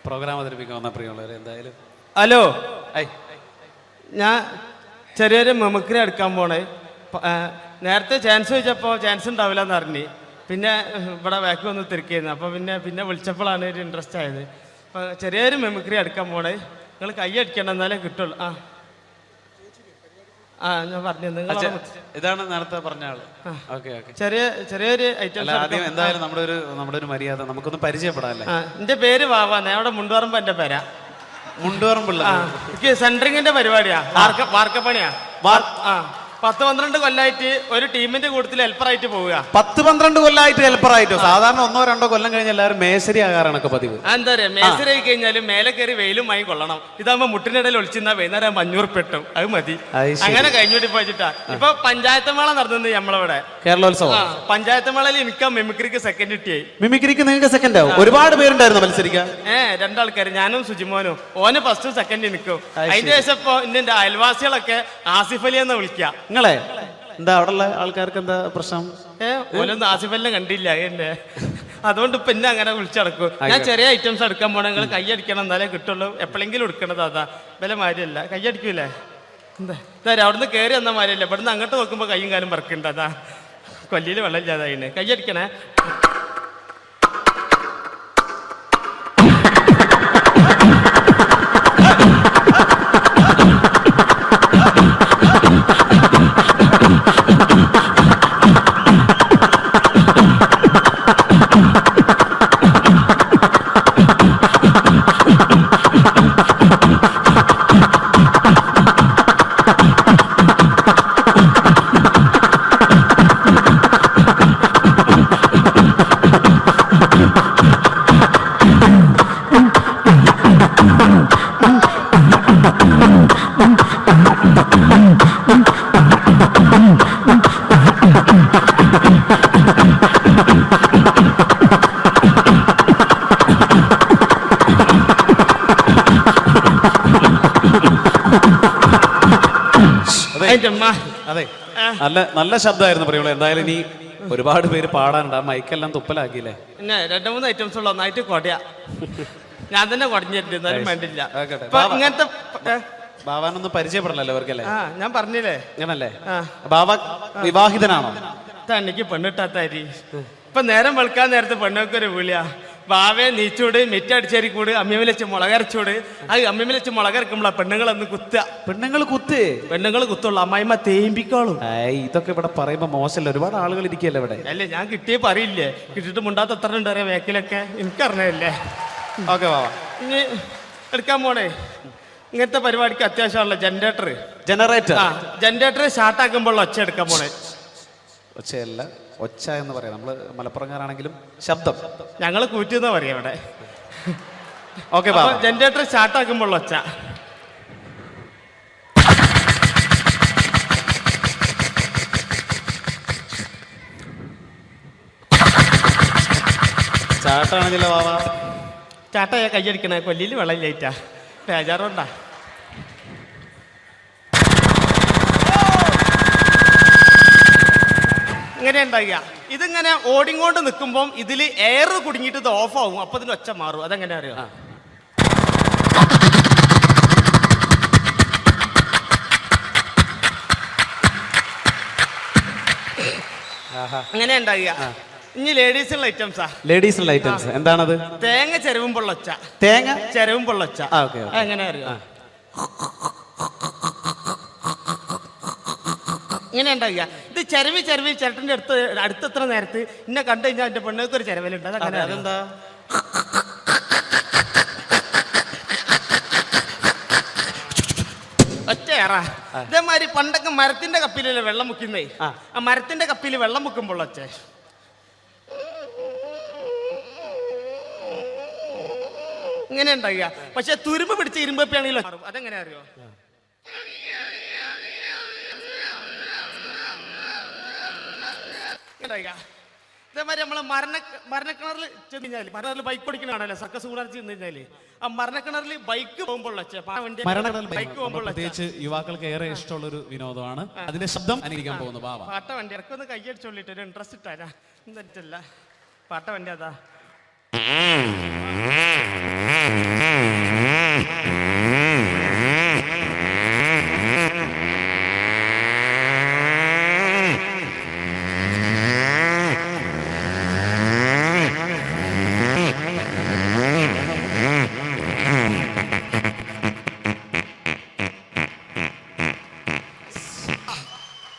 Programme അവതരിപ്പിക്കാൻ വന്ന പ്രിയമുള്ളവരെ എന്തായാലും ഹലോ, ഞാൻ ചെറിയൊരു മെമിക്രി എടുക്കാൻ പോണേ. നേരത്തെ ചാൻസ് ചോദിച്ചപ്പോൾ ചാൻസ് ഉണ്ടാവില്ല എന്ന് അറിഞ്ഞ് പിന്നെ ഇവിടെ ബാക്ക് വന്ന് തിരിക്കുന്നു. അപ്പോൾ പിന്നെ വിളിച്ചപ്പോഴാണ് ഒരു ഇൻട്രസ്റ്റ് ആയത്. അപ്പോൾ ചെറിയൊരു മെമിക്രി എടുക്കാൻ പോണേ. നിങ്ങൾ കൈ അടിക്കണം എന്നാലേ കിട്ടുള്ളൂ. ഞാൻ പറഞ്ഞു ഇതാണ് നേരത്തെ പറഞ്ഞ ആള്. ചെറിയൊരു ഐറ്റം. ആദ്യം എന്തായാലും നമ്മുടെ ഒരു മര്യാദ നമുക്കൊന്ന് പരിചയപ്പെടാല്ലേ. എൻ്റെ പേര് വാവാന്ന്. അവിടെ മുണ്ടുപറമ്പ് എൻ്റെ പേരാ. മുണ്ടുപറമ്പുള്ള എനിക്ക് സെൻട്രിങ്ങിന്റെ പരിപാടിയാ, വാർക്കപ്പണിയാ. 10-12 കൊല്ലായിട്ട് ഒരു ടീമിന്റെ കൂട്ടത്തിൽ ഹെൽപ്പറായിട്ട് പോവുക. 10-12 കൊല്ലായിട്ട് ഹെൽപ്പറായിട്ടോ? സാധാരണ 1-2 കൊല്ലം കഴിഞ്ഞ് എല്ലാവരും മേശരി ആകാറാണൊക്കെ പതിവ്. എന്താ പറയാ, മേശരി ആയി കഴിഞ്ഞാലും മേലെ കയറി വെയിലും മായി കൊള്ളണം. ഇതാകുമ്പോ മുട്ടിനിടയിൽ ഒളിച്ചിരുന്ന വൈകുന്നേരം 500 പെട്ടും, അത് മതി. അങ്ങനെ കഴിഞ്ഞോട്ടി പോയിട്ടാ ഇപ്പൊ പഞ്ചായത്ത് മേള നടന്നത് നമ്മളിവിടെ. കേരളോത്സവം പഞ്ചായത്ത് മേളയിൽ എനിക്ക് മിമിക്രിക്ക് സെക്കൻഡ് കിട്ടിയായി. മിമിക്രിക്ക് നിങ്ങൾക്ക് സെക്കൻഡ് ആവും? ഒരുപാട് പേരുണ്ടായിരുന്നു മത്സരിക്കാൻ. 2 ആൾക്കാർ, ഞാനും സുജിമോനും. ഓന് ഫസ്റ്റ് സെക്കൻഡ് നിൽക്കും. അതിന്റെ ശേഷം ഇപ്പൊ എന്റെ അയൽവാസികളൊക്കെ ആസിഫ് അലി എന്ന് വിളിക്കാം. നിങ്ങളെ എന്താ അവിടെയുള്ള ആൾക്കാർക്ക് എന്താ പ്രശ്നം? ഓനൊന്നും ആസിഫ് അലിനെ കണ്ടില്ല എന്നെ, അതുകൊണ്ട് ഇപ്പൊ എന്നെ അങ്ങനെ വിളിച്ചടക്കും. ഞാൻ ചെറിയ ഐറ്റംസ് എടുക്കാൻ പോണേ. നിങ്ങൾ കൈ അടിക്കണം എന്നാലേ കിട്ടുള്ളൂ. എപ്പോഴെങ്കിലും എടുക്കണത് അതാ, വില മാരിയല്ല. കൈ അടിക്കൂലേ? എന്താ അവിടുന്ന് കയറി വന്ന മാരിയല്ല, ഇവിടുന്ന് അങ്ങോട്ട് നോക്കുമ്പോ കൈയും കാലും പറക്കുന്നുണ്ട്. അതാ കൊല്ലിയിൽ വെള്ളം ഇല്ലാതായിന്. കൈ അടിക്കണേ. അതെ, നല്ല ശബ്ദമായിരുന്നു പറയുള്ളൂ. എന്തായാലും ഇനി ഒരുപാട് പേര് പാടാനുണ്ട്. ആ മൈക്കെല്ലാം തുപ്പലാക്കിയില്ലേ? പിന്നെ 2-3 ഐറ്റംസ് ഉള്ള ഒന്നായിട്ട് കൊടയാ. ഞാൻ തന്നെ കുടഞ്ഞിട്ടുണ്ട്, എന്നാലും വേണ്ടില്ല. ഇങ്ങനത്തെ ബാവാനൊന്നും പരിചയപ്പെടണല്ലോ ഇവർക്കല്ലേ? ഞാൻ പറഞ്ഞില്ലേ അങ്ങനല്ലേ? ബാബ വിവാഹിതനാണോ? എനിക്ക് പെണ്ണിട്ടാത്താരി. ഇപ്പൊ നേരം വെളുക്കാൻ നേരത്തെ പെണ്ണൊക്കെ ഒരു വിളിയാ. ബാവേ നീച്ചൂട്, മിറ്റടിച്ചേരി കൂട്, അമ്മിയമിലച്ച് മുളകരച്ചൂട്. അത് അമ്മിയമിലച്ച് മുളകരക്കുമ്പോളാ പെണ്ണുങ്ങളൊന്ന് കുത്തുക. പെണ്ണുങ്ങൾ കുത്തുള്ളൂ, അമ്മായിമ്മ തേമ്പിക്കോളും. ഇതൊക്കെ ഇവിടെ പറയുമ്പോ മോശമല്ല, ഒരുപാട് ആളുകൾ ഇരിക്കല്ലേ ഇവിടെ. അല്ലേ, ഞാൻ കിട്ടിയേ പറയില്ലേ, കിട്ടിയിട്ട് മുണ്ടാത്ത എത്ര ഉണ്ട് അറിയാം വേക്കിലൊക്കെ, എനിക്കറിഞ്ഞല്ലേ. ഓക്കെ ബാബാ, ഇനി എടുക്കാൻ പോണേ. ഇങ്ങനത്തെ പരിപാടിക്ക് അത്യാവശ്യമുള്ള ജനറേറ്റർ സ്റ്റാർട്ടാക്കുമ്പോൾ ഒച്ച എടുക്കാൻ പോണേ. ഒച്ചയല്ല, ഒച്ച എന്ന് പറയാം. നമ്മള് മലപ്പുറംകാരാണെങ്കിലും ശബ്ദം ഞങ്ങൾ കൂറ്റുന്ന പറയാം അവിടെ. ഓക്കെ, ജനറേറ്റർ സ്റ്റാർട്ടാക്കുമ്പോൾ ഒച്ച. ചാട്ടാണെങ്കിലോ ബാബാ? ചാട്ടയാ കയ്യടിക്കണേ, കൊല്ലിയിൽ വെള്ളം ലേറ്റാ, ബേജാറുണ്ടാ. ഇങ്ങനെ ഉണ്ടാകുക. ഇതിങ്ങനെ ഓടിങ്ങോണ്ട് നിൽക്കുമ്പോൾ ഇതിൽ എയർ കുടുങ്ങിയിട്ട് ഇത് ഓഫാവും. അപ്പൊ ഇതിൽ ഒച്ച മാറും. അതെങ്ങനെ അറിയാം? അങ്ങനെ ഉണ്ടാകുക. ഇനി ലേഡീസുള്ള ഐറ്റംസ്. എന്താണത്? തേങ്ങ ചെരവുമ്പോൾ ഒച്ച. എങ്ങനെ അറിയാം? ഇങ്ങനെ ഉണ്ടാകുക. ഇത് ചെരവി ചേട്ടൻ്റെ അടുത്തെത്ര നേരത്ത് എന്നെ കണ്ടു കഴിഞ്ഞാൽ എൻ്റെ പെണ്ണുങ്ങൾക്ക് ഒരു ചെരവലുണ്ട്. അതങ്ങനെ അതെന്താ? ഒറ്റയേറ. ഇതേമാതിരി പണ്ടൊക്കെ മരത്തിന്റെ കപ്പിലല്ലേ വെള്ളം മുക്കുന്നേ. ആ മരത്തിന്റെ കപ്പിൽ വെള്ളം മുക്കുമ്പോൾ ഒച്ച. ഇങ്ങനെ ഉണ്ടാകുക. പക്ഷെ തുരുമ്പ് പിടിച്ച ഇരുമ്പപ്പിയാണെങ്കിലോ അതെങ്ങനെ അറിയോ? ഇതേമാതിരി നമ്മള് മരണക്കിണറിൽ ചെന്ന് കഴിഞ്ഞാല്, മരണക്കിണറിൽ ബൈക്ക് ഓടിക്കണാണല്ലോ സർക്കസ് കൂടാൻ ചെന്ന് കഴിഞ്ഞാല്, ആ മരണക്കിണറിൽ ബൈക്ക് പോകുമ്പോൾ പ്രത്യേകിച്ച് യുവാക്കൾക്ക് ഏറെ ഇഷ്ടമുള്ള ഒരു വിനോദമാണ്. അതിന്റെ ശബ്ദം അനുകരിക്കാൻ പോകുന്നു. പാട്ട വണ്ടി ഇറക്കൊന്ന് കൈയടിച്ചോളിട്ട് ഒരു ഇൻട്രസ്റ്റ് ഇട്ടാരാ എന്നിട്ടല്ല. പാട്ട വണ്ടി അതാ.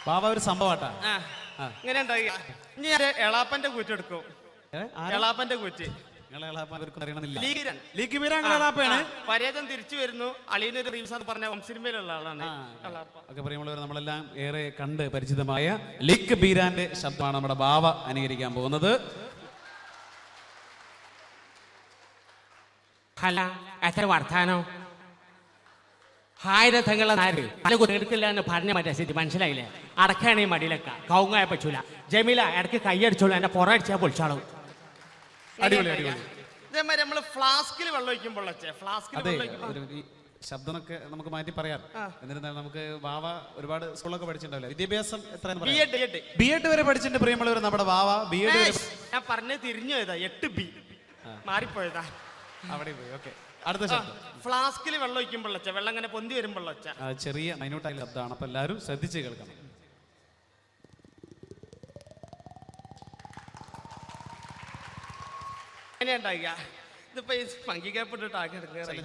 ബാബ ഒരു സംഭവട്ടാ. ഇങ്ങനെ ഉണ്ടായി. ഇനി ഞാൻ എളാപ്പന്റെ കൂറ്റെടുക്കും. എളാപ്പന്റെ കൂറ്റ് പരേതം തിരിച്ചു വരുന്നു. അളിയനൊരു റീൽസ് എന്ന് പറഞ്ഞ സിനിമയിലുള്ള ആളാണ്. ഒക്കെ പറയുമ്പോൾ നമ്മളെല്ലാം ഏറെ കണ്ട് പരിചിതമായ ലിക് ബീരാന്റെ ശബ്ദമാണ് നമ്മുടെ ബാവ അനുകരിക്കാൻ പോകുന്നത്. ഹല എത്ര വർത്താനോ ആയിരത്തങ്ങളെ നാര് പല എടുക്കില്ല എന്ന് പറഞ്ഞ മറ്റേ സ്ഥിതി മനസ്സിലായില്ലേ? അടക്കാണ് ഈ മടിയിലൊക്കെ കൗങ്ങായ പറ്റൂല. ജമീല ഇടയ്ക്ക് കൈയടിച്ചോളൂ, എന്റെ പുറടിച്ചാൽ പൊളിച്ചാളും. അടിപൊളി അടിപൊളി. ഇതേമാതിരി നമ്മള് ഫ്ലാസ്കിൽ വെള്ളം ഒഴിക്കുമ്പോൾ ശബ്ദമൊക്കെ നമുക്ക് മാറ്റി പറയാം. എന്നിരുന്നാലും നമുക്ക് വാവ ഒരുപാട് സ്കൂളൊക്കെ പഠിച്ചിട്ടുണ്ടാവില്ല. വിദ്യാഭ്യാസം എത്ര? ബി.എഡ് വരെ പഠിച്ചിട്ടുണ്ട് പ്രിയമുള്ളവർ. നമ്മുടെ വാവ ബി.എഡ് ഞാൻ പറഞ്ഞത് തിരിഞ്ഞു പോയതാ. 8B മാറിപ്പോയതാ. അവിടെ പോയി. ഓക്കെ, അടുത്ത ശബ്ദം. ഫ്ലാസ്കിൽ വെള്ളം ഒഴിക്കുമ്പോൾ വെള്ളം ഇങ്ങനെ പൊന്തി വരുമ്പോൾ ചെറിയ മൈന്യൂട്ടായ ശബ്ദമാണ്. അപ്പൊ എല്ലാവരും ശ്രദ്ധിച്ച് കേൾക്കണം. ഇതിപ്പോ ഈ പങ്കിക്കപ്പെട്ടിട്ട് ആക്കി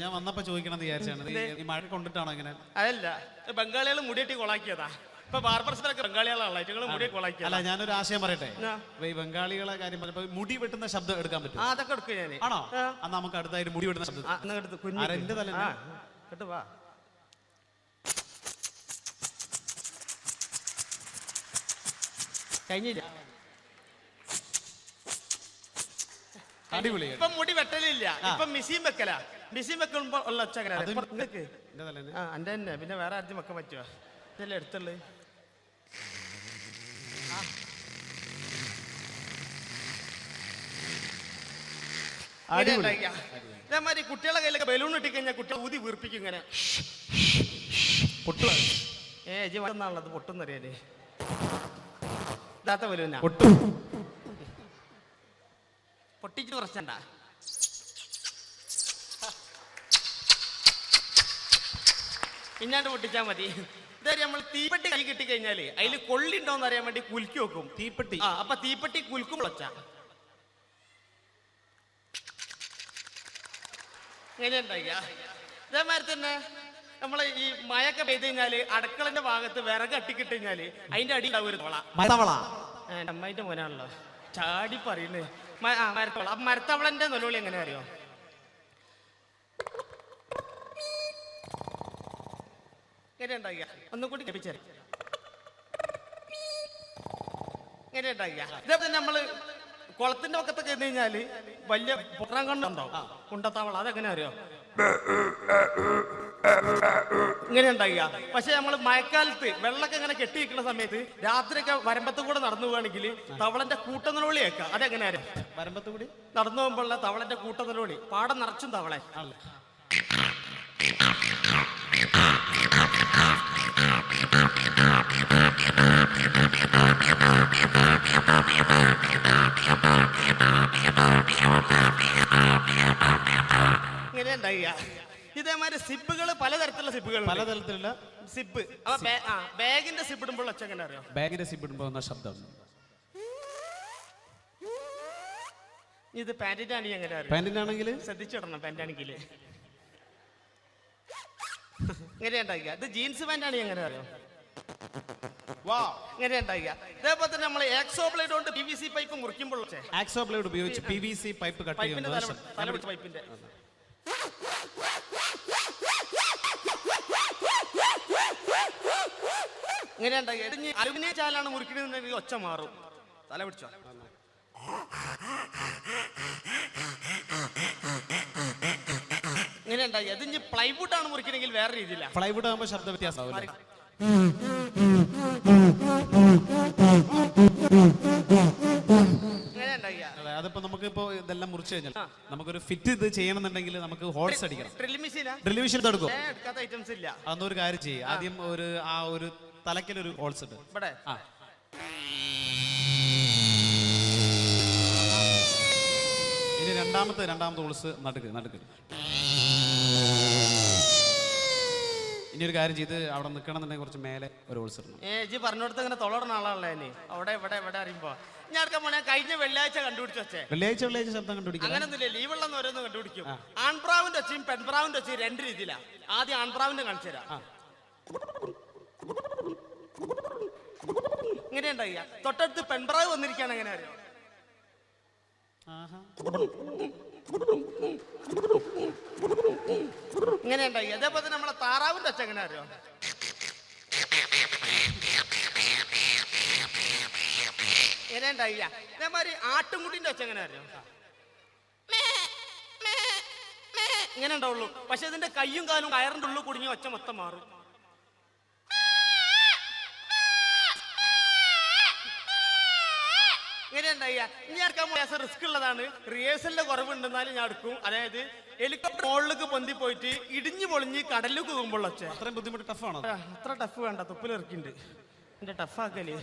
ഞാൻ വന്നപ്പോ ചോദിക്കണം എന്ന് വിചാരിച്ചാണ്. ഈ മഴ കൊണ്ടിട്ടാണോ ഇങ്ങനെ? അതല്ല, ബംഗാളികൾ മുടിയേറ്റി കൊളാക്കിയതാ. ഇപ്പൊ ബാർബർസിലൊക്കെ ബംഗാളികളാണ് മുടി കൊളാക്കിയ. അല്ല, ഞാനൊരു ആശയം പറയട്ടെ. ഈ ബംഗാളികളെ കാര്യം പറഞ്ഞപ്പോ മുടി വെട്ടുന്ന ശബ്ദം എടുക്കാൻ പറ്റും? അതൊക്കെ എടുക്കും ഞാൻ. ആണോ? അന്ന് നമുക്ക് അടുത്തായിട്ട് മുടി വെട്ടുന്ന ശബ്ദം എന്റെ തല കേട്ടോ. വാ, കഴിഞ്ഞില്ല. അടിപൊളി. ഇപ്പൊ മുടി വെട്ടലില്ല, ഇപ്പൊ മിഷീൻ വെക്കല. മിഷീൻ വെക്കുമ്പോ ഉള്ള ഒച്ച എന്റെ തന്നെ. പിന്നെ വേറെ ആദ്യം വെക്കാൻ പറ്റുമോ? ഇതല്ലേ എടുത്തുള്ളു. ഇതേമാതിരി കുട്ടികളെ കയ്യിലൊക്കെ ബലൂൺ ഇട്ടിക്കഴിഞ്ഞാൽ കുട്ടികൾ ഊതി വീർപ്പിക്കും ഇങ്ങനെ. പൊട്ടു. വന്നാണത് പൊട്ടുന്നറിയാലേ. ഇതാത്ത ബലൂനാ പൊട്ടിച്ച് കുറച്ചണ്ട. പിന്നാണ്ട് പൊട്ടിച്ചാ മതി. ഇതാ നമ്മൾ തീപ്പെട്ടി കൈ കിട്ടിക്കഴിഞ്ഞാല് അതിൽ കൊള്ളി ഉണ്ടോന്ന് അറിയാൻ വേണ്ടി കുലുക്കി വെക്കും. തീപ്പെട്ടി. അപ്പൊ തീപ്പെട്ടി കുലുക്കും വെച്ച ഇങ്ങനെ ഉണ്ടായില്ല. ഇതേമാതിരി തന്നെ നമ്മള് ഈ മഴയൊക്കെ പെയ്ത് കഴിഞ്ഞാല് അടുക്കളന്റെ ഭാഗത്ത് വിറക് അട്ടിക്കിട്ടുകഴിഞ്ഞാല് അതിന്റെ അടി ഉണ്ടാവും ഒരു തോള. അമ്മായിന്റെ മോനാണല്ലോ ചാടി പറയുന്നേ. മരത്തവള. മരത്തവളന്റെ നൊലോളി എങ്ങനെ അറിയോ? ഇങ്ങനെ ഉണ്ടായില്ല. ഒന്നും കൂടി ലഭിച്ചേ. ഇങ്ങനെ ഉണ്ടായില്ല. ഇതേപോലെ നമ്മള് കുളത്തിന്റെ പക്കത്തൊക്കെ ചെന്ന് കഴിഞ്ഞാല് വലിയ പൊട്ടാൻ കണ്ണുണ്ടാവും. കുണ്ടത്താവള. അതെങ്ങനെ അറിയോ? ഇങ്ങനെ ഉണ്ടായില്ല. പക്ഷെ നമ്മള് മഴക്കാലത്ത് വെള്ളമൊക്കെ ഇങ്ങനെ കെട്ടി നിൽക്കുന്ന സമയത്ത് രാത്രിയൊക്കെ വരമ്പത്ത് കൂടെ നടന്നു പോവാണെങ്കിൽ തവളന്റെ കൂട്ടനിലോളി കേൾക്കാം. അതെങ്ങനെ അറിയാം? വരമ്പത്ത് കൂടി നടന്നു പോകുമ്പോഴുള്ള തവളന്റെ കൂട്ടനിലോളി. പാടം നിറച്ചും തവളെ. ഇങ്ങനെ ഉണ്ടായില്ല. ഇതേമാതിരി സിബുകൾ പലതരത്തിലുള്ള പലതരത്തിലുള്ള സിബ്. ബാഗിന്റെ സിബ് ഇടുമ്പോൾ ഒച്ച എങ്ങനെ അറിയാം? ബാഗിന്റെ സിബ് ഇടുമ്പോൾ എന്ന ശബ്ദം. ഇത് പാന്റിന്റെ ആണെങ്കിൽ എങ്ങനെ അറിയാം? പാന്റിന്റെ ആണെങ്കിൽ ശ്രദ്ധിച്ചിടണം. പാന്റ് ആണെങ്കിൽ ഇങ്ങനെ ഉണ്ടായില്ല. ഇത് ജീൻസ് പാന്റ് ആണെങ്കിൽ എങ്ങനെ അറിയാം? ഇങ്ങനെ ഉണ്ടായില്ല. ഇതേപോലെ തന്നെ നമ്മൾ ആക്സോ ബ്ലേഡ് കൊണ്ട് PVC പൈപ്പ് മുറിക്കുമ്പോൾ ആക്സോ ബ്ലേഡ് ഉപയോഗിച്ച് PVC പൈപ്പ് കട്ട് ചെയ്യുന്നത്. പൈപ്പിന്റെ ഇങ്ങനെ ഉണ്ടായി. അലുമിനിയം ചാലാണ് മുറിക്കണമെന്നുണ്ടെങ്കിൽ ഒച്ച മാറും. തല പിടിച്ചോ. ഇങ്ങനെ ഉണ്ടായി. അത് ഇനി പ്ലൈവുഡ് ആണ് മുറിക്കണമെങ്കിൽ വേറെ രീതിയില്ല. പ്ലൈവുഡ് ആകുമ്പോൾ ശബ്ദ വ്യത്യാസം. അതിപ്പോ നമുക്കിപ്പോ ഇതെല്ലാം മുറിച്ചു കഴിഞ്ഞാൽ നമുക്കൊരു ഫിറ്റ് ഇത് ചെയ്യണമെന്നുണ്ടെങ്കിൽ നമുക്ക് ഹോൾസ് അടിക്കണം. ഡ്രിൽ മെഷീൻ എടുക്കും. ഐറ്റംസ് ഇല്ല. അതൊരു കാര്യം ചെയ്യും. ആദ്യം ഒരു തലക്കലൊരു ഹോൾസ് ഉണ്ട് ഇവിടെ. ഇനി രണ്ടാമത്തെ ഹോൾസ് നടുക്ക്. ഇനി ഒരു കാര്യം ചെയ്ത് അവിടെ നിൽക്കണമെന്നുണ്ടെങ്കിൽ കുറച്ച് മേലെ ഒരു ഹോൾസ് ഇടണം. ജി പറഞ്ഞോടത്ത് ഇങ്ങനെ തൊളർന്ന ആളാണല്ലോ ഇനി. അവിടെ ഇവിടെ അറിയുമ്പോ ഞാൻ കഴിഞ്ഞ വെള്ളിയാഴ്ച കണ്ടുപിടിച്ചു വെച്ചേ. വെള്ളിയാഴ്ച ശബ്ദം കണ്ടുപിടിക്കും. അങ്ങനൊന്നുമില്ല. ലീവുള്ള ഓരോന്ന് കണ്ടുപിടിക്കും. ആൺപ്രാവിന്റെ ഒച്ചയും പെൺപ്രാവിന്റെ ഒച്ചയും രണ്ട് രീതിയിലാ. ആദ്യം ആൺപ്രാവിന്റെ കാണിച്ചു തരാം. ഇങ്ങനെ ഉണ്ടായി. തൊട്ടടുത്ത് പെൺപ്രാവ് വന്നിരിക്കുകയാണ്. എങ്ങനെ അറിയോ? ഇങ്ങനെ ഉണ്ടായി. അതേപോലെ തന്നെ നമ്മളെ താറാവിന്റെ ഒച്ച എങ്ങനെ അറിയോ? ഇങ്ങനെ ഉണ്ടായി. അതേമാതിരി ആട്ടുംകുട്ടിന്റെ ഒച്ച എങ്ങനെ അറിയോ? ഇങ്ങനെ ഉണ്ടാവുള്ളൂ. പക്ഷെ ഇതിന്റെ കയ്യും കാലും കയറിന്റെ ഉള്ളിൽ കുടുങ്ങി ഒച്ച മൊത്തം മാറും. ഇങ്ങനെ ഉണ്ടായി. ഇനി എടുക്കാൻ റിസ്ക് ഉള്ളതാണ്. റിഹേഴ്സലിന്റെ കുറവുണ്ടെന്നാലും ഞാൻ എടുക്കും. അതായത് ഹെലികോപ്റ്റർ മുകളിലേക്ക് പൊന്തി പോയിട്ട് ഇടിഞ്ഞു പൊളിഞ്ഞ് കടലിലേക്ക് പോകുമ്പോൾ ഒച്ച. അത്രയും ബുദ്ധിമുട്ട് ടഫാണോ? അത്ര ടഫ് വേണ്ട, തുപ്പിലിറക്കിണ്ട് എന്റെ ടഫാക്കല്.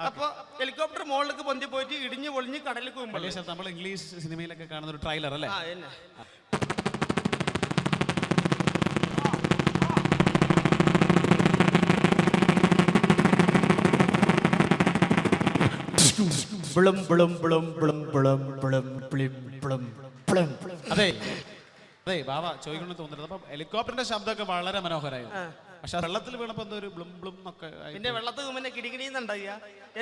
അപ്പൊ ഹെലികോപ്റ്റർ മുകളിലേക്ക് പൊന്തി പോയിട്ട് ഇടിഞ്ഞു പൊളിഞ്ഞ് കടലിലേക്ക് പോകുമ്പോൾ നമ്മൾ ഇംഗ്ലീഷ് സിനിമയിലൊക്കെ കാണുന്ന ഒരു ട്രെയിലർ അല്ലേ? അതെ അതെ ബാബ ചോദിക്കണം തോന്നുന്നത്. അപ്പൊ ഹെലികോപ്റ്ററിന്റെ ശബ്ദമൊക്കെ വളരെ മനോഹരമായിരുന്നു. പക്ഷെ വെള്ളത്തിൽ വീണപ്പോ എന്തോ ഒരു ബ്ലും ബ്ലും എന്നൊക്കെ. പിന്നെ വെള്ളത്തിൽ മുന്നേ കിടികിടിന്നുണ്ടാവുക.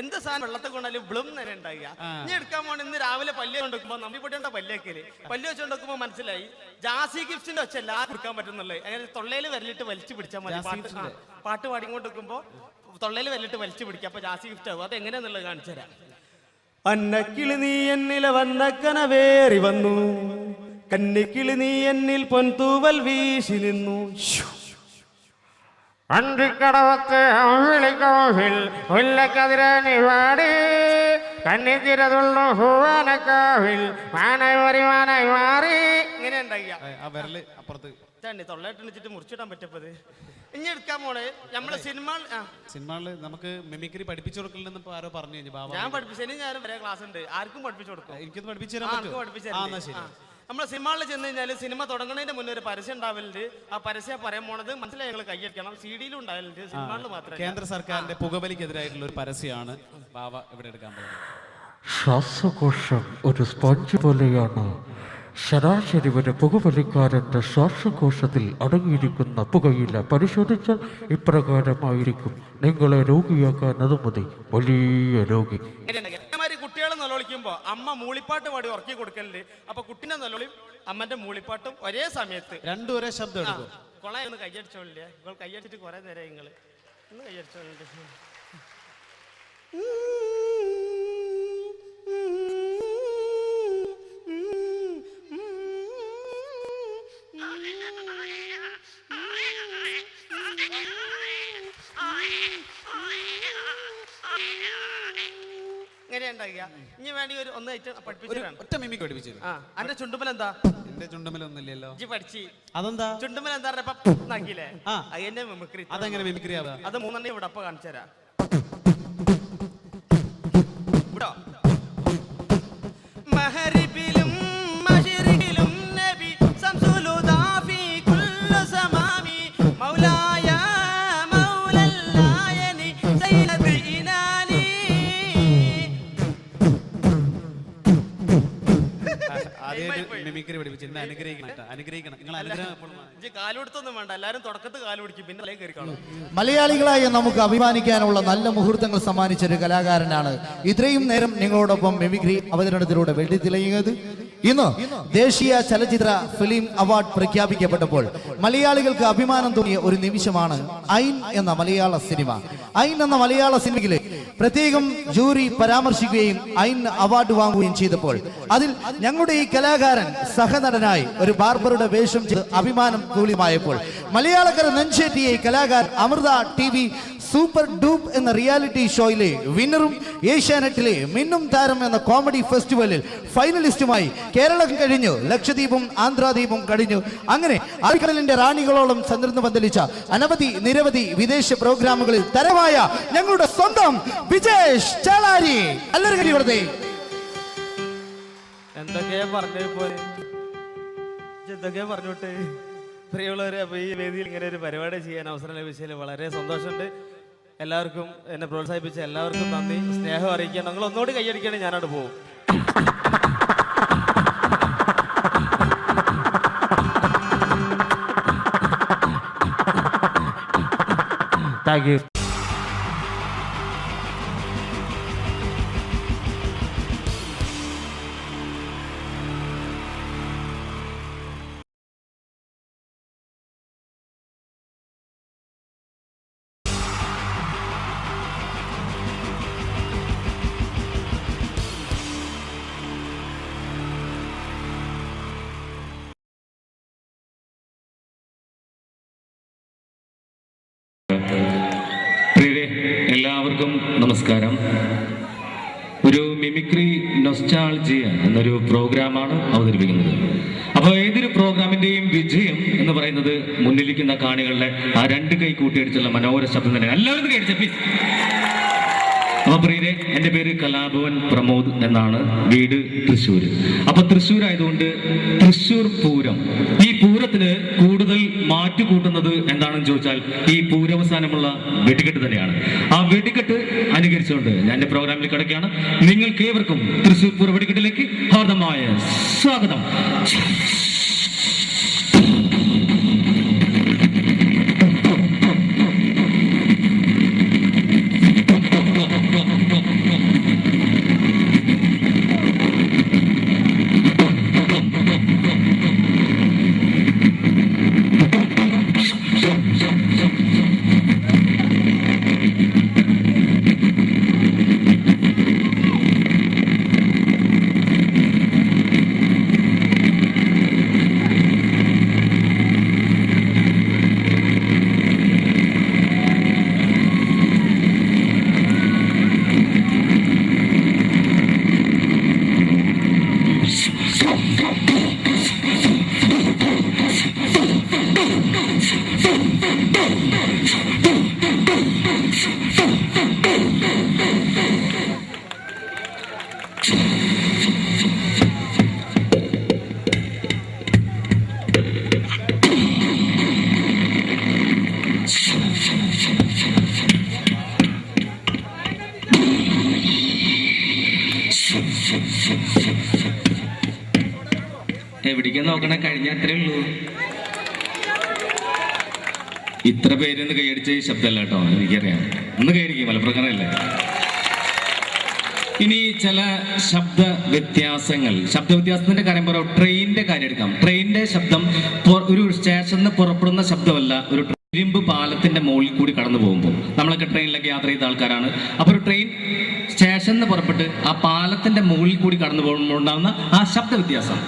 എന്ത് സാധനം വെള്ളത്തിൽ കൊണ്ടാലും ബ്ലും നേരെ ഉണ്ടാവുക. ഇനി എടുക്കാൻ പോകണം. ഇന്ന് രാവിലെ പല്ല് കൊണ്ടുവെക്കുമ്പോ നമ്മിപ്പൊട്ടിയുടെ പല്ലേക്കല് പല്ല് വെച്ച് കൊണ്ടുവെക്കുമ്പോ മനസ്സിലായി ജാസി ഗിഫ്റ്റിന്റെ ഒച്ച എല്ലാവരും എടുക്കാൻ പറ്റുന്നുള്ളത്. അങ്ങനെ തൊള്ളയിൽ വിരലിട്ട് വലിച്ചു പിടിച്ചാൽ മതി. പാട്ട് പാടിക്കൊണ്ട് വെക്കുമ്പോ തൊള്ളയിൽ വിരലിട്ട് വലിച്ചു പിടിക്കുക. അപ്പൊ ജാസി ഗിഫ്റ്റ് ആവും. അത് എങ്ങനെയാന്നുള്ളത് കാണിച്ചു തരാം. അന്നക്കിളി നീ എന്നില വന്നക്കനവേറി വന്നു, കന്നിക്കിളി നീ എന്നിൽ പൊൻതൂവൽ വീശി നിന്നു. അന്തിക്കടവത്ത് അവിളിക്കോവിൽ ഉല്ലക്കതിരണിവാടി കന്നിത്തിരതുള്ളു ഹൂവാനക്കാവിൽ മാനായി മാറി. ഇങ്ങനെ ഉണ്ടായി. ആ വിരല് അപ്പുറത്ത് തൊള്ളായിട്ട് മുറിച്ചിടാൻ പറ്റപ്പത്. ഇനി എടുക്കാൻ പോണേ നമ്മളെ സിനിമകളിൽ നമുക്ക് മിമിക്രി പഠിപ്പിച്ചു കൊടുക്കലെന്ന് ആരോ പറഞ്ഞു കഴിഞ്ഞു. ഞാൻ പഠിപ്പിച്ചു. ഞാനും വരെ ക്ലാസ് ഉണ്ട്. ആർക്കും പഠിപ്പിച്ചു കൊടുക്കും. എനിക്കൊന്ന് പഠിപ്പിച്ചു തരാം. നമ്മളെ സിനിമകളിൽ ചെന്ന് കഴിഞ്ഞാൽ സിനിമ തുടങ്ങുന്നതിന്റെ മുന്നേ ഒരു പരസ്യം ഉണ്ടാവലുണ്ട്. ആ പരസ്യം പറയാൻ പോണത് മനസ്സിലായി ഞങ്ങൾ കൈയ്യടിക്കണം. CD-ലും ഉണ്ടാവലുണ്ട്. സിനിമകളിൽ മാത്രമേ. കേന്ദ്ര സർക്കാരിന്റെ പുകവലിക്കെതിരായിട്ടുള്ള ഒരു പരസ്യമാണ് ബാബ ഇവിടെ എടുക്കാൻ പോകുന്നത്. ശ്വാസകോശം ഒരു സ്പോഞ്ച് പോലെയാണ്. ശരാശരി ഒരു പുകവലിക്കാരന്റെ ശ്വാസകോശത്തിൽ അടങ്ങിയിരിക്കുന്ന പുകയില പരിശോധിച്ചാൽ ഇപ്രകാരമായിരിക്കും. നിങ്ങളെ രോഗിയാക്കാൻ അത് മതി, വലിയ രോഗി. കുട്ടികളെ നിലവിളിക്കുമ്പോ അമ്മ മൂളിപ്പാട്ട് പാടി ഉറക്കി കൊടുക്കലുണ്ട്. അപ്പൊ കുട്ടിന്റെ നിലവിളിയും അമ്മന്റെ മൂളിപ്പാട്ടും ഒരേ സമയത്ത് രണ്ടും ഒരേ ശബ്ദം എടുക്കും. കൊളയൊന്ന് കയ്യടിച്ചോളില്ലേ? നിങ്ങൾ കയ്യടിച്ചിട്ട് കുറെ നേരം നിങ്ങള് ഒന്ന് കയ്യടിച്ചോളുണ്ട്. ഇനി വേണ്ടി ഒരു ഒന്ന് ഒറ്റ മിമിക് പഠിപ്പിച്ചു. അന്റെ ചുണ്ടുമൽ എന്താ? എന്റെ ചുണ്ടുമലൊന്നുമില്ലല്ലോ. പഠിച്ചു. അതെന്താ? ചുണ്ടുമൽ എന്താ നാക്കില്ലേ? എന്നെ മിമിക്രി. അതെങ്ങനെ മിമിക്രി ആവാ? അത് 3 ഇവിടെ അപ്പൊ കാണിച്ചു തരാം. മഹരിബിലും മശരിഖിലും നബി സംസുലുദാ ഫീ കുല്ലി സമാമി മൗലായ മൗലല്ലായനി സയ്യിദ് ഇനാനി. മിമിക്രി പഠിപ്പിച്ചു. അനുഗ്രഹിക്കണം. നിങ്ങൾ അനുഗ്രഹം കാലുകൊടുത്തൊന്നും വേണ്ട. എല്ലാരും തുടക്കത്ത് കാല് പിടിക്കും, പിന്നെ തലയിൽ കയറി കാണും. മലയാളികളായ നമുക്ക് അഭിമാനിക്കാനുള്ള നല്ല മുഹൂർത്തങ്ങൾ സമ്മാനിച്ച ഒരു കലാകാരനാണ് ഇത്രയും നേരം നിങ്ങളോടൊപ്പം മിമിക്രി അവതരണത്തിലൂടെ വെള്ളിത്തിളങ്ങിയത്. ഇന്ന് ദേശീയ ചലച്ചിത്ര ഫിലിം അവാർഡ് പ്രഖ്യാപിക്കപ്പെട്ടപ്പോൾ മലയാളികൾക്ക് അഭിമാനം തോന്നിയ ഒരു നിമിഷമാണ് ഐൻ എന്ന മലയാള സിനിമ. ഐൻ എന്ന മലയാള സിനിമയിലെ പ്രത്യേകം ജൂറി പരാമർശിക്കുകയും ഐൻ അവാർഡ് വാങ്ങുകയും ചെയ്തപ്പോൾ അതിൽ ഞങ്ങളുടെ ഈ കലാകാരൻ സഹനടനായി ഒരു ബാർബറുടെ വേഷം ചെയ്ത് അഭിമാനം തൂലിയമായപ്പോൾ മലയാളക്കര നെഞ്ചേറ്റിയ കലാകാരൻ അമൃത TV സൂപ്പർ ഡൂപ്പ് എന്ന റിയാലിറ്റി ഷോയിലെ വിന്നറും ഏഷ്യാനെറ്റിലെ മിന്നും താരം എന്ന കോമഡി ഫെസ്റ്റിവലിൽ ഫൈനലിസ്റ്റുമായി കേരളം കഴിഞ്ഞു, ലക്ഷദ്വീപും ആന്ധ്രാദ്വീപും കഴിഞ്ഞു. അങ്ങനെ അറബിക്കടലിന്റെ റാണികളോളം ചന്ദ്രന് പന്തലിച്ച അനവധി നിരവധി വിദേശ പ്രോഗ്രാമുകളിൽ തരമായ ഞങ്ങളുടെ സ്വന്തം വിജേഷ് ചേളാരി. എല്ലാവരും വെറുതെ എന്തൊക്കെയാ പറഞ്ഞോട്ടെ പ്രിയമുള്ളവരെ. അപ്പൊ ഈ വേദിയിൽ ഇങ്ങനെ ഒരു പരിപാടി ചെയ്യാൻ അവസരം ലഭിച്ചതിൽ വളരെ സന്തോഷമുണ്ട്. എല്ലാവർക്കും എന്നെ പ്രോത്സാഹിപ്പിച്ച എല്ലാവർക്കും നന്ദി, സ്നേഹം അറിയിക്കുക. നിങ്ങൾ ഒന്നുകൂടി കൈയടിക്കുകയാണെങ്കിൽ ഞാനവിടെ പോകും. Thank you. എല്ലാവർക്കും നമസ്കാരം. ഒരു മിമിക്രി നൊസ്റ്റാൾജിയ എന്നൊരു പ്രോഗ്രാമാണ് അവതരിപ്പിക്കുന്നത്. അപ്പോൾ ഏതൊരു പ്രോഗ്രാമിന്റെയും വിജയം എന്ന് പറയുന്നത് മുന്നിലിരിക്കുന്ന കാണികളുടെ ആ രണ്ട് കൈ കൂട്ടിയടിച്ചുള്ള മനോഹര ശബ്ദം തന്നെ. എല്ലാവരും കൈയടിച്ച പ്ലീസ്. അപ്പൊ പ്രിയരെ, എൻ്റെ പേര് കലാഭവൻ പ്രമോദ് എന്നാണ്, വീട് തൃശ്ശൂർ. അപ്പൊ തൃശ്ശൂർ ആയതുകൊണ്ട് തൃശ്ശൂർ പൂരം. ഈ പൂരത്തിന് കൂടുതൽ മാറ്റുകൂട്ടുന്നത് എന്താണെന്ന് ചോദിച്ചാൽ ഈ പൂരവസാനമുള്ള വെടിക്കെട്ട് തന്നെയാണ്. ആ വെടിക്കെട്ട് അനുകരിച്ചുകൊണ്ട് ഞാൻ എൻ്റെ പ്രോഗ്രാമിൽ കിടക്കുകയാണ്. നിങ്ങൾക്ക് ഏവർക്കും തൃശ്ശൂർ പൂര വെടിക്കെട്ടിലേക്ക് ഹാർദമായ സ്വാഗതം. എവിടേക്കാ നോക്കണേ? കഴിഞ്ഞ അത്രേ ഉള്ളൂ. ഇത്ര പേരൊന്ന് കൈയടിച്ച ഈ ശബ്ദമല്ല കേട്ടോ, എനിക്കറിയാം. ഒന്ന് കൈയടിക്കും, മലപ്രകാരമല്ലേ. ഇനി ചില ശബ്ദ വ്യത്യാസത്തിന്റെ കാര്യം പറയാം. ട്രെയിനിന്റെ കാര്യം എടുക്കാം. ട്രെയിനിന്റെ ശബ്ദം ഒരു സ്റ്റേഷനിൽ നിന്ന് പുറപ്പെടുന്ന ശബ്ദമല്ല, ഒരു ഇരുമ്പ് പാലത്തിന്റെ മുകളിൽ കൂടി കടന്നു പോകുമ്പോൾ. നമ്മളൊക്കെ ട്രെയിനിലൊക്കെ യാത്ര ചെയ്ത ആൾക്കാരാണ്. അപ്പോൾ ഒരു ട്രെയിൻ സ്റ്റേഷനിൽ നിന്ന് പുറപ്പെട്ട് ആ പാലത്തിന്റെ മുകളിൽ കൂടി കടന്നു പോകുമ്പോൾ ഉണ്ടാകുന്ന ആ ശബ്ദ വ്യത്യാസം.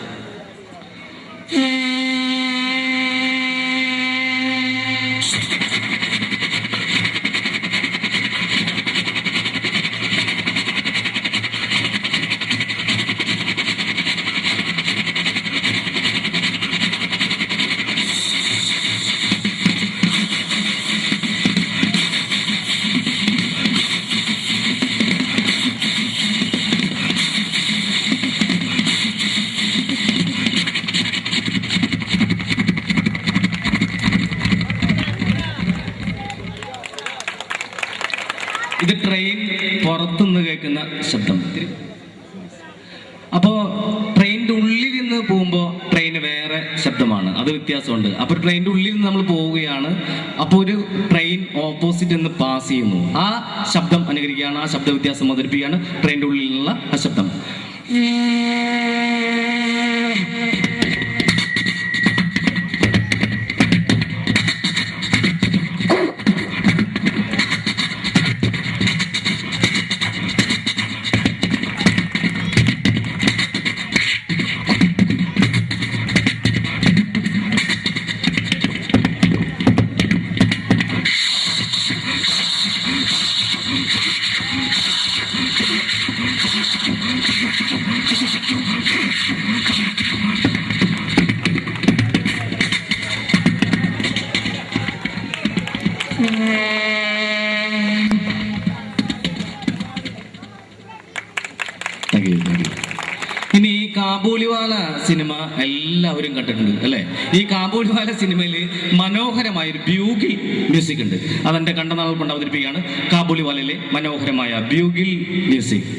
ഇത് ട്രെയിൻ പുറത്തുനിന്ന് കേൾക്കുന്ന ശബ്ദം. അപ്പോൾ ട്രെയിനിന്റെ ഉള്ളിൽ നിന്ന് പോകുമ്പോൾ ട്രെയിന് വേറെ ശബ്ദമാണ്, അത് വ്യത്യാസമുണ്ട്. അപ്പോൾ ട്രെയിനിന്റെ ഉള്ളിൽ നിന്ന് നമ്മൾ പോവുകയാണ്. അപ്പോൾ ഒരു ട്രെയിൻ ഓപ്പോസിറ്റ് നിന്ന് പാസ് ചെയ്യുന്നു, ആ ശബ്ദം അനുകരിക്കുകയാണ്, ആ ശബ്ദ വ്യത്യാസം അവതരിപ്പിക്കുകയാണ് ട്രെയിനിന്റെ ഉള്ളിൽ നിന്നുള്ള ആ ശബ്ദം. ഇനി ഈ കാബൂളിവാല സിനിമ എല്ലാവരും കണ്ടിട്ടുണ്ട് അല്ലെ? ഈ കാബൂളിവാല സിനിമയിൽ മനോഹരമായൊരു ബ്യൂഗിൽ മ്യൂസിക് ഉണ്ട്. അതെന്റെ കണ്ടനാൾ കൊണ്ട് അവതരിപ്പിക്കുകയാണ് കാബൂളിവാലയിലെ മനോഹരമായ ബ്യൂഗിൽ മ്യൂസിക്.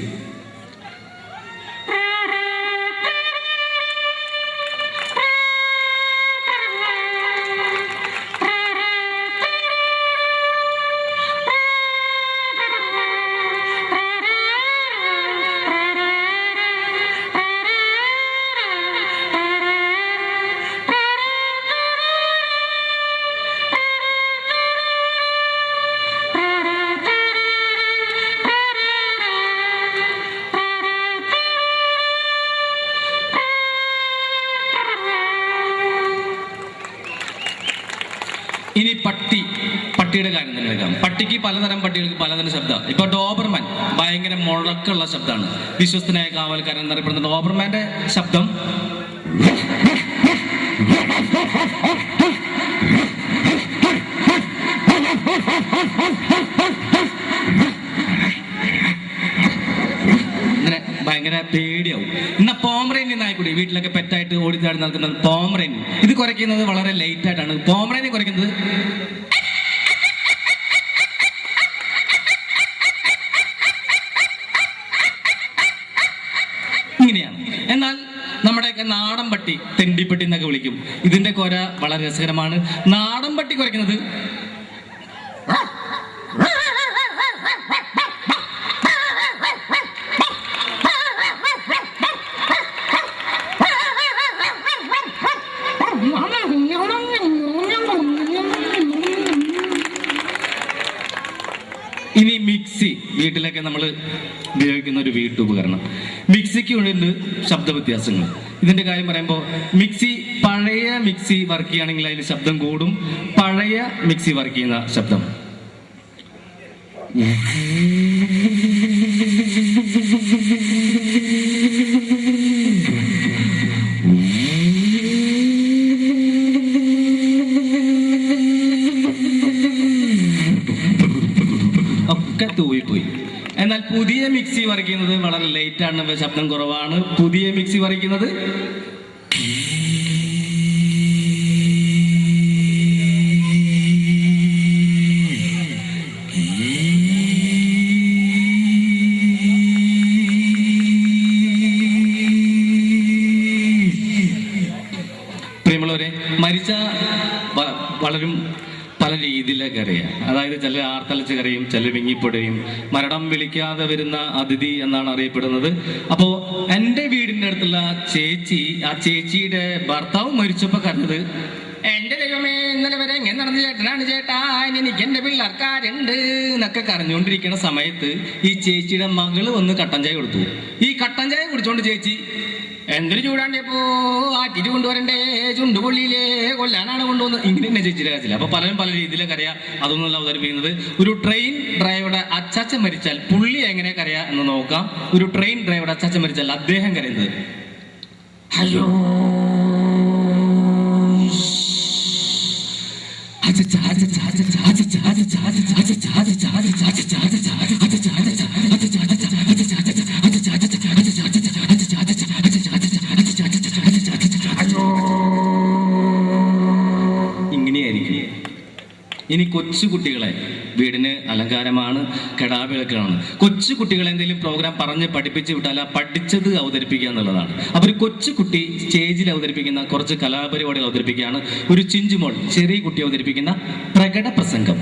പട്ടിയുടെ കാര്യം തന്നെ എടുക്കാം. പട്ടിക്ക് പലതരം പട്ടികൾക്ക് പലതരം ശബ്ദം. ഇപ്പൊ ഡോബർമാൻ ഭയങ്കര മുഴക്കമുള്ള ശബ്ദമാണ്. വിശ്വസ്തനായ കാവൽക്കാരൻ എന്നറിയപ്പെടുന്ന ഡോബർമാന്റെ ശബ്ദം ഇങ്ങനെ ഭയങ്കര പേടിയാവും. എന്നാ പോമറേനിയൻ ആയിക്കൂടി വീട്ടിലൊക്കെ പെറ്റായിട്ട് ഓടിച്ചാടി നടക്കുന്നത് പോമറേനിയൻ. ഇത് കുറയ്ക്കുന്നത് വളരെ ലേറ്റ് ആയിട്ടാണ്. പോമറേനിയൻ കുറയ്ക്കുന്നത് ഇങ്ങനെയാണ്. എന്നാൽ നമ്മുടെയൊക്കെ നാടൻ പട്ടി തെണ്ടിപ്പട്ടി എന്നൊക്കെ വിളിക്കും. ഇതിന്റെ കൊര വളരെ രസകരമാണ്. നാടൻ പട്ടി കുറയ്ക്കുന്നത് ഇനി മിക്സി വീട്ടിലൊക്കെ നമ്മൾ ഉപയോഗിക്കുന്ന ഒരു വീട്ടുപകരണം. മിക്സിക്ക് ഉണ്ട് ശബ്ദ വ്യത്യാസങ്ങൾ. ഇതിന്റെ കാര്യം പറയുമ്പോൾ മിക്സി പഴയ മിക്സി വർക്ക് ചെയ്യുകയാണെങ്കിൽ അതിൽ ശബ്ദം കൂടും. പഴയ മിക്സി വർക്ക് ചെയ്യുന്ന ശബ്ദം ഒക്കെ തൂവിപ്പോയി. എന്നാൽ പുതിയ മിക്സി വരയ്ക്കുന്നത് വളരെ ലേറ്റ് ആണ്, ശബ്ദം കുറവാണ്. പുതിയ മിക്സി വരയ്ക്കുന്നത് പ്രിയമുള്ളവരെ, മരിച്ച വളരും പല രീതിയിലൊക്കെ അറിയാം. അതായത് ചില ആർത്തലച്ച് കരയും, ചില വിങ്ങിപ്പൊടയും. മരണം വിളിക്കാതെ വരുന്ന അതിഥി എന്നാണ് അറിയപ്പെടുന്നത്. അപ്പോ എൻ്റെ വീടിൻ്റെ അടുത്തുള്ള ചേച്ചി, ആ ചേച്ചിയുടെ ഭർത്താവ് മരിച്ചപ്പോ കരഞ്ഞത്, എന്റെ ദൈവമേ ഇന്നലെ വരെ എങ്ങനെ നടന്ന ചേട്ടനാണ് ചേട്ടാ, എനിക്ക് എന്റെ പിള്ളേർക്കാരുണ്ട് എന്നൊക്കെ കരഞ്ഞുകൊണ്ടിരിക്കുന്ന സമയത്ത് ഈ ചേച്ചിയുടെ മകള് വന്ന് കട്ടൻ ചായ കൊടുത്തു. ഈ കട്ടൻ ചായ കുടിച്ചോണ്ട് ചേച്ചി, എന്തൊരു ചൂടാണ്ടിയപ്പോ ആറ്റിട്ട് കൊണ്ടുവരണ്ടേ, ചുണ്ടുപൊള്ളിയിലേ കൊല്ലാനാണ് കൊണ്ടുവന്നത്. ഇങ്ങനെ തന്നെ ചേച്ചിയുടെ കാര്യത്തില്ല. അപ്പൊ പലരും പല രീതിയിലൊക്കെ അറിയാം. അതൊന്നുമല്ല അവതരിപ്പിക്കുന്നത്. ഒരു ട്രെയിൻ ഡ്രൈവറുടെ അച്ചാച്ചൻ മരിച്ചാൽ പുള്ളി എങ്ങനെ കരയാ എന്ന് നോക്കാം. ഒരു ട്രെയിൻ ഡ്രൈവറുടെ അച്ചാച്ചൻ മരിച്ചാൽ അദ്ദേഹം കരയുന്നത്, അയ്യോ ഇങ്ങനെയായിരിക്കും. ഇനി കൊച്ചുകുട്ടികളെ, വീടിന് അലങ്കാരമാണ്, കെടാവിളക്കാണ്. കൊച്ചുകുട്ടികളെ എന്തെങ്കിലും പ്രോഗ്രാം പറഞ്ഞ് പഠിപ്പിച്ച് വിട്ടാൽ ആ പഠിച്ചത് അവതരിപ്പിക്കുക എന്നുള്ളതാണ്. അപ്പൊ ഒരു കൊച്ചുകുട്ടി സ്റ്റേജിൽ അവതരിപ്പിക്കുന്ന കുറച്ച് കലാപരിപാടികൾ അവതരിപ്പിക്കുകയാണ്. ഒരു ചിഞ്ചുമോൾ, ചെറിയ കുട്ടി അവതരിപ്പിക്കുന്ന പ്രകട പ്രസംഗം.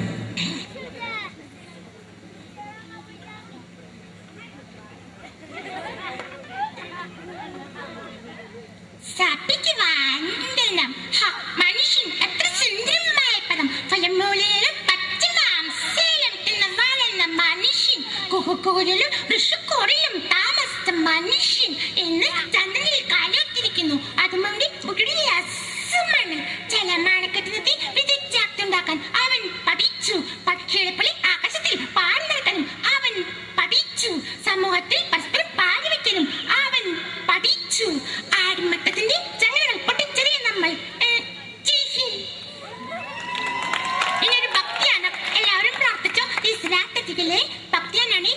മനുഷ്യൻ എത്ര സുന്ദരമായ പദം, ഫലമൂലയിലും പച്ചമാംസയിലും തിന്ന് വളർന്ന മനുഷ്യൻ, കുഹുകൂരിലും ഋഷുക്കൂറിലും താമസിച്ച മനുഷ്യൻ എന്ന് ചന്ദ്രനിൽ കാലോത്തിരിക്കുന്നു. അതുകൊണ്ട് ഉടനെയാണ് ജലമാണക്കെട്ടിനെത്തി വിദ്യുച്ഛക്തിയുണ്ടാക്കാൻ അവൻ പഠിച്ചു. പക്ഷികളെപ്പോലെ ആകാശത്തിൽ പാറി നടക്കാനും അവൻ പഠിച്ചു. സമൂഹത്തിൽ പരസ്പരം പാരി വയ്ക്കാനും അവൻ പഠിച്ചു. ആടിമത്തത്തിന്റെ ചങ്ങലകൾ പൊട്ടിച്ചെറിയ നമ്മൾ ഇങ്ങനൊരു ഭക്തിയാണ്. എല്ലാവരും പ്രാർത്ഥിച്ചോ. ഇസ്ലാത്തിലെ ഭക്തിയാനാണ്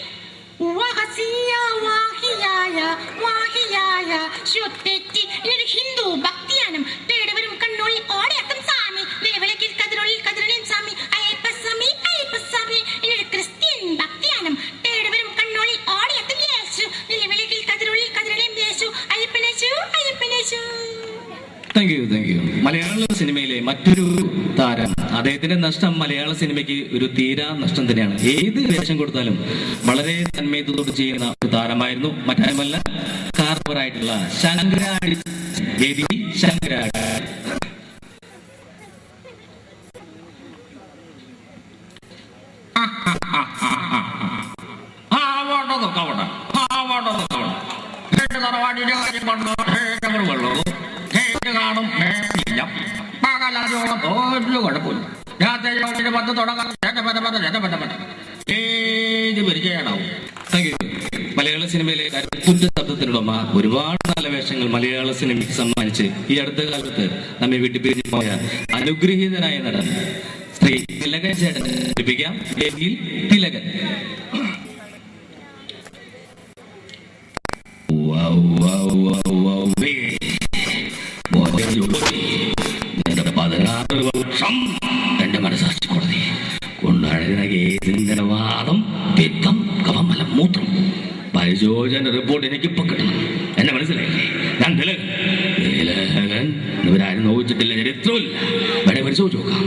ഇതൊരു ഹിന്ദു ഭക്തിയാനം. തേടുവരും കണ്ണുള്ളിൽ ഓടയാക്കും സ്വാമി, നിലവിളക്കിൽ കതിരുള്ളിൽ കതിരണിയും സ്വാമി, അയ്യപ്പസ്വാമി അയ്യപ്പസ്വാമി. ഇതൊരു ക്രിസ്ത്യൻ ഭക്തിയാനം. തേടുവരും കണ്ണുള്ളിൽ ഓടയാക്കും യേശു, നിലവിളക്കിൽ കതിരുള്ളിൽ കതിരണിയും യേശു, അയ്യപ്പനേശു അയ്യപ്പനേശു. Thank you, thank you. മലയാള സിനിമയിലെ മറ്റൊരു താരം, അദ്ദേഹത്തിന്റെ നഷ്ടം മലയാള സിനിമയ്ക്ക് ഒരു തീരാ നഷ്ടം തന്നെയാണ്. ഏത് വേഷം കൊടുത്താലും വളരെ തന്മയത്തോട് ചെയ്യുന്ന ഒരു താരമായിരുന്നു. മറ്റാരുമല്ല, കാർപ്പറായിട്ടുള്ള ശങ്കരാടി, വേദി ശങ്കരാടി. കാണും ഒരു കുഴപ്പമില്ല. രാത്രി 10 തുടങ്ങാൻ എനിക്ക് പരിചയമാണാവും. Thank you. മലയാള സിനിമയിലെ കരുത്തുറ്റ ശബ്ദത്തിനുടമ ഒരുപാട് നല്ല വേഷങ്ങൾ മലയാള സിനിമയ്ക്ക് സമ്മാനിച്ച് ഈ അടുത്ത കാലത്ത് നമ്മെ വിട്ടുപിരിഞ്ഞു പോയ അനുഗ്രഹീതനായ നടൻ ശ്രീ തിലകൻ ചേട്ടൻ ലഭിക്കാം. വേദിയിൽ തിലകൻ. എന്റെ മനസ്സാക്ഷി കോടതി കൊണ്ടാടുന്ന കേസിന്റെ വാദം പിത്തം കഫമല മൂത്രം പരിശോധന റിപ്പോർട്ട് എനിക്കിപ്പോ കിട്ടണം. എന്നെ മനസ്സിലായില്ലേ? ഞാൻ തിലകൻ ഇവരാരും നോക്കിച്ചിട്ടില്ല, ചരിത്രമില്ല. വേണേ പരിശോധിച്ച് നോക്കാം.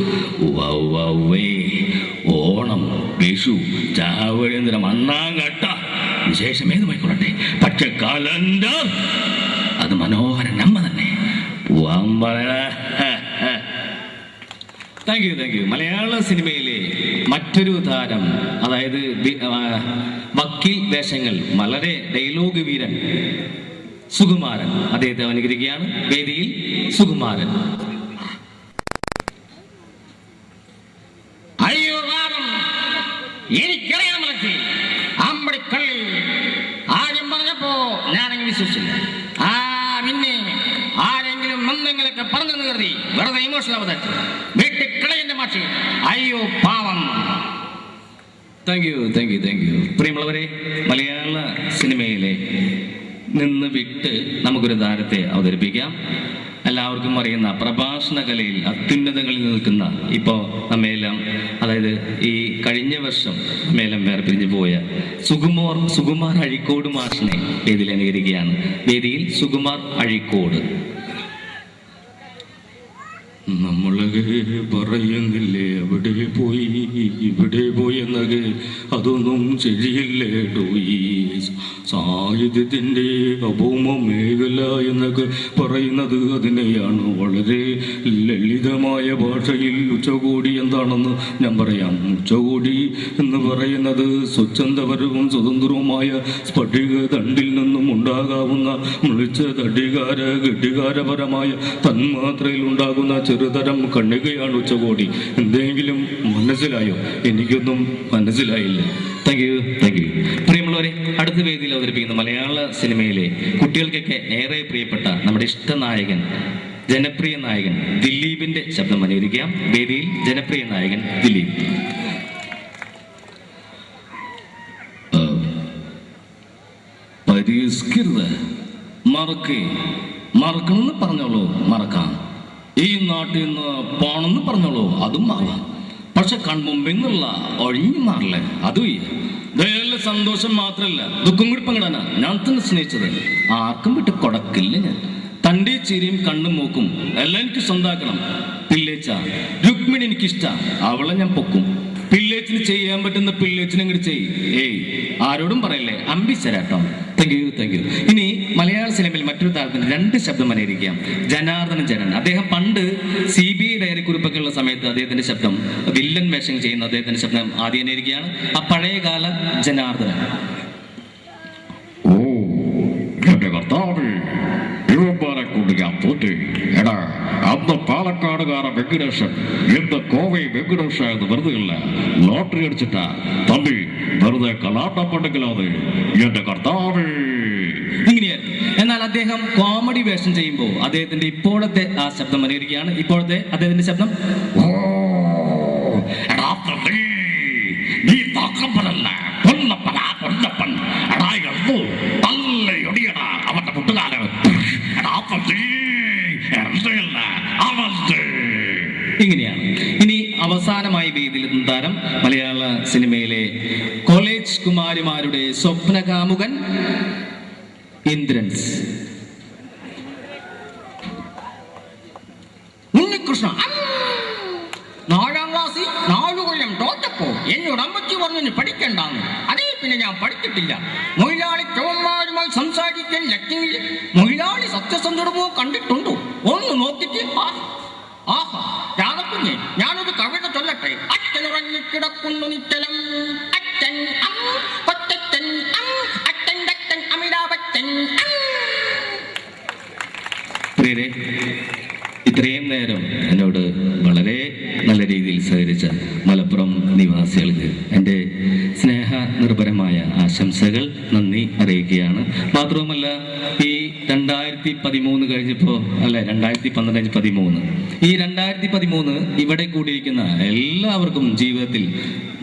ഓണം, വിഷു, ചാവഴേന്ദ്രം, അണ്ണാങ്കട്ട വിശേഷം ഏതുമായിക്കൊള്ളട്ടെ, പക്ഷെ കലണ്ടർ അത് മനോഹര നമ്മ തന്നെ. Thank you. മലയാള സിനിമയിലെ മറ്റൊരു താരം, അതായത് വക്കീൽ വേഷങ്ങൾ വളരെ ഡയലോഗ് വീരൻ സുകുമാരൻ, അദ്ദേഹത്തെ അനുകരിക്കുകയാണ്. വേദിയിൽ സുകുമാരൻ. അയ്യോ വാദം എനിക്കറിയാൻ മനസ്സിൽ അമ്പടിക്കള്ളി ആദ്യം പറഞ്ഞപ്പോ ഞാനങ്ങ് വിശ്വസിച്ചില്ല. പിന്നെ ആരെങ്കിലും എന്തെങ്കിലൊക്കെ പറഞ്ഞെന്ന് കരുതി വെറുതെ ഇമോഷണൽ അവതരിച്ചു വീട്ടിൽ കളയന്റെ മാഷി. അയ്യോ പാവം. Thank you. പ്രിയമുള്ളവരെ, മലയാള സിനിമയിലെ നിന്ന് വിട്ട് നമുക്കൊരു താരത്തെ അവതരിപ്പിക്കാം. എല്ലാവർക്കും അറിയുന്ന പ്രഭാഷണ കലയിൽ അത്യുന്നതങ്ങളിൽ നിൽക്കുന്ന, ഇപ്പോൾ നമ്മയെല്ലാം, അതായത് ഈ കഴിഞ്ഞ വർഷം നമ്മയെല്ലാം വേർപിരിഞ്ഞു പോയ സുകുമാർ അഴീക്കോട് മാഷിനെ വേദിയിൽ അനുകരിക്കുകയാണ്. വേദിയിൽ സുകുമാർ അഴീക്കോട്. നമ്മളൊക്കെ പറയുന്നില്ലേ അവിടെ പോയി ഇവിടെ പോയി എന്നൊക്കെ, അതൊന്നും ശരിയല്ലേട്ടോ. ഈ സാഹിത്യത്തിൻ്റെ അഭൗമ മേഖല എന്നൊക്കെ പറയുന്നത് അതിനെയാണ്. വളരെ ലളിതമായ ഭാഷയിൽ ഉച്ചകോടി എന്താണെന്ന് ഞാൻ പറയാം. ഉച്ചകോടി എന്ന് പറയുന്നത് സ്വച്ഛന്തപരവും സ്വതന്ത്രവുമായ സ്ഫടിക ദണ്ടിൽ നിന്നും ഉണ്ടാകാവുന്ന മിളിച്ച ഘടികാരപരമായ തന്മാത്രയിൽ ഉണ്ടാകുന്ന ചെറുതരം കണ്ണികയാണ് ഉച്ചകോടി. എന്തെങ്കിലും മനസ്സിലായോ? എനിക്കൊന്നും മനസ്സിലായില്ല. Thank you. പ്രിയമുള്ളവരെ, അടുത്ത വേദിയിൽ അവതരിപ്പിക്കുന്ന മലയാള സിനിമയിലെ കുട്ടികൾക്കൊക്കെ ഏറെ പ്രിയപ്പെട്ട നമ്മുടെ ഇഷ്ടനായകൻ, ജനപ്രിയ നായകൻ ദിലീപിന്റെ ശബ്ദം അനുകരിക്കാം. വേദിയിൽ ജനപ്രിയ നായകൻ ദിലീപ്. പരിഷ്കൃത മറക്കണമെന്ന് പറഞ്ഞോളൂ, മറക്കാം. ഈ നാട്ടിൽ നിന്ന് പോണെന്ന് പറഞ്ഞോളൂ, അതും മാറാം. പക്ഷെ കൺമുമ്പിൽ നിന്നുള്ള ഒഴിഞ്ഞു മാറില്ല. അതും ഇതേലെ സന്തോഷം മാത്രമല്ല, ദുഃഖം കൂടി പങ്കിടാനാ ഞാൻ തന്നെ സ്നേഹിച്ചത്. ആർക്കും വിട്ട് കൊടക്കില്ല ഞാൻ. തൻ്റെ ചിരിയും കണ്ണും മൂക്കും എല്ലാം എനിക്ക് സ്വന്താക്കണം. പിള്ളേച്ച രുക്മിണി എനിക്കിഷ്ട, അവളെ ഞാൻ പൊക്കും. പിള്ളേച്ചിന് ചെയ്യാൻ പറ്റുന്ന പിള്ളേച്ചിനെ ഇങ്ങോട്ട് ചെയ്യ്. ആരോടും പറയല്ലേ, അമ്പിച്ചരാട്ടോ. Thank you. ഇനി മലയാള സിനിമയിൽ മറ്റൊരു താരത്തിന് 2 ശബ്ദം അനുകരിക്കാം. ജനാർദ്ദനൻ ചേരൻ. അദ്ദേഹം പണ്ട് CBI ഡയറി കുറിപ്പൊക്കെ ഉള്ള സമയത്ത് അദ്ദേഹത്തിന്റെ ശബ്ദം, വില്ലൻ വേഷം ചെയ്യുന്ന അദ്ദേഹത്തിന്റെ ശബ്ദം ആദ്യം അനുകരിക്കുകയാണ്. ആ പഴയകാല ജനാർദ്ദനൻ. അന്ന് പാലക്കാടുകാരൻ വെങ്കടേശൻ ഇന്ന് കോവൈ വെങ്കടേശ എന്ന് വെറുതെ ഇല്ല, ലോട്ടറി അടിച്ചിട്ടാ തമ്പി, വെറുതെ കലാട്ടപ്പെട്ടെങ്കിലാതെ എന്റെ കർത്താവേ. ഇങ്ങനെയായിരുന്നു. എന്നാൽ അദ്ദേഹം കോമഡി വേഷം ചെയ്യുമ്പോൾ അദ്ദേഹത്തിന്റെ ഇപ്പോഴത്തെ ആ ശബ്ദം അനുകരിക്കുകയാണ്. ഇപ്പോഴത്തെ അദ്ദേഹത്തിന്റെ ശബ്ദം. നീ താക്കപ്പനല്ല, പൊന്നപ്പൻ എടായിരുന്നു തല്ലയൊടിയടാ അവന്റെ പുട്ടുകാരൻ. ഇങ്ങനെയാണ്. ഇനി അവസാനമായി വേദിയിലെത്തുന്ന താരം മലയാള സിനിമയിലെ കോളേജ് കുമാരിമാരുടെ സ്വപ്നകാമുകൻ ഇന്ദ്രൻസ്. ഉണ്ണികൃഷ്ണ 4ാം ക്ലാസ്സിൽ 4 കൊല്ലം തോറ്റപ്പോ എന്നോട് അമ്മച്ചി പറഞ്ഞു പഠിക്കണ്ടെന്ന്. അതേ പിന്നെ ഞാൻ പഠിച്ചിട്ടില്ല. മൊയിലാളി ചവന്മാരുമായി സംസാരിക്കാൻ ലക്ഷ്യമില്ല. മൊയിലാളി സത്യസന്ധതമോ കണ്ടിട്ടുണ്ടോ? ഒന്ന് നോക്കിയിട്ട് ആഹാ രാധക്കുഞ്ഞെ, ഞാനൊരു കവിത ചൊല്ലട്ടെ. അച്ഛനുറങ്ങിക്കിടക്കുന്നു നിശ്ചലം, അച്ഛൻ കൊച്ചച്ഛൻ അച്ഛൻ അച്ഛൻ അമിതാഭച്ചൻ. പ്രിയരെ, ഇത്രയും നേരം എന്നോട് വളരെ നല്ല രീതിയിൽ സഹകരിച്ച മലപ്പുറം നിവാസികൾക്ക് എൻ്റെ സ്നേഹ നിർഭരമായ ആശംസകൾ, നന്ദി അറിയിക്കുകയാണ്. മാത്രവുമല്ല, ഈ 2013 കഴിഞ്ഞപ്പോൾ, അല്ലെ 2012-13, ഈ 2013 ഇവിടെ കൂടിയിരിക്കുന്ന എല്ലാവർക്കും ജീവിതത്തിൽ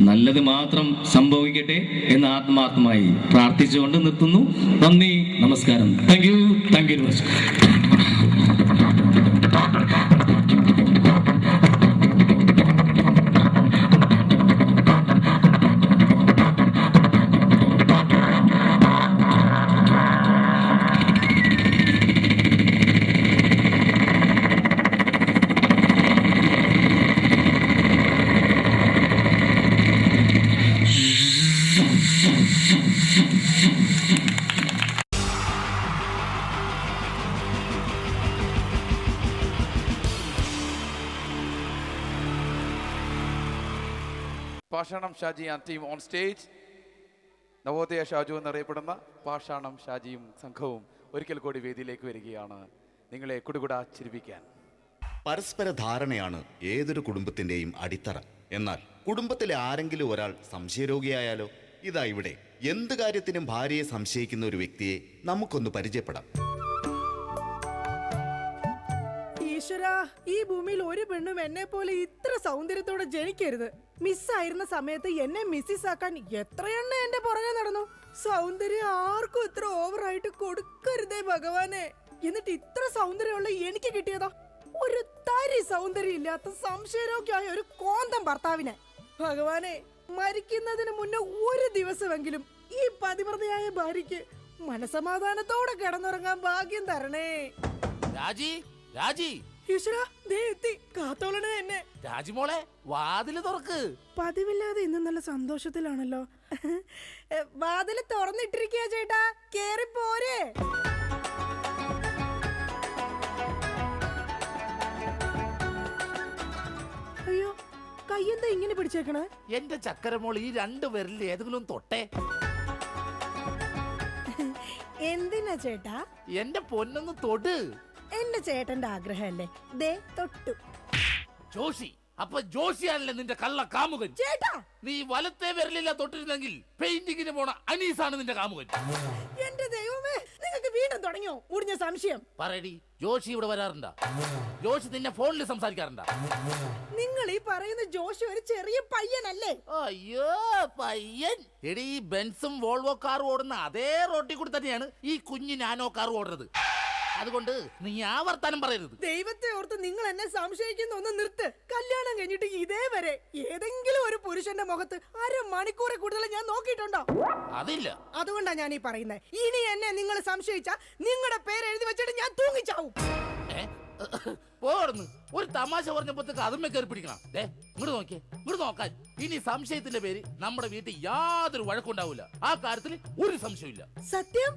നല്ലത് മാത്രം സംഭവിക്കട്ടെ എന്ന് ആത്മാർത്ഥമായി പ്രാർത്ഥിച്ചുകൊണ്ട് നിർത്തുന്നു. നന്ദി, നമസ്കാരം. Thank you very much. Pashanam Shaji and team on stage. Navodaya Shaju എന്നറിയപ്പെടുന്ന പാഷാണം ഷാജിയും സംഘവും ഒരിക്കൽ കൂടി വേദിയിലേക്ക് വരികയാണ് നിങ്ങളെ കുടുകുടാ ചിരിപ്പിക്കാൻ. പരസ്പര ധാരണയാണ് ഏതൊരു കുടുംബത്തിൻ്റെയും അടിത്തറ. എന്നാൽ കുടുംബത്തിലെ ആരെങ്കിലും ഒരാൾ സംശയരോഗിയായാലോ? ഇതാ ഇവിടെ എന്ത് കാര്യത്തിനും ഭാര്യയെ സംശയിക്കുന്ന ഒരു വ്യക്തിയെ നമുക്കൊന്ന് പരിചയപ്പെടാം. ഈശ്വരാ, ഈ ഭൂമിയിൽ ഒരു പെണ്ണും എന്നെ പോലെ ഇത്ര സൗന്ദര്യത്തോടെ ജനിക്കരുത്. മിസ്സായിരുന്ന സമയത്ത് എന്നെ മിസ്സിസ് ആക്കാൻ എത്രയെണ്ണ എന്റെ പുറകെ നടന്നു. സൗന്ദര്യം ആർക്കും ഇത്ര ഓവറായിട്ട് കൊടുക്കരുതേ ഭഗവാനെ. എന്നിട്ട് ഇത്ര സൗന്ദര്യമുള്ള എനിക്ക് കിട്ടിയതാ ഒരു തരി സൗന്ദര്യം ഇല്ലാത്ത സംശയരോഗ്യമായ ഒരു കോന്തം ഭർത്താവിനെ. ഭഗവാനെ, മരിക്കുന്നതിന് മുന്നേ ഒരു ദിവസമെങ്കിലും ഈ പതിവ്രതയായ ഭാര്യയ്ക്ക് മനസമാധാനത്തോടെ കിടന്നുറങ്ങാൻ ഭാഗ്യം തരണേ. രാജി, രാജി, ഈശ്വരാ, ദേ എത്തി. കാത്തോളണേ എന്നെ. രാജിമോളെ, വാതില് തുറക്ക്. പതിവില്ലാതെ ഇന്ന് നല്ല സന്തോഷത്തിലാണല്ലോ. വാതില് തുറന്നിട്ടിരിക്കുക ചേട്ടാ, കേറി പോരെ. അയ്യോ, കയ്യെന്താ ഇങ്ങനെ പിടിച്ചേക്കണേ? എന്റെ ചക്കരമോൾ, ഈ 2 വിരലിൽ ഏതെങ്കിലും തൊട്ടേ. എന്തിനാ ചേട്ടാ? എന്റെ പൊന്നൊന്ന് തൊട്. എന്റെ ചേട്ടന്റെ ആഗ്രഹമല്ലേ, ദേ തൊട്ടു. ജോഷി, അപ്പൊ ജോഷിയാണല്ലേ നിന്റെ കള്ള കാമുകൻ? ചേട്ടാ, നീ വലത്തെ വിരലില്ല തൊട്ടിരുന്നെങ്കിൽ പെയിന്റിങ്ങിന് പോണ അനീസാണ് നിന്റെ കാമുകൻ. എന്റെ ദൈവമേ, നിങ്ങൾക്ക് വീണ്ടും തുടങ്ങിയോ മുറിഞ്ഞ സംശയം? പറയടി, ജോഷി ഇവിടെ വരാറുണ്ടാ? ജോഷി നിന്നെ ഫോണിൽ സംസാരിക്കാറുണ്ടാ? നിങ്ങൾ ഈ പറയുന്ന ജോഷി ഒരു ചെറിയ പയ്യനല്ലേ? അയ്യോ, പയ്യൻ. എടി, ഈ ബെൻസും വോൾവോ കാറും ഓടുന്ന അതേ റോട്ടിൽ കൂടി തന്നെയാണ് ഈ കുഞ്ഞു നാനോ കാർ ഓടുന്നത്. അതുകൊണ്ട് നീ ആ വർത്താനം പറയരുത്. ദൈവത്തെ ഓർത്ത് നിങ്ങൾ എന്നെ സംശയിക്കുന്ന ഒന്ന് നിർത്ത്. കല്യാണം കഴിഞ്ഞിട്ട് ഇതേവരെ ഏതെങ്കിലും ഒരു പുരുഷന്റെ മുഖത്ത് 1/2 മണിക്കൂറെ കൂടുതൽ ഞാൻ നോക്കിയിട്ടുണ്ടോ? അതില്ല. അതുകൊണ്ടാ ഞാൻ ഈ പറയുന്നത്. ഇനി എന്നെ നിങ്ങൾ സംശയിച്ചാ നിങ്ങളുടെ പേര് എഴുതി വെച്ചിട്ട് ഞാൻ തൂങ്ങിച്ചാവും. പോടുന്നു. ഒരു തമാശ പറഞ്ഞപ്പോഴത്തേക്ക് അതുമ്മേ കയറി പിടിക്കണം. ഇങ്ങോട്ട് നോക്കിയേ, ഇങ്ങോട്ട് നോക്കാൻ. ഇനി സംശയത്തിന്റെ പേര് നമ്മുടെ വീട്ടിൽ യാതൊരു വഴക്കുണ്ടാവില്ല. ആ കാര്യത്തിൽ ഒരു സംശയമില്ല. സത്യം?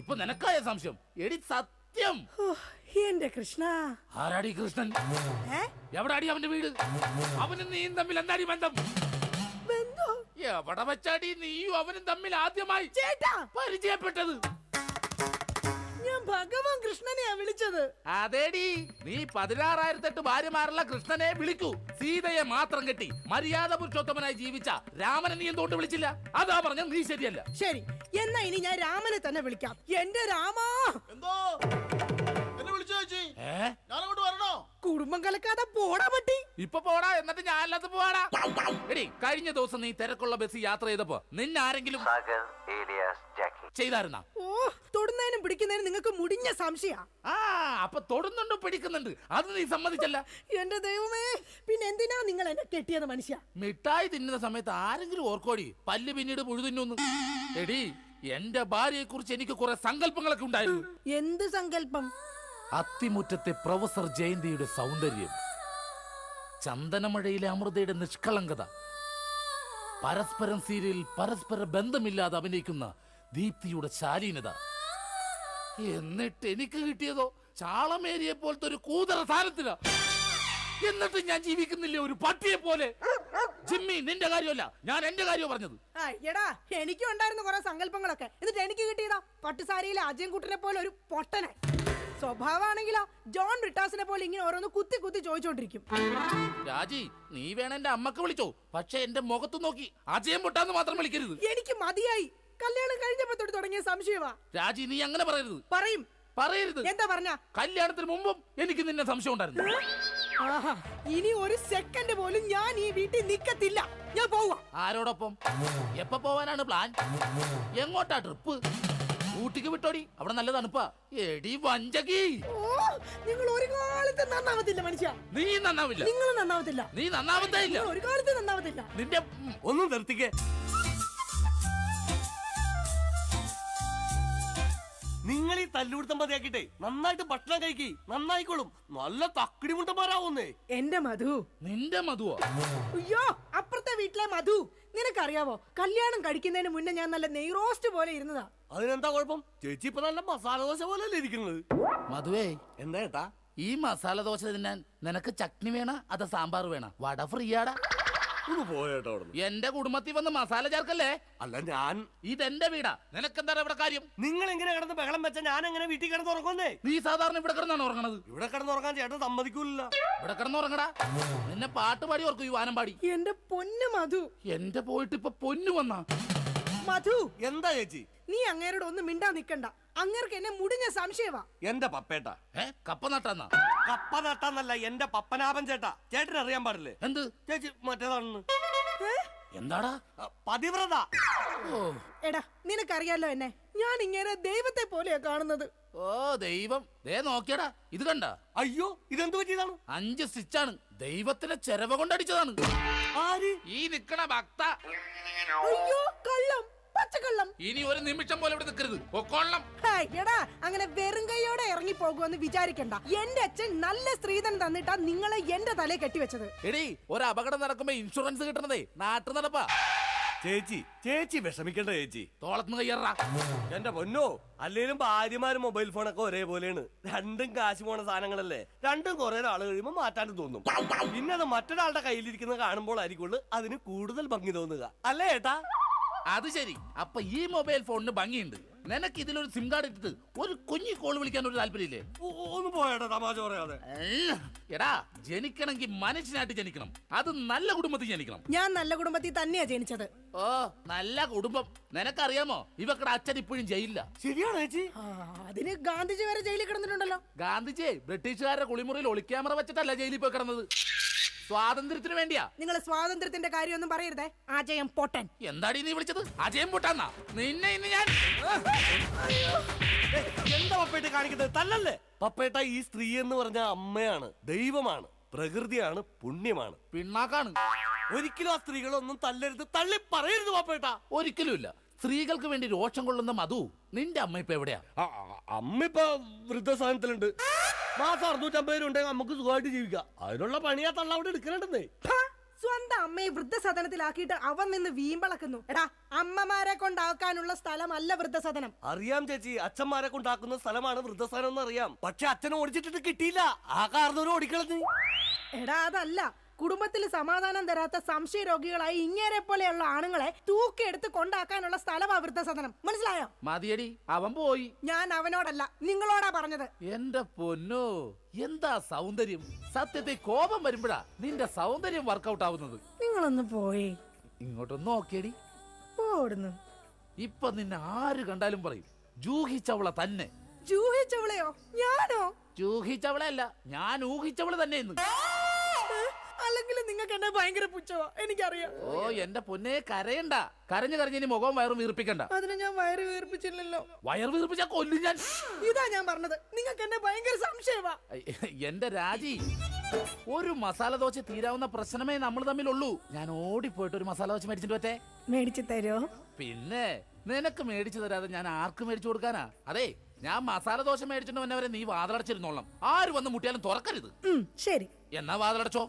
ഇപ്പൊ നിനക്കായ സംശയം. എടി, സത്യം. എന്റെ കൃഷ്ണ. ആരാടി കൃഷ്ണൻ? എവിടാടി അവന്റെ വീട്? അവനും നീയും തമ്മിൽ എന്താടി ബന്ധം? എവിടെ വെച്ചാടി നീയും അവനും തമ്മിൽ ആദ്യമായി പരിചയപ്പെട്ടത്? ഞാൻ ഭഗവാൻ കൃഷ്ണനെയാ വിളിച്ചത്. അതേടി, നീ 16,008 ഭാര്യമാരുള്ള കൃഷ്ണനെ വിളിക്കൂ. സീതയെ മാത്രം കെട്ടി മര്യാദ പുരുഷോത്തമനായി ജീവിച്ച രാമനെ നീ എന്തുകൊണ്ട് വിളിച്ചില്ല? അതാ പറഞ്ഞ നീ ശരിയല്ല. ശരി, എന്നാ ഇനി ഞാൻ രാമനെ തന്നെ വിളിക്കാം. എന്റെ രാമാ. എന്തോ എന്നെ വിളിച്ചു ചേച്ചി? ഞാനങ്ങോട്ട് വരണോ? കുടുംബം കലക്കാതെ പോടാ പറ്റി. ഇപ്പൊ പോടാ, എന്നിട്ട് ഞാൻ അല്ലാത്ത പോവാടാ. എടി, കഴിഞ്ഞ ദിവസം നീ തിരക്കുള്ള ബസ് യാത്ര ചെയ്തപ്പോ നിന്നെ ആരെങ്കിലും ചെയ്തായിരുന്ന? ഓ, തൊടുന്നതിനും പിടിക്കുന്നതിനും നിങ്ങൾക്ക് മുടിഞ്ഞ സംശയ. അപ്പൊ തൊടുന്നുണ്ട്, പിടിക്കുന്നുണ്ട്, അത് നീ സമ്മതിച്ചല്ല. എന്റെ ദൈവമേ, പിന്നെ എന്തിനാ നിങ്ങൾ എന്നെ കെട്ടിയത് മനുഷ്യ? മിഠായി തിന്നുന്ന സമയത്ത് ആരെങ്കിലും ഓർക്കോടി പല്ല് പിന്നീട് മുഴുതിന്നു? എടി, എന്റെ ഭാര്യയെ കുറിച്ച് എനിക്ക് കുറെ സങ്കല്പങ്ങളൊക്കെ ഉണ്ടായിരുന്നു. എന്ത് സങ്കല്പം? അത്തിമുറ്റത്തെ പ്രൊഫസർ ജയന്തിയുടെ സൗന്ദര്യം, ചന്ദനമഴയിലെ അമൃതയുടെ നിഷ്കളങ്കത, പരസ്പരം സീരിയൽ പരസ്പര ബന്ധമില്ലാതെ അഭിനയിക്കുന്ന ദീപ്തിയുടെ ശാലീനത. എന്നിട്ട് എനിക്ക് കിട്ടിയതോ ചാളമേരിയെ പോലത്തെ ഒരു കൂതറ സാധനത്തില. എന്നിട്ട് ഞാൻ ജീവിക്കുന്നില്ലേ ഒരു പട്ടിയെ പോലെ? ജിമ്മി, നിന്റെ കാര്യമല്ല, ഞാൻ എന്റെ കാര്യം പറഞ്ഞത്. എടാ, എനിക്കും ഉണ്ടായിരുന്നു കുറെ സങ്കല്പങ്ങളൊക്കെ. എന്നിട്ട് എനിക്ക് കിട്ടിയതാ പട്ടുസാരിയിലെ അജയൻകുട്ടനെ പോലെ ഒരു പൊട്ടനെ. സ്വഭാവമാണെങ്കിലോ ജോൺ റിട്ടാസിനെ പോലെ ഇങ്ങനെ ഓരോന്ന് കുത്തി കുത്തി ചോദിച്ചോണ്ടിരിക്കും. രാജി, നീ വേണം എന്റെ അമ്മക്ക് വിളിച്ചോ, പക്ഷെ എന്റെ മുഖത്ത് നോക്കി അജയം പൊട്ടാന്ന് മാത്രം വിളിക്കരുത്. എനിക്ക് മതിയായി. കല്യാണം കഴിഞ്ഞപ്പോ തൊട്ട് തുടങ്ങിയ സംശയമാ. രാജി, നീ അങ്ങനെ പറയരുത്. പറയരുത്. എന്താ പറഞ്ഞ? കല്യാണത്തിന് മുമ്പും എനിക്ക് നിന്നെ സംശയം ഉണ്ടായിരുന്നു. ആഹാ, ഇനി ഒരു സെക്കൻഡ് പോലും ഞാൻ ഈ വീട്ടിൽ നിക്കത്തില്ല. ഞാൻ പോവാ. ആരോടൊപ്പം? എപ്പോ പോവാനാണ് പ്ലാൻ? എങ്ങോട്ടാ ട്രിപ്പ്? ഊട്ടിക്ക് വിട്ടോടി, അവിടെ നല്ല തണുപ്പാ. എടി വഞ്ചകി, നിങ്ങൾ ഒരു കാലത്ത് നന്നാവത്തില്ല മനുഷ്യ. നീ നന്നാവില്ല. നിങ്ങൾ നന്നാവത്തില്ല. നീ നന്നാവത്തേ ഇല്ല. ഒരു കാലത്ത് നന്നാവത്തില്ല. നിന്റെ ഒന്നും നിർത്തിക്കേ. നിങ്ങൾ ഈ തല്ലുപിടുത്തം മതിയാക്കിട്ടെ നന്നായിട്ട് ഭക്ഷണം കഴിക്കി, നന്നായിക്കോളും. നല്ല തക്കിടി മുണ്ടന്മാരാവുന്നേ. എന്റെ മധു. നിന്റെ മധുവോ? അയ്യോ, അപ്പുറത്തെ വീട്ടിലെ മധു. നിനക്കറിയാവോ, കല്യാണം കഴിക്കുന്നതിന് മുന്നേ ഞാൻ നല്ല നെയ് റോസ്റ്റ് പോലെ ഇരുന്നതാ. അതിനെന്താ കുഴപ്പം? ചേച്ചി ഇപ്പൊ നല്ല മസാല ദോശ പോലെയല്ലേ ഇരിക്കുന്നത്. മധുവേ, എന്താ ഏട്ടാ? ഈ മസാല ദോശ തിന്നാൻ നിനക്ക് ചട്നി വേണ അതോ സാമ്പാർ വേണ? വട ഫ്രീയാടാ. പോയേട്ടാ. എന്റെ കുടുംബത്തിൽ വന്ന് മസാല ചേർക്കല്ലേ. അല്ല, ഞാൻ ഇതെന്റെ വീടാ, നിനക്കെന്താ ഇവിടെ കാര്യം? നിങ്ങൾ എങ്ങനെ കിടന്ന് ബഹളം വെച്ച ഞാൻ എങ്ങനെ വീട്ടിൽ കിടന്ന് ഉറങ്ങുന്നേ? നീ സാധാരണ ഇവിടെ കിടന്നാണ് ഉറങ്ങണത്. ഇവിടെ കിടന്നുറങ്ങാൻ ചേട്ടൻ സമ്മതിക്കൂല. ഇവിടെ കിടന്നുറങ്ങടാ. നിന്നെ പാട്ട് പാടി ഓർക്കും, ഈ വാനം പാടി. എന്റെ പൊന്നു മധു. എന്റെ പോയിട്ട് ഇപ്പൊ പൊന്നു വന്നാ. മധു, എന്താ ചേച്ചി? നീ അങ്ങേരോട് ഒന്നും മിണ്ടാ നിക്കണ്ട. അങ്ങേർക്ക് എന്നെ മുടിഞ്ഞ സംശയവാ. എന്റെ പപ്പേട്ട. കപ്പ നട്ടാന്നാ? കപ്പ നട്ടാന്നല്ല, എന്റെ പപ്പനാഭൻ ചേട്ടാ. ചേട്ടന് അറിയാൻ പാടില്ലേ? എന്ത്? ചേച്ചി മറ്റേതാണെന്ന്. എന്താടാ? പതിവ്രത. എടാ, നിനക്കറിയാലോ എന്നെ. ഞാൻ ഇങ്ങനെ ദൈവത്തെ പോലെയാ കാണുന്നത്. ഓ ദൈവം, ദേ നോക്കിയടാ, ഇത് കണ്ട? അയ്യോ, ഇതെന്ത് പറ്റിയതാണ്? 5 സ്റ്റിച്ചാണ്. ദൈവത്തിന്റെ ചെരവ കൊണ്ടടിച്ചതാണ്. ആര്? ഈ നിക്കണ ഭക്ത. അയ്യോ, കള്ളം, പച്ചക്കള്ളം. ഇനി ഒരു നിമിഷം പോലെ ഇവിടെ നിൽക്കരുത്. പൊക്കോളണം. എടാ, അങ്ങനെ വെറും കൈയോടെ ഇറങ്ങി പോകുമെന്ന് വിചാരിക്കണ്ട. എന്റെ അച്ഛൻ നല്ല സ്ത്രീധനം തന്നിട്ടാ നിങ്ങളെ എന്റെ തലയെ കെട്ടിവെച്ചത്. എടീ, ഒരു അപകടം നടക്കുമ്പോ ഇൻഷുറൻസ് കിട്ടണതേ നാട്ടു നടപ്പാ. ചേച്ചി വിഷമിക്കണ്ട ചേച്ചി. തോളത്തുനിന്ന് കയ്യറാ. എന്റെ പൊന്നോ, അല്ലേലും ഭാര്യമാരും മൊബൈൽ ഫോണൊക്കെ ഒരേപോലെയാണ്. രണ്ടും കാശ് പോണ സാധനങ്ങളല്ലേ. രണ്ടും കുറെ നാൾ കഴിയുമ്പോൾ മാറ്റാനും തോന്നും. പിന്നെ അത് മറ്റൊരാളുടെ കയ്യിലിരിക്കുന്നത് കാണുമ്പോൾ ആയിരിക്കുള്ളൂ അതിന് കൂടുതൽ ഭംഗി തോന്നുക, അല്ലേ ഏട്ടാ? അത് ശരി. അപ്പൊ ഈ മൊബൈൽ ഫോണിന് ഭംഗിയുണ്ട്. നിനക്ക് ഇതിലൊരു സിം കാർഡ് ഇട്ടിട്ട് ഒരു കുഞ്ഞി കോൾ വിളിക്കാൻ ഒരു താല്പര്യമില്ലേ? ഒന്ന് പോയേട്ടാ, തമാശ പറയാതെ. എടാ, ജനിക്കണമെങ്കിൽ മനുഷ്യനായിട്ട് ജനിക്കണം. അത് നല്ല കുടുംബത്തിൽ ജനിക്കണം. ഞാൻ നല്ല കുടുംബത്തിൽ തന്നെയാ ജനിച്ചത്. ഓ, നല്ല കുടുംബം. നിനക്കറിയാമോ, ഇവക്കടെ അച്ഛൻ ഇപ്പോഴും ജയിലില്ല. ശരിയാണോ ചേച്ചി? അതിന് ഗാന്ധിജി വരെ ജയിലിൽ കിടന്നിട്ടുണ്ടല്ലോ. ഗാന്ധിജി ബ്രിട്ടീഷുകാരുടെ കുളിമുറിയിൽ ഒളിക്യാമറ വെച്ചിട്ടല്ല ജയിലിൽ പോയി കിടന്നത്. സ്വാതന്ത്ര്യത്തിന് വേണ്ടിയാ. നിങ്ങൾ സ്വാതന്ത്ര്യത്തിന്റെ കാര്യമൊന്നും പറയരുതേ. അജയം പൊട്ടൻ. എന്താടി നീ വിളിച്ചത്? അജയം പൊട്ടാന്നാ? നിന്നെ ഇന്ന് ഞാൻ. എന്താ പപ്പേട്ട കാണിക്കുന്നത്? തല്ലല്ലേ പപ്പേട്ട. ഈ സ്ത്രീ എന്ന് പറഞ്ഞ അമ്മയാണ്, ദൈവമാണ്, പ്രകൃതിയാണ്, പുണ്യമാണ്, പിണ്ണാക്കാണ്. ഒരിക്കലും ആ സ്ത്രീകളൊന്നും തല്ലരുത്, തള്ളി പറയരുത് പപ്പേട്ട. ഒരിക്കലും ഇല്ല. സ്ത്രീകൾക്ക് വേണ്ടി രോഷം കൊള്ളുന്ന മധു, നിന്റെ അമ്മ ഇപ്പൊ എവിടെയാ? അമ്മ ഇപ്പൊ വൃദ്ധസാധനത്തിലുണ്ട്. മാസം 650 രൂപ ഉണ്ടെങ്കിൽ നമുക്ക് സുഖമായിട്ട് ജീവിക്കാം. അതിനുള്ള പണിയാ തള്ള അവിടെ എടുക്കണുണ്ടെന്നേ. സ്വന്തം അമ്മയെ വൃദ്ധസദനത്തിലാക്കിയിട്ട് അവൻ നിന്ന് വീമ്പളക്കുന്നു. എടാ, അമ്മമാരെ കൊണ്ടാക്കാനുള്ള സ്ഥലമല്ല വൃദ്ധസദനം. അറിയാം ചേച്ചി, അച്ഛന്മാരെ കൊണ്ടാക്കുന്ന സ്ഥലമാണ് വൃദ്ധസദനം എന്ന് അറിയാം. പക്ഷെ അച്ഛനെ ഓടിച്ചിട്ടിട്ട് കിട്ടിയില്ല. ആ കാരണവരും ഓടിക്കളഞ്ഞു. എടാ, അതല്ല. കുടുംബത്തിൽ സമാധാനം തരാത്ത സംശയ രോഗികളായി ഇങ്ങേരെ പോലെയുള്ള ആണുങ്ങളെ തൂക്കിയെടുത്ത് കൊണ്ടാക്കാനുള്ള സ്ഥലമാ വൃദ്ധസദനം. മനസ്സിലായോ? മതിയടി, അവൻ പോയി. ഞാൻ അവനോടല്ല, നിങ്ങളോടാ പറഞ്ഞത്. എന്റെ പൊന്നോ, എന്താ സൗന്ദര്യം! സത്യത്തെ കോപം വരുമ്പോഴാ നിന്റെ സൗന്ദര്യം വർക്കൗട്ട് ആവുന്നത്. നിങ്ങളൊന്ന് പോയി ഇങ്ങോട്ടൊന്ന് നോക്കിയടി. പോടുന്നു. ഇപ്പൊ നിന്നെ ആര് കണ്ടാലും പറയും ജൂഹിച്ചവള തന്നെ. ജൂഹിച്ചവളെയോ? ഞാനോ? ജൂഹിച്ചവളെ അല്ല, ഞാൻ ഊഹിച്ചവള് തന്നെ ഇന്ന്. അല്ലെങ്കിൽ നിങ്ങൾക്ക് എന്നെ ഭയങ്കര പുച്ഛവാ, എനിക്കറിയാം. ഓ എന്റെ പൊന്നെ, കരയണ്ട. കരഞ്ഞു കരഞ്ഞ് ഇനി മുഖവും വയറും വീർപ്പിക്കണ്ട. അതിനെ ഞാൻ വയറ് വീർപ്പിച്ചില്ലല്ലോ. വയർ വീർപ്പിച്ചാ കൊല്ലും ഞാൻ. ഇതാ ഞാൻ പറഞ്ഞത്, നിങ്ങൾക്ക് എന്നെ ഭയങ്കര സംശയവാ. എന്റെ രാജി, ഒരു മസാല ദോശ തീരാവുന്ന പ്രശ്നമേ നമ്മൾ തമ്മിലുള്ളൂ. ഞാൻ ഓടിപ്പോയിട്ട് ഒരു മസാല ദോശ മേടിച്ചിട്ട് പറ്റേ? മേടിച്ചു തരോ? പിന്നെ നിനക്ക് മേടിച്ചു തരാതെ ഞാൻ ആർക്ക് മേടിച്ചു കൊടുക്കാനാ? അതെ, ഞാൻ മസാല ദോശ മേടിച്ചിട്ട് വന്നവരെ നീ വാതിലടച്ചിരുന്നോളാം. ആര് വന്ന് മുട്ടിയാലും തുറക്കരുത്. ശരി, എന്നാ വാതിലടച്ചോ.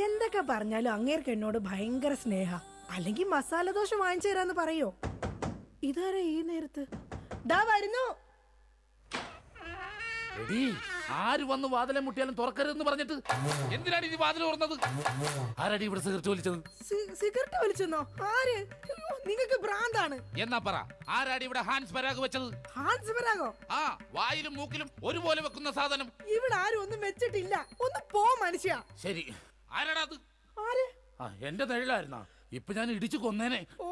എന്തൊക്കെ പറഞ്ഞാലും അങ്ങേർക്ക് എന്നോട് ഭയങ്കര സ്നേഹ. അല്ലെങ്കിൽ മസാല ദോശ വാങ്ങിച്ചു തരാന്ന് പറയോ? ഇതാരാ ഈ നേരത്ത്? ദാ വരുന്നു. എടീ, ആര് വന്ന് വാതിലെ മുട്ടിയാലും തുറക്കരുതെന്ന് പറഞ്ഞിട്ട് എന്തിനാണ് ഈ വാതിൽ തുറന്നത്? ആരാടി ഇവിടെ സിഗരറ്റ് വലിച്ചത്? സിഗരറ്റ് വലിച്ചെന്നോ? ആര്? നിങ്ങൾക്ക് ഭ്രാന്താണ്. എന്നാ പറ, ആരാടി ഇവിടെ ഹാൻസ് പരാഗ് വെച്ചത്? ഹാൻസ് പരാഗോ? ആ, വായിലും മൂക്കിലും ഒരുപോലെ വെക്കുന്ന സാധനം. ഇവിടെ ആരും ഒന്നും വെച്ചിട്ടില്ല. ഒന്ന് പോ മനുഷ്യ. ശരി, ആരാടാ അത്? ആര്? ആ, എന്റെ നിഴലായിരുന്നാ? ഇപ്പൊ ഞാൻ ഇടിച്ചു കൊന്നേനെ. ഓ,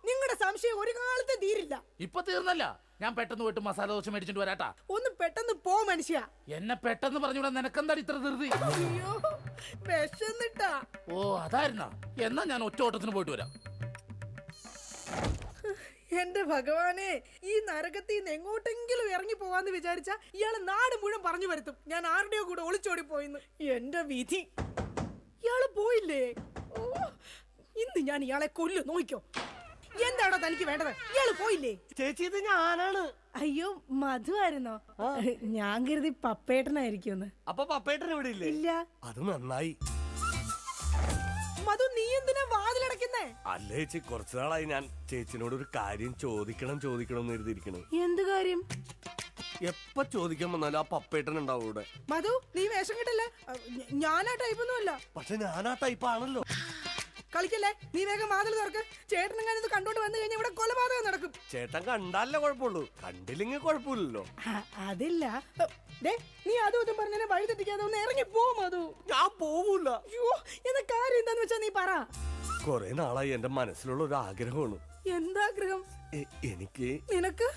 നിങ്ങളുടെ സംശയം ഒരു കാലത്ത് തീരില്ല. ഇപ്പൊ തീർന്നല്ല, ഞാൻ പെട്ടെന്ന് പോയിട്ട് മസാല ദോശ മേടിച്ചിട്ട് വരാട്ടാ. ഒന്ന് പെട്ടെന്ന് പോ മനുഷ്യ. എന്നെ പെട്ടെന്ന് പറഞ്ഞൂടാ, നിനക്കെന്താ ഇത്ര ധൃതി? അയ്യോ, വിശന്നിട്ടാ. ഓ, അതായിരുന്നാ? എന്നാ ഞാൻ ഒറ്റ ഓട്ടത്തിന് പോയിട്ട് വരാം. എന്റെ ഭഗവാനെ, ഈ നരകത്തിൽ നിന്ന് എങ്ങോട്ടെങ്കിലും ഇറങ്ങി പോവാന്ന് വിചാരിച്ച ഇയാള് നാട് മുഴുവൻ പറഞ്ഞു വരുത്തും ഞാൻ ആരുടെയോ കൂടെ ഒളിച്ചോടി പോയിന്ന്. എന്റെ വിധി, ഇയാള് പോയില്ലേ? ഓ, ഇന്ന് ഞാൻ ഇയാളെ കൊല്ലു, നോക്കിക്കോ. എന്താണോ തനിക്ക് വേണ്ടത്? ഇയാള് പോയില്ലേ? ചേച്ചി, ഇത് ഞാനാണ്. അയ്യോ, മധു ആയിരുന്നോ? ഞാൻ കരുതി പപ്പേട്ടനായിരിക്കും. അപ്പൊ പപ്പേട്ടൻ ഇവിടെ ഇല്ലേ? ഇല്ല. അത് നന്നായി. മധു, നീ എന്തിനാ വാതിലടക്കുന്നേ? അല്ല ചേച്ചി, കുറച്ചു നാളായി ഞാൻ ചേച്ചിനോട് ഒരു കാര്യം ചോദിക്കണം എന്ന് എഴുതിയിരിക്കണേ. എന്ത് കാര്യം? എപ്പ ചോദിക്കാൻ വന്നാലും ആ പപ്പേട്ടൻ ഉണ്ടാവും ഇവിടെ. മധു, നീ വേഷം കിട്ടല്ലേ? ഞാനാ ടൈപ്പൊന്നും അല്ല. പക്ഷെ ഞാൻ ആ ടൈപ്പ് ആണല്ലോ. കളിക്കല്ലേ, നീ വേഗം വാതിൽ തുറക്ക്. ചേട്ടനെങ്ങനെ ഇത് കണ്ടോണ്ട് വന്നു കഴിഞ്ഞാൽ ഇവിടെ കൊലപാതകം നടക്കും. ചേട്ടൻ കണ്ടാലേ കുഴപ്പമുള്ളൂ, കണ്ടില്ലെങ്കിൽ കുഴപ്പമില്ലല്ലോ. അതില്ല. നീ അതും ഇതും പറഞ്ഞാൽ വഴി തെറ്റിക്കാതെ ഒന്ന് ഇറങ്ങി പോ മധു. ഞാൻ പോവൂല. അയ്യോ, എന്ന കാര്യം എന്താന്ന് വെച്ചാ നീ പറ. കൊറേ നാളായി എന്റെ മനസ്സിലുള്ള ഒരു ആഗ്രഹമാണ്. എന്താഗ്രഹം? എനിക്ക് നിനക്ക്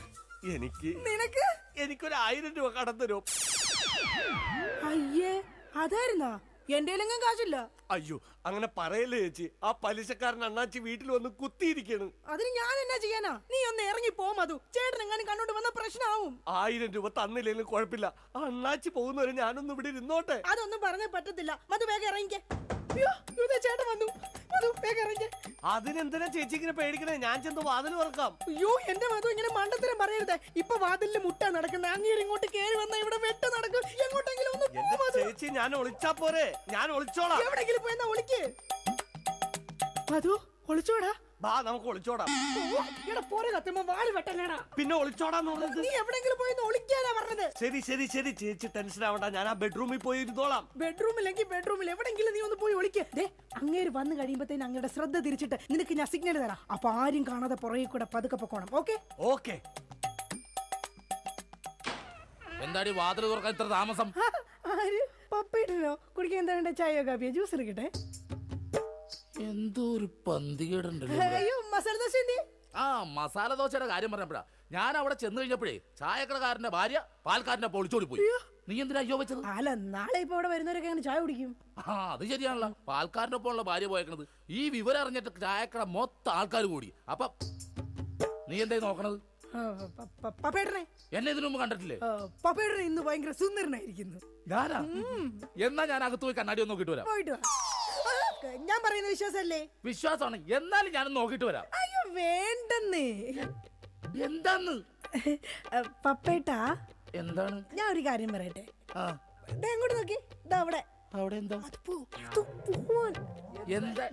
എനിക്ക് നിനക്ക് എനിക്കൊരു 1000 രൂപ കടം തരും. അയ്യേ, അതായിരുന്നാ? എന്റെ കയ്യിലെങ്ങും കാശില്ല. അയ്യോ, അങ്ങനെ പറയല്ലേ ചേച്ചി. ആ പലിശക്കാരൻ അണ്ണാച്ചി വീട്ടിൽ വന്ന് കുത്തിയിരിക്കണ്. അതിന് ഞാൻ എന്നാ ചെയ്യാനാ? നീ ഒന്ന് ഇറങ്ങി പോ മധു. ചേട്ടൻ എങ്ങാനും കണ്ടോണ്ട് വന്ന പ്രശ്നമാവും. 1000 രൂപ തന്നില്ലെങ്കിലും കുഴപ്പമില്ല. ആ അണ്ണാച്ചി പോകുന്നവരെ ഞാനൊന്നും ഇവിടെ ഇരുന്നോട്ടെ. അതൊന്നും പറഞ്ഞാൽ പറ്റത്തില്ല. മധു, വേഗം ഇറങ്ങിക്കേ. അയ്യോ, ചേട്ടൻ വന്നു. മധു, വേഗം ഇറങ്ങിക്കേ. അതിനെന്തിനാ ചേച്ചി ഇങ്ങനെ പേടിക്കണേ? ഞാൻ ചെന്ന് വാതിൽ തുറക്കാം. അയ്യോ, എന്റെ മധു, ഇങ്ങനെ മണ്ടത്തരം പറയരുത്. ഇപ്പൊ വാതിലിൽ മുട്ട നടക്കുന്ന അങ്ങേര് ഇങ്ങോട്ട് കേറി വന്ന ഇവിടെ വെട്ട് നടക്കും. എങ്ങോട്ടെങ്കിലും ഒന്ന് പോ മധു. ചേച്ചി, ഞാൻ ഒളിച്ചാ പോരെ? ഞാൻ ഒളിച്ചോളാം. എവിടെങ്കിലും പോയി ഒളിക്ക്. മധു, ഒളിച്ചോടാ. ബാ, നമുക്ക് ഒളിച്ചോടാം. പോരെ കത്തുമ്പോ വാല് വെട്ടല്ലേടാ. പിന്നെ ഒളിച്ചോടാന്ന് പറഞ്ഞത്? നീ എവിടെങ്കിലും പോയി ഒളിക്കാനാ പറഞ്ഞത്. ശരി ശരി ശരി, ചേച്ചി ടെൻഷൻ ആവണ്ട. ഞാൻ ആ ബെഡ്റൂമിൽ പോയി ഇരുന്നോളാം. ബെഡ്റൂമിലെങ്കിൽ ബെഡ്റൂമിൽ എവിടെങ്കിലും നീ ഒന്ന് പോയി ഒളിക്ക്. അങ്ങേര് വന്ന് കഴിയുമ്പോഴത്തേന് അങ്ങയുടെ ശ്രദ്ധ തിരിച്ചിട്ട് നിനക്ക് ഞാൻ സിഗ്നൽ തരാം. അപ്പൊ ആരും കാണാതെ പുറകെ കൂടെ പതുക്കെ പൊക്കോണം. ഓക്കെ? ഓക്കെ. എന്താടി വാതിൽ തുറക്കാൻ ഇത്ര താമസം? ആര്? പപ്പയിട്ടോ? കുടിക്കാൻ എന്താ? ചായയോ കാപ്പിയോ ജ്യൂസ് എടുക്കട്ടെ? എന്തോ ഒരു പന്തികേടുണ്ടല്ലോ. അയ്യോ, മസാല ദോശ എന്തി? ആ, മസാല ദോശയുടെ കാര്യം പറഞ്ഞപ്പോഴാ ഞാൻ അവിടെ ചെന്ന് കഴിഞ്ഞപ്പോഴേ ചായക്കടക്കാരന്റെ ഭാര്യ പാൽക്കാരന്റെ ഒളിച്ചോടി പോയി. നീ എന്തിനാ അയ്യോ വെച്ചത്? അല്ല, നാളെ ഇപ്പൊ ഇവിടെ വരുന്നവരൊക്കെ അങ്ങനെ ചായ കുടിക്കും. ആ, അത് ശരിയാണല്ലോ. പാൽക്കാരന്റെ ഒപ്പം ഉള്ള ഭാര്യ പോയേക്കണത്. ഈ വിവരം അറിഞ്ഞിട്ട് ചായക്കട മൊത്തം ആൾക്കാർ കൂടി. അപ്പൊ നീ എന്തായി നോക്കണത്? പപ്പേട്ടനെ എന്നെ ഇതിനു മുമ്പ് കണ്ടിട്ടില്ലേ? പപ്പേട്ടനെ ഇന്ന് ഭയങ്കര സുന്ദരനായിരിക്കുന്നു. ഞാനാ? എന്നാ ഞാൻ അകത്ത് പോയി കണ്ണാടി ഒന്ന് നോക്കിട്ട് വരാം. പോയിട്ട് വാ. ഞാൻ പറയുന്ന വിശ്വാസല്ലേ? വിശ്വാസമാണ്. എന്നാലും ഞാനൊന്ന് നോക്കിട്ട് വരാം. അയ്യോ, വേണ്ടെന്നേ. എന്താന്ന്? പപ്പേട്ടാ, എന്താണ്? ഞാൻ ഒരു കാര്യം പറയട്ടെ. ആ, എങ്ങോട്ട് നോക്കി? അവിടെ അവിടെ എന്താ? എന്താ?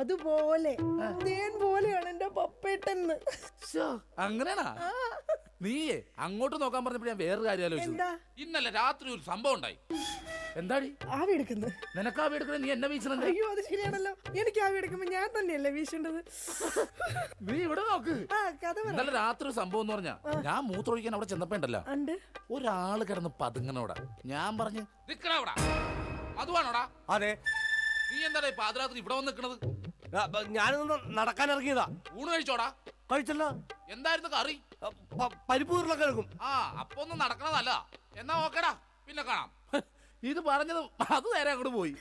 അതുപോലെ തേൻ പോലെയാണ് എന്റെ പപ്പേട്ടെന്ന്. അങ്ങനെയാണാ? നീയേ അങ്ങോട്ട് നോക്കാൻ പറഞ്ഞപ്പോ ഞാൻ വേറൊരു കാര്യം ആലോചിച്ചു. ഇന്നലെ രാത്രി ഒരു സംഭവം ഉണ്ടായി. എന്താടി? ആവി എടുക്കുന്നത്. നിനക്ക് ആവി എടുക്കണേ? നീ എന്നെ വീശുന്നുണ്ട്. അയ്യോ, അത് ശരിയാണല്ലോ. എനിക്ക് ആവി എടുക്കുമ്പോ ഞാൻ തന്നെയല്ലേ വീശേണ്ടത്. നീ ഇവിടെ നോക്ക്. ഇന്നലെ രാത്രി ഒരു സംഭവം എന്ന് പറഞ്ഞാ ഞാൻ മൂത്രമൊഴിക്കാൻ അവിടെ ചെന്നപ്പോ ഉണ്ടല്ലോ, ഒരാള് കിടന്ന് പതുങ്ങനോടാ. ഞാൻ പറഞ്ഞു നിക്കടാ, അതുവാണോടാ? അതെ. നീ എന്താ പാതിരാത്രി ഇവിടെ വന്ന് നിക്കണത്? ഞാനൊന്ന് നടക്കാൻ ഇറങ്ങിയതാ. ഊണ് കഴിച്ചോടാ? കഴിച്ചല്ലോ. എന്തായിരുന്നു കറി? പരിപ്പ് ഉരുളക്കിഴങ്ങും. ആ, അപ്പൊ ഒന്നും നടക്കണതല്ല. എന്നാ ഓക്കേടാ, പിന്നെ കാണാം. ഇത് പറഞ്ഞതും അത് നേരെ അങ്ങോട്ട് പോയി.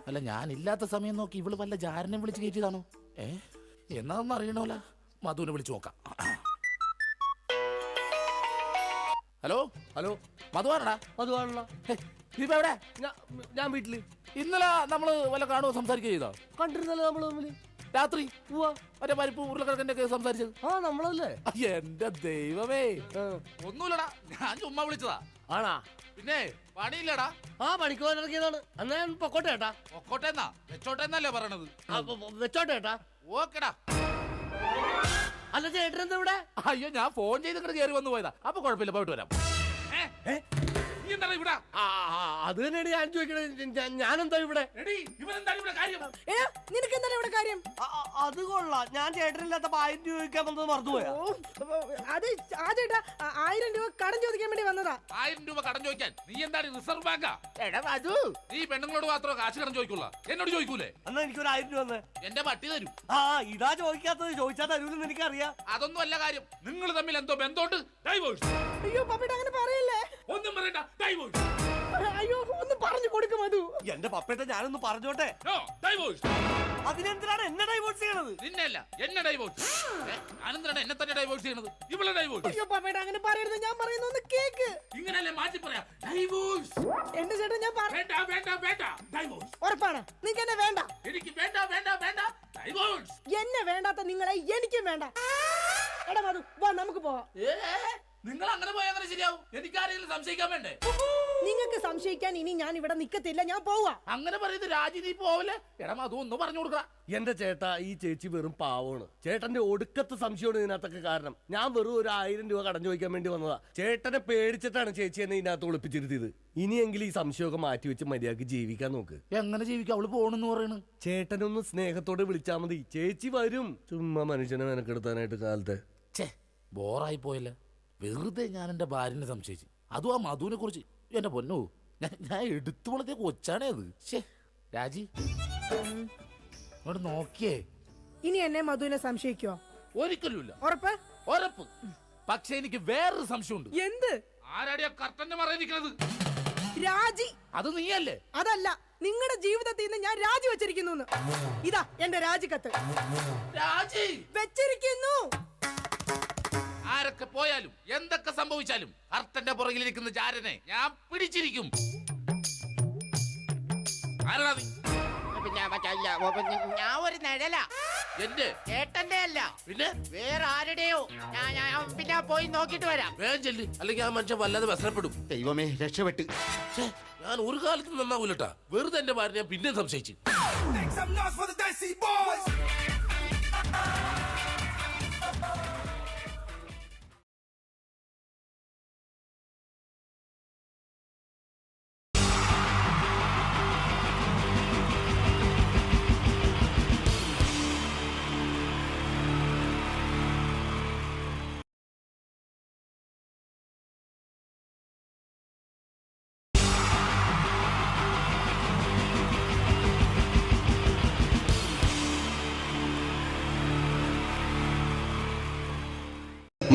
അല്ല, ഞാൻ ഇല്ലാത്ത സമയം നോക്കി ഇവള് വല്ല ജാരനെ വിളിച്ച് കയറ്റിയതാണോ? എന്നാന്ന് അറിയണോല. മധുവിനെ വിളിച്ചു നോക്കാം. ഹലോ ഹലോ, മധുവാണടാ? മധുവാണല്ലോ. നീ ഇപ്പൊ എവിടെ? ഞാൻ വീട്ടില്. ഇന്നലെ നമ്മള് വല്ല കാണുമോ സംസാരിക്കുക ചെയ്തോ? കണ്ടിരുന്നല്ലോ നമ്മള് തമ്മില് രാത്രി. മറ്റേ പരിപ്പ് ഉരുളക്കിഴക്കിന്റെ ഒക്കെ സംസാരിച്ചത്. ആ, നമ്മളല്ലേ? എന്റെ ദൈവമേ, ഒന്നുമില്ലടാ, ഞാൻ ചുമ്മാ വിളിച്ചതാ. ആണാ? പിന്നെ പണിയില്ലടാ. ആ, പണിക്ക് പോകാൻ ഇറങ്ങിയതാണ്. എന്നാ ഞാൻ പൊക്കോട്ടെ ഏട്ടാ. പൊക്കോട്ടെ എന്നാ? വെച്ചോട്ടെ എന്നല്ലേ പറയണത്? വെച്ചോട്ടെ ഏട്ടാ. ഓക്കെടാ. അല്ല ചേട്ടൻ എന്താ ഇവിടെ? അയ്യോ ഞാൻ ഫോൺ ചെയ്ത് കയറി വന്നു പോയതാ. അപ്പൊ കുഴപ്പമില്ല, പോയിട്ട് വരാം. അത് തന്നെയാണ് ഞാൻ ചോദിക്കണത്. ഞാനെന്താ ഇവിടെ? നിനക്ക് എന്താണ് ഇവിടെ കാര്യം? അത് കൊള്ളാം. ഞാൻ ചേട്ടനില്ലാത്ത 1000 രൂപ ചോദിക്കാൻ വന്നത് മറന്നുപോയാ? അത് ആ ചേട്ടാ 1000 രൂപ കടം ചോദിക്കാൻ വേണ്ടി വന്നതാ. 1000 രൂപ കടം ചോദിക്കാൻ? നീ എന്താണ് റിസർവ് ബാങ്കാ? എടാ രാജു, നീ പെണ്ണുങ്ങളോട് മാത്രം കാശ് കടം ചോദിക്കുള്ള, എന്നോട് ചോദിക്കൂലേ? എന്നാ എനിക്കൊരു 1000 രൂപ വന്ന്. എന്റെ പട്ടി തരും. ഇതാ ചോദിക്കാത്തത്. ചോദിച്ചാൽ തരൂലെന്ന് എനിക്കറിയാം. അതൊന്നും അല്ല കാര്യം. നിങ്ങൾ തമ്മിൽ എന്തോ ബന്ധമുണ്ട്. ഡൈവോഴ്സ്. അയ്യോ പപ്പേട്ട അങ്ങനെ പറയല്ലേ. ഒന്നും പറയണ്ട, ഡൈവോഴ്സ്. അയ്യോ ഒന്ന് പറഞ്ഞു കൊടുക്കും അത്. എന്റെ പപ്പേട്ട ഞാനൊന്ന് പറഞ്ഞോട്ടെ. അതിനെന്തിനാണ് എന്നെ ഡൈവോഴ്സ് ചെയ്യണത്? നിന്നല്ല, എന്നെ ഡൈവോഴ്സ്. അനന്തരാണ് എന്നെ തന്നെ ഡൈവോഴ്സ് ചെയ്യണത്. ഇവളെ ഡൈവോഴ്സ്. അയ്യോ പപ്പേട്ട അങ്ങനെ പറയരുത്. ഞാൻ പറയുന്ന ഒന്ന് കേക്ക്. ഇങ്ങനെയല്ലേ മാറ്റി പറയാ. ഡൈവോഴ്സ്. എന്റെ ചേട്ടൻ ഞാൻ വേണ്ട വേണ്ട വേണ്ട ഡൈവോഴ്സ്. ഉറപ്പാണ് നിങ്ങൾക്ക് എന്നെ വേണ്ട? എനിക്ക് വേണ്ട വേണ്ട വേണ്ട ഡൈവോഴ്സ്. എന്നെ വേണ്ടാത്ത നിങ്ങളെ എനിക്കും വേണ്ട. എടാ മധു വാ നമുക്ക് പോവാം. നിങ്ങൾ അങ്ങനെ പോയാൽ അങ്ങനെ ശരിയാവും. എനിക്ക് ആരെങ്കിലും സംശയിക്കാൻ വേണ്ടേ? നിങ്ങൾക്ക് സംശയിക്കാൻ ഇനി ഞാൻ ഇവിടെ നിക്കത്തില്ല. ഞാൻ പോവാ. അങ്ങനെ പറയുന്നത് രാജി, നീ പോവല്ലേ? എടാ അതൊന്നും പറഞ്ഞു കൊടുക്ക. എന്റെ ചേട്ടാ, ഈ ചേച്ചി വെറും പാവമാണ്. ചേട്ടന്റെ ഒടുക്കത്തെ സംശയമാണ് ഇതിനകത്തൊക്കെ കാരണം. ഞാൻ വെറും ഒരു 1000 രൂപ കടം ചോദിക്കാൻ വേണ്ടി വന്നതാ. ചേട്ടനെ പേടിച്ചിട്ടാണ് ചേച്ചി എന്നെ ഇതിനകത്ത് ഒളിപ്പിച്ചിരുത്തിയത്. ഇനിയെങ്കിലും ഈ സംശയമൊക്കെ മാറ്റി വെച്ച് മര്യാദക്ക് ജീവിക്കാൻ നോക്ക്. എങ്ങനെ ജീവിക്കാം? അവള് പോണെന്ന് പറയണ്. ചേട്ടനൊന്ന് സ്നേഹത്തോടെ വിളിച്ചാൽ മതി, ചേച്ചി വരും. ചുമ്മാ മനുഷ്യനെ മെനക്കെടുത്താനായിട്ട് കാലത്തെ. ബോറായി പോയല്ലേ. വെറുതെ ഞാൻ എന്റെ ഭാര്യനെ സംശയിച്ചു. അതും ആ മധുവിനെ കുറിച്ച്. എന്റെ പൊന്നോ, ഞാൻ എടുത്തു വളർത്തിയ കൊച്ചാണേ അത്. രാജി നോക്കിയേ. ഇനി എന്നെ മധുവിനെ സംശയിക്കോ? ഒരിക്കലുമില്ല. ഉറപ്പ്? ഉറപ്പ്. പക്ഷെ എനിക്ക് വേറൊരു സംശയമുണ്ട്. എന്ത്? ആരാടിയാ കർട്ടന്റെ മറയിൽ നിൽക്കുന്നത്? രാജി. അത് നീയല്ലേ? അതല്ല, നിങ്ങളുടെ ജീവിതത്തിൽ നിന്ന് ഞാൻ രാജി വെച്ചിരിക്കുന്നു. ഇതാ എന്റെ രാജിക്കത്ത്. രാജി വെച്ചിരിക്കുന്നു. ആരൊക്കെ പോയാലും എന്തൊക്കെ സംഭവിച്ചാലും കർട്ടന്റെ പുറകിലിരിക്കുന്ന ചാരനെ ഞാൻ പിടിച്ചിരിക്കും. ആരാ നീ? ഞാൻ ഒരു നിഴല. എന്റെ ചേട്ടന്റെ അല്ല, പിന്നെ വേറെ ആരുടെയോ. പിന്നെ പോയി നോക്കിട്ട് വരാം. വേഗം ചെല്ല്, അല്ലെങ്കിൽ ആ മനുഷ്യൻ വല്ലാതെ വ്യസനപ്പെടും. ദൈവമേ, രക്ഷപ്പെട്ട്. ഞാൻ ഒരു കാലത്ത് നന്നാവൂലട്ടാ. വെറുതെ എന്റെ ഭാര്യ ഞാൻ പിന്നെ സംശയിച്ചു.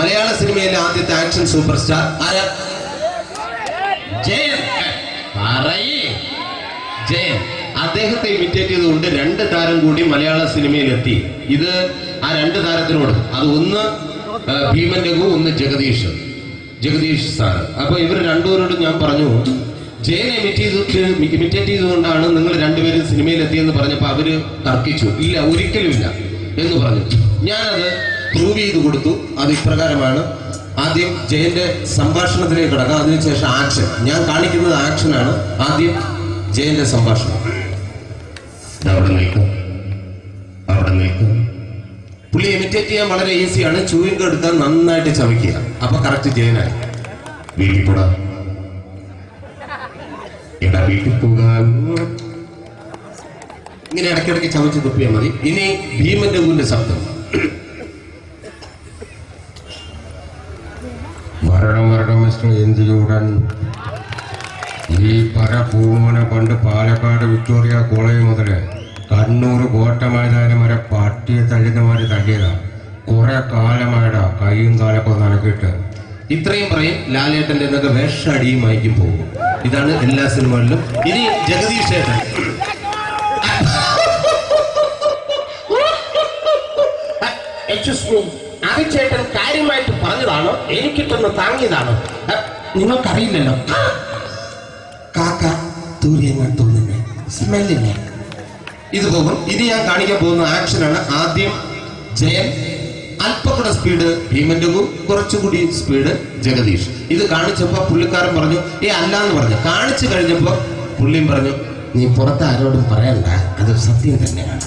മലയാള സിനിമയിലെ ആദ്യത്തെ ആക്ഷൻ സൂപ്പർ സ്റ്റാർ ആരാ? ജയൻ. ജയൻ. അദ്ദേഹത്തെ ഇമിറ്റേറ്റ് ചെയ്തുകൊണ്ട് 2 താരം കൂടി മലയാള സിനിമയിലെത്തി. ഇത് ആ 2 താരത്തിനോട്, അത് ഒന്ന് ഭീമൻ രഘു, ഒന്ന് ജഗദീഷ് സാർ. അപ്പൊ ഇവർ രണ്ടുപേരോടും ഞാൻ പറഞ്ഞു, ജയനെ ഇമിറ്റേറ്റ് ചെയ്തുകൊണ്ടാണ് നിങ്ങൾ 2 പേരും സിനിമയിലെത്തിയെന്ന് പറഞ്ഞപ്പോ അവര് തർക്കിച്ചു. ഇല്ല, ഒരിക്കലുമില്ല എന്ന് പറഞ്ഞു. ഞാനത് പ്രൂവ് ചെയ്ത് കൊടുത്തു. അത് ഇപ്രകാരമാണ്. ആദ്യം ജയന്റെ സംഭാഷണത്തിലേക്ക് കിടക്കാം, അതിനുശേഷം ആക്ഷൻ. ഞാൻ കാണിക്കുന്നത് ആക്ഷനാണ്. ആദ്യം ജയന്റെ സംഭാഷണം. അവിടെ നിൽക്കും. പുള്ളി ഇമിറ്റേറ്റ് ചെയ്യാൻ വളരെ ഈസിയാണ്. ചൂയിങ് എടുത്താൽ നന്നായിട്ട് ചവയ്ക്കുക. അപ്പൊ കറക്റ്റ് ജയനായി. വീട്ടിൽ പോടാ, എടാ വീട്ടിൽ പോകാൻ. ഇങ്ങനെ ഇടയ്ക്കിടയ്ക്ക് ചവച്ച് തുപ്പിയാൽ മതി. ഇനി ഭീമൻ രഘുവിന്റെ ശബ്ദം. വരണം മിസ്റ്റർ എന്തിലൂടൻ. ഈ പരപൂമനെ പണ്ട് പാലക്കാട് വിക്ടോറിയ കോളേജ് മുതൽ കണ്ണൂർ കോട്ട മൈതാനം വരെ പട്ടിയെ തല്ലുന്നമാര് തല്ലിയതാ. കുറെ കാലമായടാ കൈയും കാലൊക്കെ നനക്കിട്ട്. ഇത്രയും പറയും. ലാലേട്ടന്റെ എന്നൊക്കെ വേഷടിയുമായിരിക്കും പോകും. ഇതാണ് എല്ലാ സിനിമകളിലും. ഇനി ജഗദീഷ് ഏട്ടൻ. ചേട്ടൻ കാര്യമായിട്ട് പറഞ്ഞതാണോ എനിക്കിട്ടൊന്ന് താങ്ങിയതാണോ? നിങ്ങൾക്കറിയില്ലല്ലോ. കാക്ക തൂര്യങ്ങൾ തോന്നുന്നു സ്മെല്ലിനെ. ഇത് പോകും. ഇനി ഞാൻ കാണിക്കാൻ പോകുന്ന ആക്ഷനാണ്. ആദ്യം ജയൻ, അല്പം കൂടെ സ്പീഡ് ഭീമൻ രഘു, കുറച്ചുകൂടി സ്പീഡ് ജഗദീഷ്. ഇത് കാണിച്ചപ്പോ പുള്ളിക്കാരൻ പറഞ്ഞു അല്ലാന്ന് പറഞ്ഞു. കാണിച്ചു കഴിഞ്ഞപ്പോ പുള്ളിയും പറഞ്ഞു നീ പുറത്ത് ആരോടും പറയണ്ട, അത് സത്യം തന്നെയാണ്.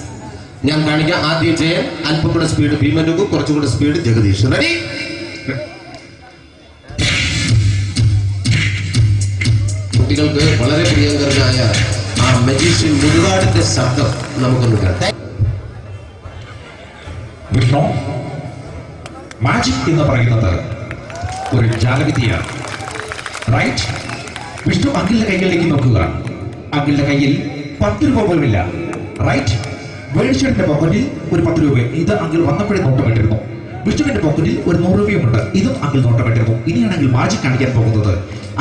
ഞാൻ കാണിക്കാം. ആദ്യം ജയൻ, അല്പം കൂടെ സ്പീഡ് ഭീമൻ രഘു, കുറച്ചും കൂടെ സ്പീഡ് ജഗദീഷ്. റെഡി? കുട്ടികൾക്ക് വളരെ പ്രിയങ്കരനായ ആ മജീഷ്യൻ മുരുകാടിന്റെ ശബ്ദം നമുക്കൊന്ന് കേൾക്കാം. വിഷ്ണു, മാജിക് എന്ന് പറയുന്നത് ഒരു ജാലവിദ്യയാണ്, റൈറ്റ്? വിഷ്ണു അങ്കിളിന്റെ കൈകളിലേക്ക് നോക്കുക. അങ്കിളിന്റെ കയ്യിൽ 10 രൂപ പോലുമില്ല, റൈറ്റ്? വേണിച്ചേട്ടന്റെ പോക്കറ്റിൽ ഒരു 10 രൂപ, ഇത് അങ്കിൾ വന്നപ്പോഴേ നോട്ടമിട്ടിരുന്നു. വിഷ്ണുവിന്റെ പോക്കറ്റിൽ ഒരു 100 രൂപയുമുണ്ട്, ഇതും അങ്കിൾ നോട്ടമിട്ടിരുന്നു. ഇനിയാണ് അങ്കിൾ മാജിക് കാണിക്കാൻ പോകുന്നത്.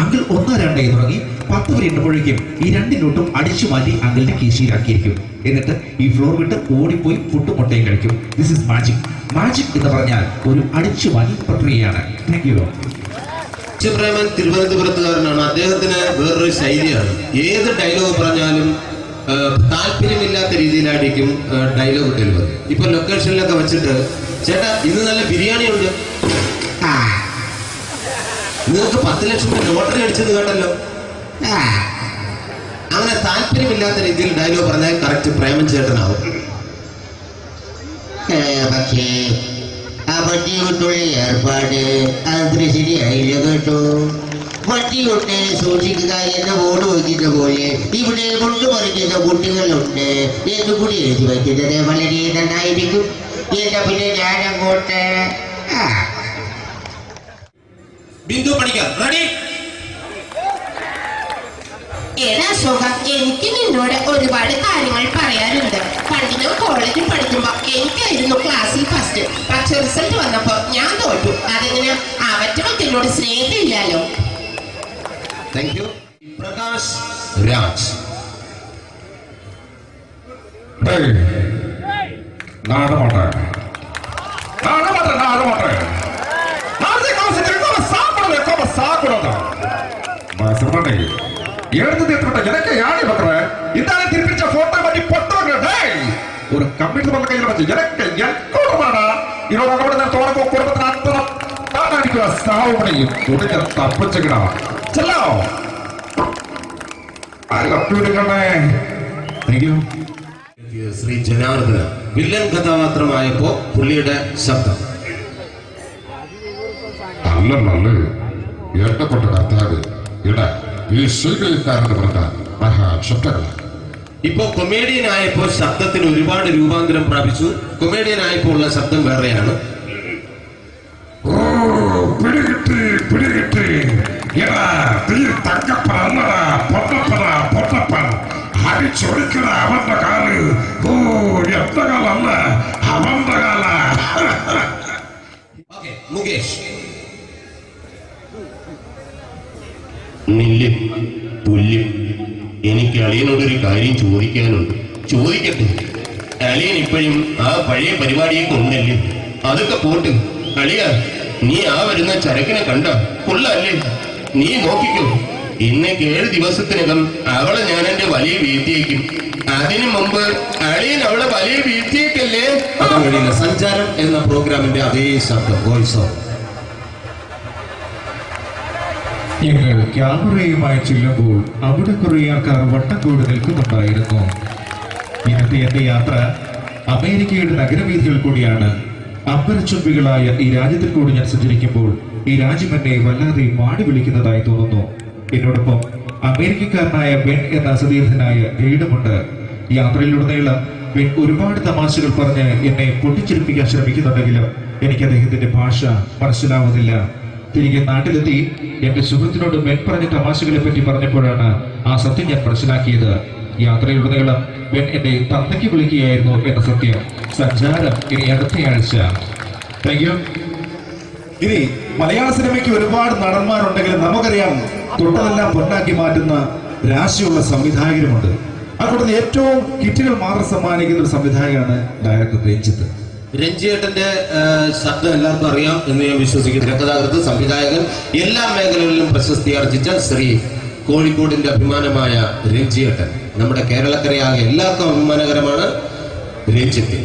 അങ്കിൾ 1, 2 എന്ന് തുടങ്ങി 10 വരെ എണ്ണുമ്പോഴേക്കും ഈ 2 നോട്ടും അടിച്ചു മാറ്റി അങ്കിളിന്റെ കീശയിലാക്കിയിരിക്കും. എന്നിട്ട് ഈ ഫ്ലോർ വിട്ട് ഓടിപ്പോയി ഫുഡ് മുട്ടയും കഴിക്കും. This is magic. മാജിക് എന്ന് പറഞ്ഞാൽ ഒരു അടിച്ചു മാറ്റി പ്രക്രിയയാണ്. Thank you. പ്രേമൻ തിരുവനന്തപുരത്തുകാരനാണ്. അദ്ദേഹത്തിന് വേറൊരു ശൈലിയാണ്. ഏത് ഡയലോഗ് പറഞ്ഞാലും താല്പര്യമില്ലാത്ത രീതിയിലായിരിക്കും ഡയലോഗ് ഡെലിവറി. ഇപ്പൊ ലൊക്കേഷനിലൊക്കെ വെച്ചിട്ട്, ചേട്ടാ ഇന്ന് നല്ല ബിരിയാണി ഉണ്ട്, നിങ്ങൾക്ക് 10 ലക്ഷം രൂപ ലോട്ടറി അടിച്ചെന്ന് കേട്ടല്ലോ. അങ്ങനെ താല്പര്യമില്ലാത്ത രീതിയിൽ ഡയലോഗ് പറഞ്ഞാൽ കറക്റ്റ് പ്രേമൻ ചേട്ടനാവും. പക്ഷേ ആ വട്ടി കൊണ്ടുള്ള ഏർപ്പാട് അത്ര ശരിയായില്ല കേട്ടോ. വട്ടി കൊണ്ട് സൂക്ഷിക്കുക എന്ന ബോർഡ് വയ്ക്കുന്ന പോലെ ഇവിടെ കൊണ്ടുപറിക്കുന്ന കുട്ടികളുണ്ട് എന്ന് കൂടി എഴുതി വയ്ക്കുന്നത് വളരെ നന്നായിരിക്കും. എന്നാ പിന്നെ ഞാൻ അങ്ങോട്ട് ബിന്ദു പഠിക്കാം. റെഡി? ഏതാ അശോക, എനിക്ക് നിന്നോട് ഒരുപാട് കാര്യങ്ങൾ പറയാനുണ്ട്. പണ്ട് ഞാൻ കോളേജിൽ പഠിക്കുമ്പോ എനിക്കായിരുന്നു ക്ലാസ്സിൽ ഫസ്റ്റ്. പക്ഷെ റിസൾട്ട് വന്നപ്പോ ഞാൻ തോറ്റു. അതെങ്ങനെ അവറ്റൊക്കെ എന്നോട് സ്നേഹമില്ലല്ലോ. Thank you. പ്രകാശ് രാജ്. ஒரு கம்ப்யூட்டர் பண்ண கையில் வச்சு எனக்கு எக்கோடமாடா இதோட தோறப்போ குடும்பത്തിന് അത്ര താനായിരിക്കും സാവുമണിയും തുടക്ക തപ്പിച്ചകിടാ ചെല്ലോ ശ്രീ ജനാർദ്ദന വില്ലൻ കഥാപാത്രമായപ്പോ പുള്ളിയുടെ ശബ്ദം നല്ല എന്നെ കൊണ്ട് കത്താവ് ഇട ഈ സ്വീകരിക്കാരെന്ന് പറഞ്ഞാൽ മഹാശബ്ദങ്ങൾ. ഇപ്പോ കൊമേഡിയൻ ആയപ്പോ ശബ്ദത്തിന് ഒരുപാട് രൂപാന്തരം പ്രാപിച്ചു. കൊമേഡിയൻ ആയപ്പോ ഉള്ള ശബ്ദം വേറെയാണ്. പിടികിട്ടി പൊട്ടപ്പൻ അടിച്ചൊടിക്കണ അവന്റെ കാല്. എത്ര കാലല്ല അവന്റെ കാല. മുകേഷ്. നെല്ലും പുല്ലും. എനിക്ക് അളിയനോടൊരു കാര്യം ചോദിക്കാനുണ്ട്. ചോദിക്കട്ടെ? അളിയൻ ഇപ്പോഴും ആ പഴയ പരിപാടിയെ കൊണ്ടല്ലേ? അതൊക്കെ പോട്ട് അളിയ, നീ ആ വരുന്ന ചരക്കിനെ കണ്ട കൊള്ളല്ലേ? നീ നോക്കിക്കോ, ഇന്ന് 7 ദിവസത്തിനകം അവളെ ഞാൻ എന്റെ വലിയ വീഴ്ത്തിയേക്കും. അതിനു മുമ്പ് അളിയൻ അവളെ വലിയ വീഴ്ത്തിയേക്കല്ലേ? സഞ്ചാരം എന്ന പ്രോഗ്രാമിന്റെ അതേ ശബ്ദം വോയിസ് ഓഫ്. ഞങ്ങൾ ക്യാമറയുമായി ചെല്ലുമ്പോൾ അവിടെ കുറെ ആൾക്കാർ വട്ടം കൂടി നിൽക്കുന്നുണ്ടായിരുന്നു. ഇന്നത്തെ എന്റെ യാത്ര അമേരിക്കയുടെ നഗരവീഥികൾ കൂടിയാണ്. അമ്പരച്ചുംബികളായ ഈ രാജ്യത്തിൽ കൂടി ഞാൻ സഞ്ചരിക്കുമ്പോൾ ഈ രാജ്യം എന്നെ വല്ലാതെ മാടി വിളിക്കുന്നതായി തോന്നുന്നു. എന്നോടൊപ്പം അമേരിക്കക്കാരനായ ബെൻ എന്ന സതീർത്ഥനായ ഗൈഡുമുണ്ട്. യാത്രയിലുടനീളം ബെൻ ഒരുപാട് തമാശകൾ പറഞ്ഞ് എന്നെ പൊട്ടിച്ചിരിപ്പിക്കാൻ ശ്രമിക്കുന്നുണ്ടെങ്കിലും എനിക്ക് അദ്ദേഹത്തിന്റെ ഭാഷ മനസ്സിലാവുന്നില്ല. തിരികെ നാട്ടിലെത്തി എന്റെ സുഹൃത്തിനോട് ബെൻ പറഞ്ഞ തമാശകളെ പറ്റി പറഞ്ഞപ്പോഴാണ് ആ സത്യം ഞാൻ മനസ്സിലാക്കിയത്. യാത്രയിലുടനീളം ബെൻ എന്നെ തന്തയ്ക്ക് വിളിക്കുകയായിരുന്നു എന്ന സത്യം. സഞ്ചാരം ഇനി അടുത്തയാഴ്ച. Thank you. ഇനി മലയാള സിനിമയ്ക്ക് ഒരുപാട് നടന്മാരുണ്ടെങ്കിലും നമുക്കറിയാം തൊട്ടതെല്ലാം പൊന്നാക്കി മാറ്റുന്ന രാശിയുള്ള സംവിധായകരുമുണ്ട്. അതുകൊണ്ട് ഏറ്റവും ഹിറ്റുകൾ മാത്രം സമ്മാനിക്കുന്ന ഒരു സംവിധായകനാണ് ഡയറക്ടർ രഞ്ജിത്ത്. രഞ്ജിയേട്ടന്റെ ശബ്ദം എല്ലാവർക്കും അറിയാം എന്ന് ഞാൻ വിശ്വസിക്കുന്നു. തിരക്കഥാകൃത്ത്, സംവിധായകൻ, എല്ലാ മേഖലകളിലും പ്രശസ്തി ആർജിച്ച ശ്രീ കോഴിക്കോടിന്റെ അഭിമാനമായ രഞ്ജിയേട്ടൻ. നമ്മുടെ കേരളക്കരയാകെ എല്ലാവർക്കും അഭിമാനകരമാണ് രഞ്ജിത്ത്.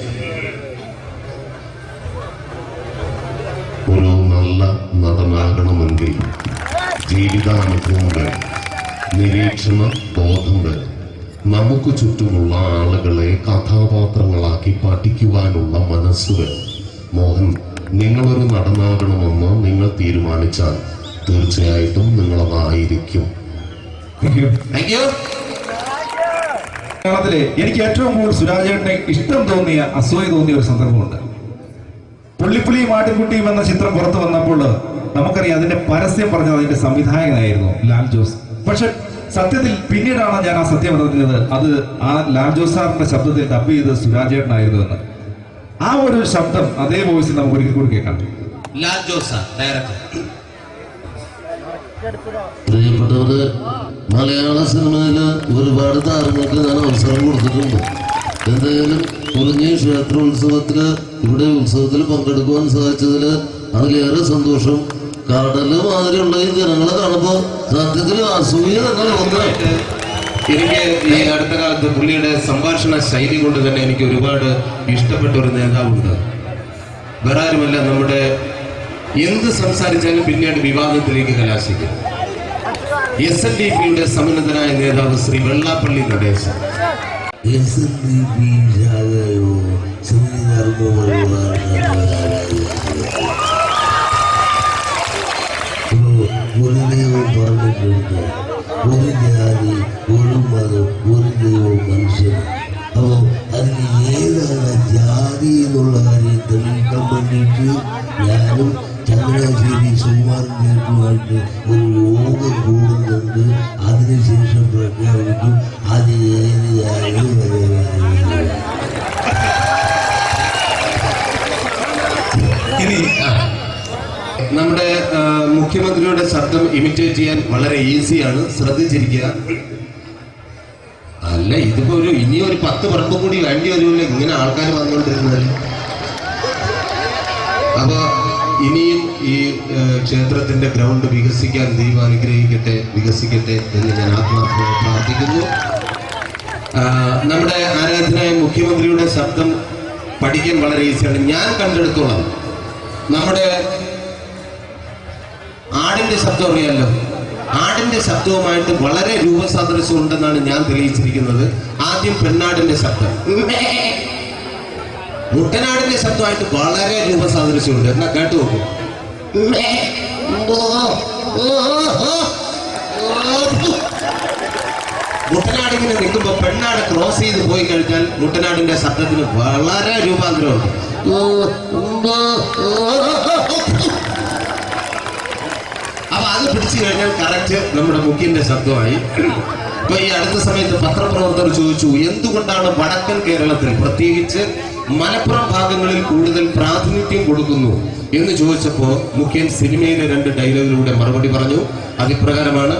ഒരു നല്ല നടനാകണമെങ്കിൽ ജീവിതാനുഭവങ്ങൾ, നിരീക്ഷണ ബോധങ്ങൾ, നമുക്ക് ചുറ്റുമുള്ള ആളുകളെ കഥാപാത്രങ്ങളാക്കി പഠിക്കുവാനുള്ള മനസ്സുകൾ. മോഹൻ, നിങ്ങളൊരു നടനാകണമെന്ന് നിങ്ങൾ തീരുമാനിച്ചാൽ തീർച്ചയായിട്ടും നിങ്ങളതായിരിക്കും. കേരളത്തിലെ എനിക്ക് ഏറ്റവും കൂടുതൽ സുരാജേട്ടനെ ഇഷ്ടം തോന്നിയ, അസൂയ തോന്നിയ ഒരു സന്ദർഭമുണ്ട്. പുള്ളിപ്പുലിയും ആട്ടിൻകുട്ടിയും എന്ന ചിത്രം പുറത്തു വന്നപ്പോൾ നമുക്കറിയാം അതിന്റെ പരസ്യം പറഞ്ഞത് അതിന്റെ സംവിധായകനായിരുന്നു ലാൽ ജോസ്. പക്ഷെ സത്യത്തിൽ പിന്നീടാണ് ഞാൻ ആ സത്യം അറിഞ്ഞത് അത് ആ ലാൽ ജോസ് സാറിന്റെ ശബ്ദത്തിൽ ഡബ് ചെയ്ത് സുരാജേട്ടനായിരുന്നു എന്ന്. ആ ഒരു ശബ്ദം അതേ വോയിസിൽ നമുക്ക് ഒരിക്കൽ കൂടി കേൾക്കാം. ലാൽ ജോസ് ഡയറക്ടർ. പ്രിയപ്പെട്ടവര്, മലയാള സിനിമയില് ഒരുപാട് താരങ്ങൾക്ക് ഞാൻ അവസരം കൊടുത്തിട്ടുണ്ട്. എന്തായാലും കുറിഞ്ഞി ക്ഷേത്രോത്സവത്തില് ഇവിടെ ഉത്സവത്തിൽ പങ്കെടുക്കുവാൻ സാധിച്ചതില് അതിലേറെ സന്തോഷം. കടല് മാതിരിയുള്ള ഈ ജനങ്ങളെ കാണുമ്പോൾ സത്യത്തിൽ അസൂയ തന്നെ ഒന്നായിട്ട്. എനിക്ക് ഈ അടുത്ത കാലത്ത് പുള്ളിയുടെ സംഭാഷണ ശൈലി കൊണ്ട് തന്നെ എനിക്ക് ഒരുപാട് ഇഷ്ടപ്പെട്ട ഒരു നേതാവുണ്ട്. വേറെ ആരുമല്ല, നമ്മുടെ എന്ത് സംസാരിച്ചാലും പിന്നീട് വിവാദത്തിലേക്ക് കലാശിക്കും. SNDPയുടെ സമുന്നതനായ നേതാവ് ശ്രീ വെള്ളാപ്പള്ളി നടേശൻ. ഒരു ദൈവം പറഞ്ഞിട്ടുണ്ട്, ഒരു ജാതി, ഒരു മതം, ഒരു ദൈവം മനുഷ്യൻ. അപ്പോ അതിന് ഏതാണ് ജാതി എന്നുള്ള കാര്യം തെളിയിക്കാൻ വേണ്ടിയിട്ട് ഞാനും ചങ്ങനാശ്ശേരി സുകുമാരൻ ചേട്ടുമായിട്ട് ഒരു യോഗം കൂടുന്നുണ്ട്. അതിനുശേഷം പ്രഖ്യാപിക്കും അത് ഏത് ജാതി നമ്മുടെ മുഖ്യമന്ത്രിയുടെ ശബ്ദം ഇമിറ്റേറ്റ് ചെയ്യാൻ വളരെ ഈസിയാണ്, ശ്രദ്ധിച്ചിരിക്കുക. അല്ല, ഇതിപ്പോ ഇനിയൊരു 10 പറമ്പ് കൂടി വേണ്ടി വരുമല്ലോ ഇങ്ങനെ ആൾക്കാർ വന്നുകൊണ്ടിരുന്നാൽ. അപ്പൊ ഇനിയും ഈ ക്ഷേത്രത്തിന്റെ ഗ്രൗണ്ട് വികസിക്കാൻ ദൈവം അനുഗ്രഹിക്കട്ടെ, വികസിക്കട്ടെ എന്ന് ഞാൻ ആത്മാർത്ഥമായി പ്രാർത്ഥിക്കുന്നു. നമ്മുടെ ആരാധനായ മുഖ്യമന്ത്രിയുടെ ശബ്ദം പഠിക്കാൻ വളരെ ഈസിയാണ്. ഞാൻ കണ്ടെടുത്തോളാം. നമ്മുടെ ആടിന്റെ ശബ്ദം അറിയാലോ, ആടിന്റെ ശബ്ദവുമായിട്ട് വളരെ രൂപസാദൃശ്യം ഉണ്ടെന്നാണ് ഞാൻ തെളിയിച്ചിരിക്കുന്നത്. ആദ്യം പെണ്ണാടിന്റെ ശബ്ദം, മുട്ടനാടിന്റെ ശബ്ദമായിട്ട് വളരെ രൂപസാദൃശ്യമുണ്ട്. എന്നാ കേട്ടു നോക്കൂ. മുട്ടനാടിങ്ങനെ നിൽക്കുമ്പോ പെണ്ണാട് ക്രോസ് ചെയ്ത് പോയി കഴിഞ്ഞാൽ മുട്ടനാടിന്റെ ശബ്ദത്തിന് വളരെ രൂപാന്തരമുണ്ട്. അപ്പൊ അത് പിടിച്ചു കഴിഞ്ഞാൽ കറക്റ്റ് നമ്മുടെ മുഖ്യന്റെ ശബ്ദമായി. ഇപ്പൊ ഈ അടുത്ത സമയത്ത് പത്രപ്രവർത്തകർ ചോദിച്ചു, എന്തുകൊണ്ടാണ് വടക്കൻ കേരളത്തിൽ പ്രത്യേകിച്ച് മലപ്പുറം ഭാഗങ്ങളിൽ കൂടുതൽ പ്രാതിനിധ്യം കൊടുക്കുന്നു എന്ന് ചോദിച്ചപ്പോ മുഖ്യൻ സിനിമയിലെ 2 ഡയലോഗിലൂടെ മറുപടി പറഞ്ഞു. അതിപ്രകാരമാണ്,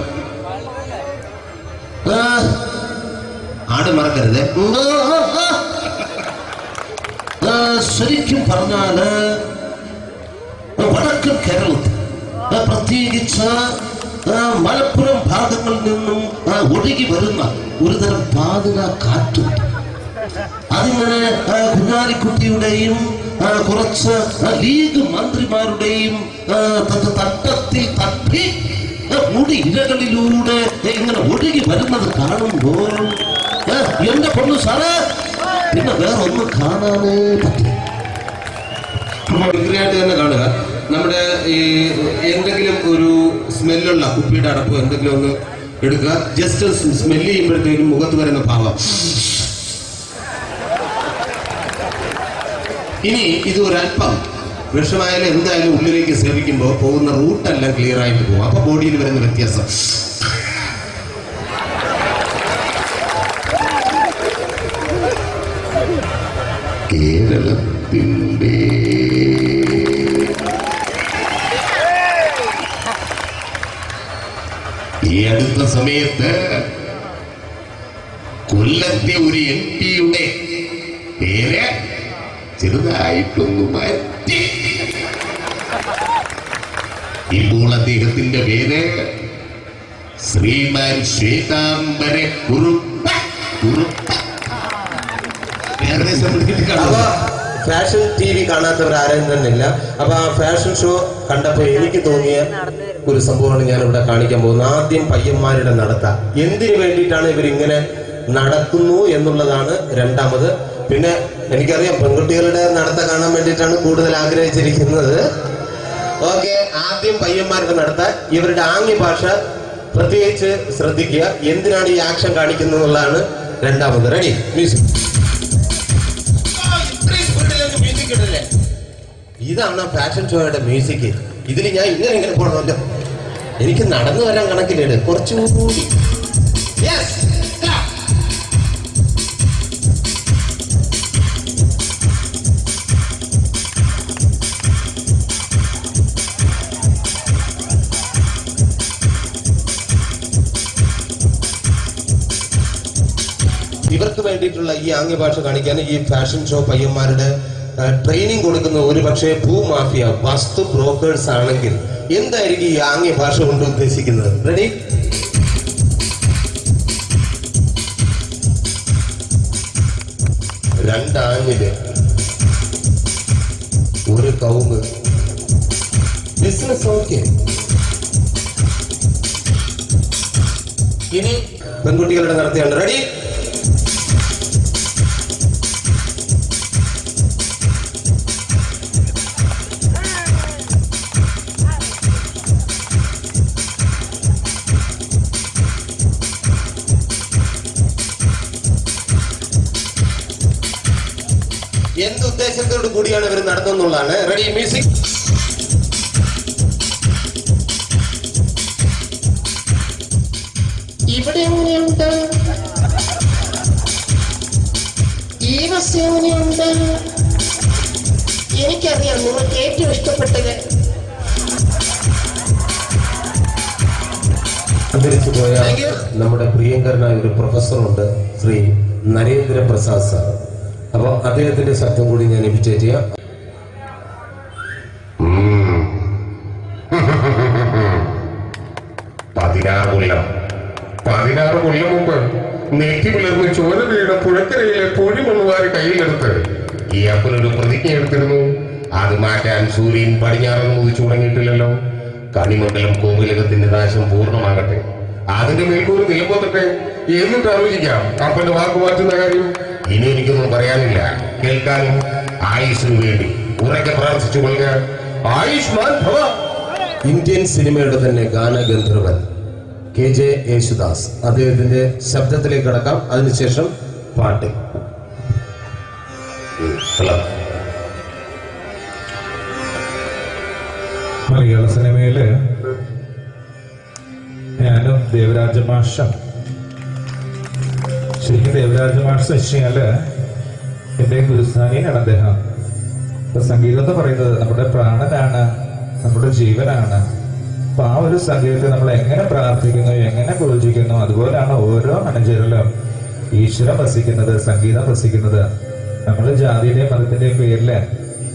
ആട് മറക്കരുത്. ശരിക്കും പറഞ്ഞാല് വടക്കൻ കേരളത്തിൽ പ്രത്യേകിച്ച് മലപ്പുറം ഭാഗങ്ങളിൽ നിന്നും ഒഴുകി വരുന്ന ഒരുതരം പാതിന കാറ്റുണ്ട്. അതിങ്ങനെ കുഞ്ഞാലിക്കുട്ടിയുടെയും കുറച്ച് ലീഗ് മന്ത്രിമാരുടെയും തട്ടത്തിൽ തട്ടി മുടി ഇരകളിലൂടെ ഇങ്ങനെ ഒഴുകി വരുന്നത് കാണുമ്പോൾ എന്റെ പൊണ്ണു സാറേ പിന്നെ വേറെ ഒന്നും കാണാനേ പറ്റില്ല. വിക്രിയായിട്ട് തന്നെ കാണുക. നമ്മുടെ ഈ എന്തെങ്കിലും ഒരു സ്മെല്ലുള്ള കുപ്പിയുടെ അടപ്പോ എന്തെങ്കിലും ഒന്ന് എടുക്കുക. ജസ്റ്റ് സ്മെല്ല് ചെയ്യുമ്പോഴത്തേക്കും മുഖത്ത് വരുന്ന ഭാവം. ഇനി ഇത് ഒരല്പം വിഷമായാലും എന്തായാലും ഉള്ളിലേക്ക് സേവിക്കുമ്പോൾ പോകുന്ന റൂട്ടെല്ലാം ക്ലിയർ ആയിട്ട് പോകും. അപ്പൊ ബോഡിയിൽ വരുന്ന വ്യത്യാസം. കേരളത്തിൻ്റെ ഈ അടുത്ത സമയത്ത് കൊല്ലത്തെ ഒരു MP-യുടെ പേര് ചെറുതായിട്ടൊന്ന് മാറ്റി. ഇപ്പോൾ അദ്ദേഹത്തിന്റെ പേര് ശ്രീമാൻ ശ്വേതാംബര കുറുപ്പ. ഫാഷൻ TV കാണാത്തവർ ആരും തന്നെ ഇല്ല. അപ്പൊ ആ ഫാഷൻ ഷോ കണ്ടപ്പോ എനിക്ക് തോന്നിയ ഒരു സംഭവമാണ് ഞാൻ ഇവിടെ കാണിക്കാൻ പോകുന്നത്. ആദ്യം പയ്യന്മാരുടെ നടത്ത. എന്തിനു വേണ്ടിയിട്ടാണ് ഇവരിങ്ങനെ നടക്കുന്നു എന്നുള്ളതാണ് രണ്ടാമത്. പിന്നെ എനിക്കറിയാം പെൺകുട്ടികളുടെ നടത്ത കാണാൻ വേണ്ടിയിട്ടാണ് കൂടുതൽ ആഗ്രഹിച്ചിരിക്കുന്നത്. ഓക്കെ, ആദ്യം പയ്യന്മാരുടെ നടത്ത. ഇവരുടെ ആംഗ്യ ഭാഷ പ്രത്യേകിച്ച് ശ്രദ്ധിക്കുക. എന്തിനാണ് ഈ ആക്ഷൻ കാണിക്കുന്നത് എന്നുള്ളതാണ് രണ്ടാമത്. Ready, music. ഇതാണ് ഫാഷൻ ഷോയുടെ മ്യൂസിക്. ഇതിൽ ഞാൻ ഇങ്ങനെ പോകണമല്ലോ. എനിക്ക് നടന്നു വരാൻ കണക്കില്ലേട്, കുറച്ചുകൂടി. ഇവർക്ക് വേണ്ടിയിട്ടുള്ള ഈ ആംഗ്യഭാഷ കാണിക്കാൻ ഈ ഫാഷൻ ഷോ പയ്യന്മാരുടെ ട്രെയിനിങ് കൊടുക്കുന്ന ഒരു പക്ഷേ ഭൂമാഫിയ വസ്തു ബ്രോക്കേഴ്സ് ആണെങ്കിൽ എന്തായിരിക്കും ഈ ആംഗ്യ ഭാഷ കൊണ്ട് ഉദ്ദേശിക്കുന്നത്? റെഡി? രണ്ടാങ്ങില് ഒരു കവുങ്ങ്. Business okay. ഇനി പെൺകുട്ടികളുടെ നടത്തിയാണ്. റെഡി? എന്ത് ഉദ്ദേശത്തോടു കൂടിയാണ് ഇവർ നടത്തുന്നുള്ളതാണ്. Ready, music. ഇവിടെ എങ്ങനെയുണ്ട്? ഈ ബസ് എങ്ങനെയുണ്ട്? എനിക്കറിയാം നിങ്ങൾക്ക് ഏറ്റവും ഇഷ്ടപ്പെട്ടത്. അന്തരിച്ചു പോയ നമ്മുടെ പ്രിയങ്കരനായ ഒരു പ്രൊഫസറുണ്ട്, ശ്രീ നരേന്ദ്രപ്രസാദ് സാർ. അപ്പൊ അദ്ദേഹത്തിന്റെ ശബ്ദം കൂടി ഞാൻ ഇമിറ്റേറ്റ് ചെയ്യാം. 16 കൊല്ലം മുമ്പ് നെറ്റി പിളർന്ന് ചോര വീണ പുഴക്കരയിലെ പൊഴിമണ്ണുവാരി കയ്യിലെടുത്ത് ഈ അപ്പനൊരു പ്രതിജ്ഞ എടുത്തിരുന്നു. അത് മാറ്റാൻ സൂര്യൻ പടിഞ്ഞാറൊന്നും ഉദിച്ചു തുടങ്ങിയിട്ടില്ലല്ലോ. കണിമണ്ഡലം കോവിലകത്തിന്റെ നാശം പൂർണ്ണമാകട്ടെ, അതിന്റെ മേൽക്കൂര് നിലമ്പോത്തട്ടെ, എന്നിട്ട് ആലോചിക്കാം അപ്പന്റെ വാക്ക് മാറ്റുന്ന കാര്യം. ഇനി എനിക്കൊന്നും പറയാനില്ല. കേൾക്കാനും ആയുഷിനു വേണ്ടി ഉറക്കെ പ്രാർത്ഥിച്ചു കൊള്ളുക. ആയുഷ്മാൻ ഭവ. ഇന്ത്യൻ സിനിമയുടെ തന്നെ ഗാനഗന്ധർവൻ KJ യേശുദാസ്, അദ്ദേഹത്തിന്റെ ശബ്ദത്തിലേക്ക് കടക്കാം. അതിനുശേഷം പാട്ട്. മലയാള സിനിമയില് ഞാനും ദേവരാജ മാഷം, ശരിക്കും ദേവരാജ മാഷ് വെച്ചാല് എന്റെ ഗുരുസ്ഥാനിയാണ് അദ്ദേഹം. ഇപ്പൊ സംഗീതം എന്ന് പറയുന്നത് നമ്മുടെ പ്രാണനാണ്, നമ്മുടെ ജീവനാണ്. അപ്പൊ ആ ഒരു സംഗീതത്തെ നമ്മൾ എങ്ങനെ പ്രാർത്ഥിക്കുന്നു, എങ്ങനെ പൂജിക്കുന്നു, അതുപോലെയാണ് ഓരോ മനുഷ്യരിലും ഈശ്വരം വസിക്കുന്നത്, സംഗീതം വസിക്കുന്നത്. നമ്മൾ ജാതിയുടെയും മതത്തിന്റെയും പേരില്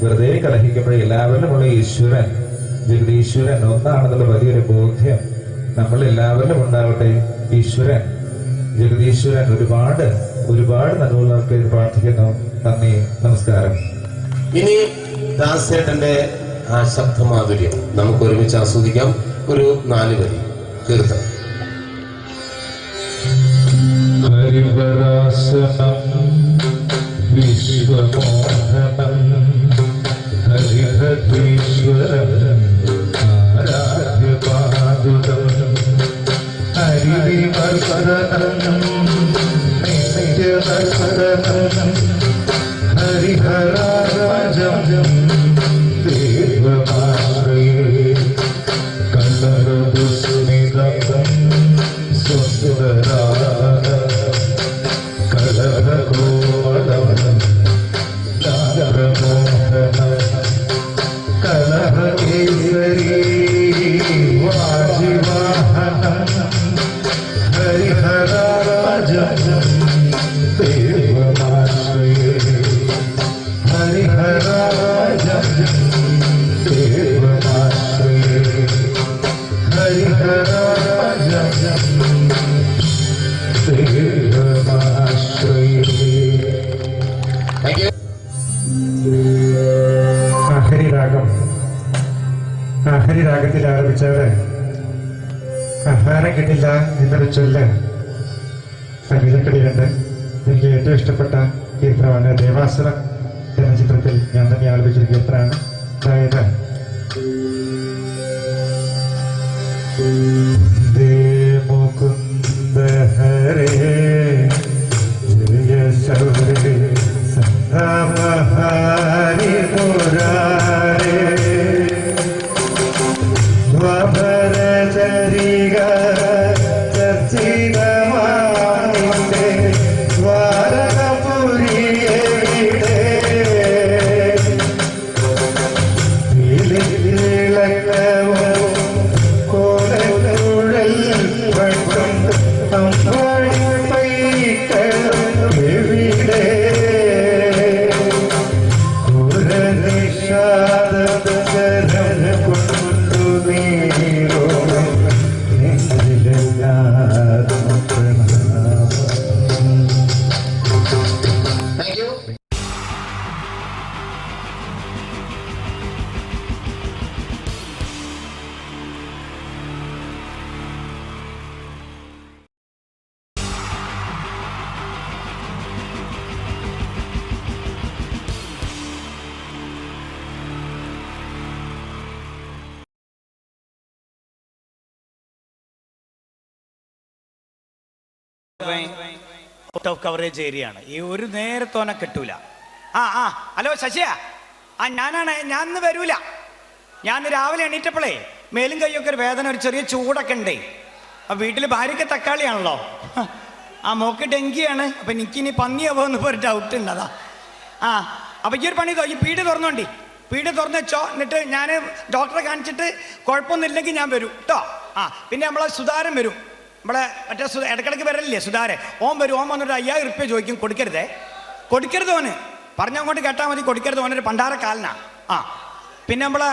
വെറുതെ കലഹിക്കുമ്പോൾ എല്ലാവരിലുമുള്ള ഈശ്വരൻ, ജഗദീശ്വരൻ ഒന്നാണെന്നുള്ള വലിയൊരു ബോധ്യം നമ്മൾ എല്ലാവരിലും ഉണ്ടാവട്ടെ. ഈശ്വരൻ, ജഗദീശ്വരൻ ഒരുപാട് ഒരുപാട് നന്മകൾക്ക് പ്രാർത്ഥിക്കുന്നു. നന്ദി, നമസ്കാരം. ഇനി ദാസേട്ടന്റെ ആ ശബ്ദമാധുര്യം നമുക്ക് ഒരുമിച്ച് ആസ്വദിക്കാം. ഒരു 4 വരി കീർത്തനം. ഹരിവരാസനം വിശ്വമോഹനം ഹരിഹരീശ്വരം ആരാധ്യപാദുകം ഹരിവിമർശനം നിത്യദർശനം ഹരിഹരാജം ദേവമാശ്രയേ കലഹദുസ്മിതം സുന്ദരാന കലഹകോമലം ചാരമോഹനം കലഹകേസരീ വാജിവാഹനം ഹരിഹരാജം ദേവമാശ്രയേ ഹരിഹരാജം ദേവമാശ്രയേ ഹരിഹരാജം ദേവമാശ്രയേ. ഹരിരാഗം, ഹരിരാഗത്തിൽ ആരംഭിച്ചവര് ആഹാരം കിട്ടില്ല എന്നൊരു ചൊല്ല് സംഗീതക്കളിയുണ്ട്. എനിക്ക് ഏറ്റവും ഇഷ്ടപ്പെട്ട കീർത്തനമാണ് ദേവാസുരം എന്ന ചിത്രത്തിൽ ഞാൻ തന്നെ ആലപിച്ചൊരു കീർത്തനമാണ്. അതായത് മുകുന്ദ ഹരേ ജയ സൗരേ സന്ധാമഹാരി മുരാരേ സ്വഭരചരിക ചർച്ചിതമാനിന്റെ ദ്വാരകപുരിയെ ഔട്ട് ഓഫ് കവറേജ് ഏരിയ ആണ്. ഈ ഒരു നേരത്തോനെ കിട്ടൂല. ഹലോ ശശിയാ, ഞാനാണ്. ഞാൻ ഇന്ന് വരൂല. ഞാൻ രാവിലെ എണീറ്റപ്പോഴേ മേലും കൈയൊക്കെ ഒരു വേദന, ഒരു ചെറിയ ചൂടൊക്കെ ഉണ്ടേ. അപ്പം വീട്ടിൽ ഭാര്യയ്ക്ക് തക്കാളിയാണല്ലോ, മോക്ക് ഡെങ്കിയാണ്. അപ്പം എനിക്കിനി പന്നിയാവോ എന്ന് ഒരു ഡൗട്ട് ഉണ്ട്. അതാ അപ്പം ഈ ഒരു പണി ഈ പീടി തുറന്നോണ്ടി, പീടി തുറന്ന് വെച്ചോ. എന്നിട്ട് ഞാൻ ഡോക്ടറെ കാണിച്ചിട്ട് കുഴപ്പമൊന്നുമില്ലെങ്കിൽ ഞാൻ വരും കേട്ടോ. പിന്നെ നമ്മളെ സുധാരൻ വരും, നമ്മളെ മറ്റേ ഇടക്കിടക്ക് വരലില്ലേ സുധാരൻ, ഓൻ വരും. ഓൻ വന്നിട്ട് 5000 ഉറുപ്പ്യ ചോദിക്കും. കൊടുക്കരുത് ഓന്, പറഞ്ഞങ്ങോട്ട് കേട്ടാൽ മതി. കൊടുക്കരുത്, ഓനൊരു പണ്ടാരക്കാലനാ. പിന്നെ നമ്മളെ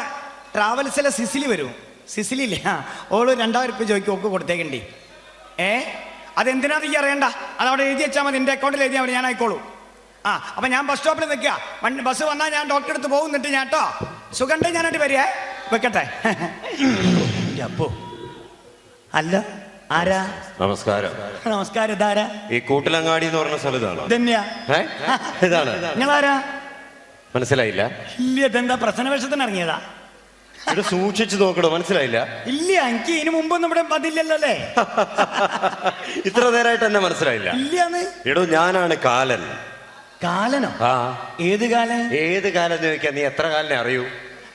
ട്രാവൽസിലെ സിസിലി വരും, സിസിലി ഇല്ലേ, ഓള് 2000 ഉറുപ്പ്യ ചോദിക്കും. ഓക്ക് കൊടുത്തേക്കണ്ടി. അതെന്തിനാ ഈ അറിയണ്ട, അതവിടെ എഴുതി വെച്ചാൽ മതി. എൻ്റെ അക്കൗണ്ടിൽ എഴുതിയാൽ മതി, ഞാൻ ആയിക്കോളൂ. അപ്പം ഞാൻ ബസ് സ്റ്റോപ്പിൽ നിൽക്കുക. ബസ് വന്നാൽ ഞാൻ ഡോക്ടറെ അടുത്ത് പോകുന്നിട്ട് ഞാൻ കേട്ടോ സുഖണ്ടേ ഞാനായിട്ട് വരികയെ. വെക്കട്ടെ. അപ്പോ അല്ല ആരാ? നമസ്കാരം. നമസ്കാരം. ഇതാരാ? ഈ കൂട്ടിലങ്ങാടി എന്ന് പറഞ്ഞ സ്ഥലത്താണ്. ഇതാണ്. നിങ്ങളാരാ? മനസ്സിലായില്ല? ഇല്ല. ഇതെന്താ പ്രശ്നവേഷത്തിന് ഇറങ്ങിയതാ? ഇവിടെ സൂക്ഷിച്ചു നോക്കണോ? മനസ്സിലായില്ല? ഇല്ല, എനിക്ക് ഇതിനു മുമ്പൊന്നും ഇവിടെ പതില്ലല്ലോ അല്ലേ? ഇത്ര നേരമായിട്ട് എന്നെ മനസ്സിലായില്ല? ഇല്ലാന്ന്. എടോ, ഞാനാണ് കാലൻ. കാലനോ? ഏത് കാലൻ? ഏത് കാലം എന്ന് ചോദിക്കാൻ നീ എത്ര കാലിനെ അറിയൂ?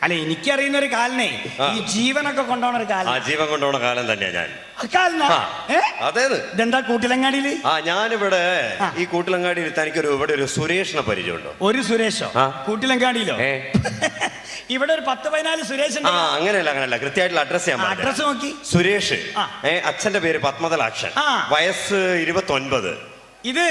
അല്ല, എനിക്കറിയുന്ന ഒരു കാലനെ, ഈ ജീവനൊക്കെ കൊണ്ടുപോണ ഒരു കാലം. ജീവൻ കൊണ്ടുപോണ കാലം തന്നെയാ ഞാൻ. അതേത്? ഇതെന്താ കൂട്ടിലങ്ങാടിയില്? ഞാനിവിടെ ഈ കൂട്ടിലങ്ങാടിയിൽ തനിക്കൊരു ഇവിടെ ഒരു സുരേഷിനെ പരിചയമുണ്ടോ? ഒരു സുരേഷോ? കൂട്ടിലങ്ങാടിയിലോ? ഇവിടെ ഒരു 10-14 സുരേഷ്. അങ്ങനെയല്ല, കൃത്യമായിട്ടുള്ള അഡ്രസ് ഞാൻ അഡ്രസ് നോക്കി. സുരേഷ്, അച്ഛന്റെ പേര് പത്മതലാക്ഷൻ, വയസ്സ് 29. ഇത്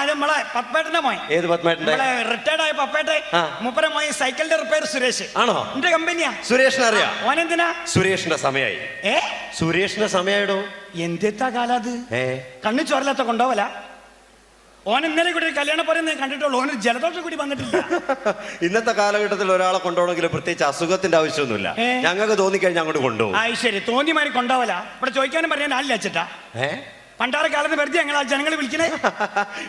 നമ്മളെ പത്മേട്ടന്റെ മോൻ. ഏത് പത്മേട്ടന്റെ? റിട്ടയർഡ് ആയ പപ്പേട്ടെ മൂപ്പര മോൻ സൈക്കിളിന്റെ റിപ്പയർ സുരേഷ്. ആണോ? എന്റെ കമ്പനിയാ. സുരേഷിനെ അറിയാം. ഓനെന്തിനാ? സുരേഷിന്റെ സമയായി. സുരേഷിന്റെ സമയായിടോ. എന്തെത്താ കാലത്? കണ്ണു ചോരലാത്ത കൊണ്ടുപോവല. ഓൻ ഇന്നലെ കൂടി കല്യാണ പോലെ കണ്ടിട്ടുള്ളൂ. ഓന് ജലദോഷം കൂടി വന്നിട്ടില്ല. ഇന്നത്തെ കാലഘട്ടത്തിൽ ഒരാളെ കൊണ്ടുപോകണമെങ്കിൽ പ്രത്യേകിച്ച് അസുഖത്തിന്റെ ആവശ്യമൊന്നുമില്ല. ഞങ്ങൾക്ക് തോന്നിക്കഴിഞ്ഞാൽ അങ്ങോട്ട് കൊണ്ടുപോകും. ശരി, തോന്നിമാരി കൊണ്ടുപോവല. ഇവിടെ ചോദിക്കാനും പറയാൻ ആളില്ല അച്ഛട്ടാ. പണ്ടാര കാലത്ത് വെറുതെ ഞങ്ങൾ ജനങ്ങൾ വിളിക്കണേ.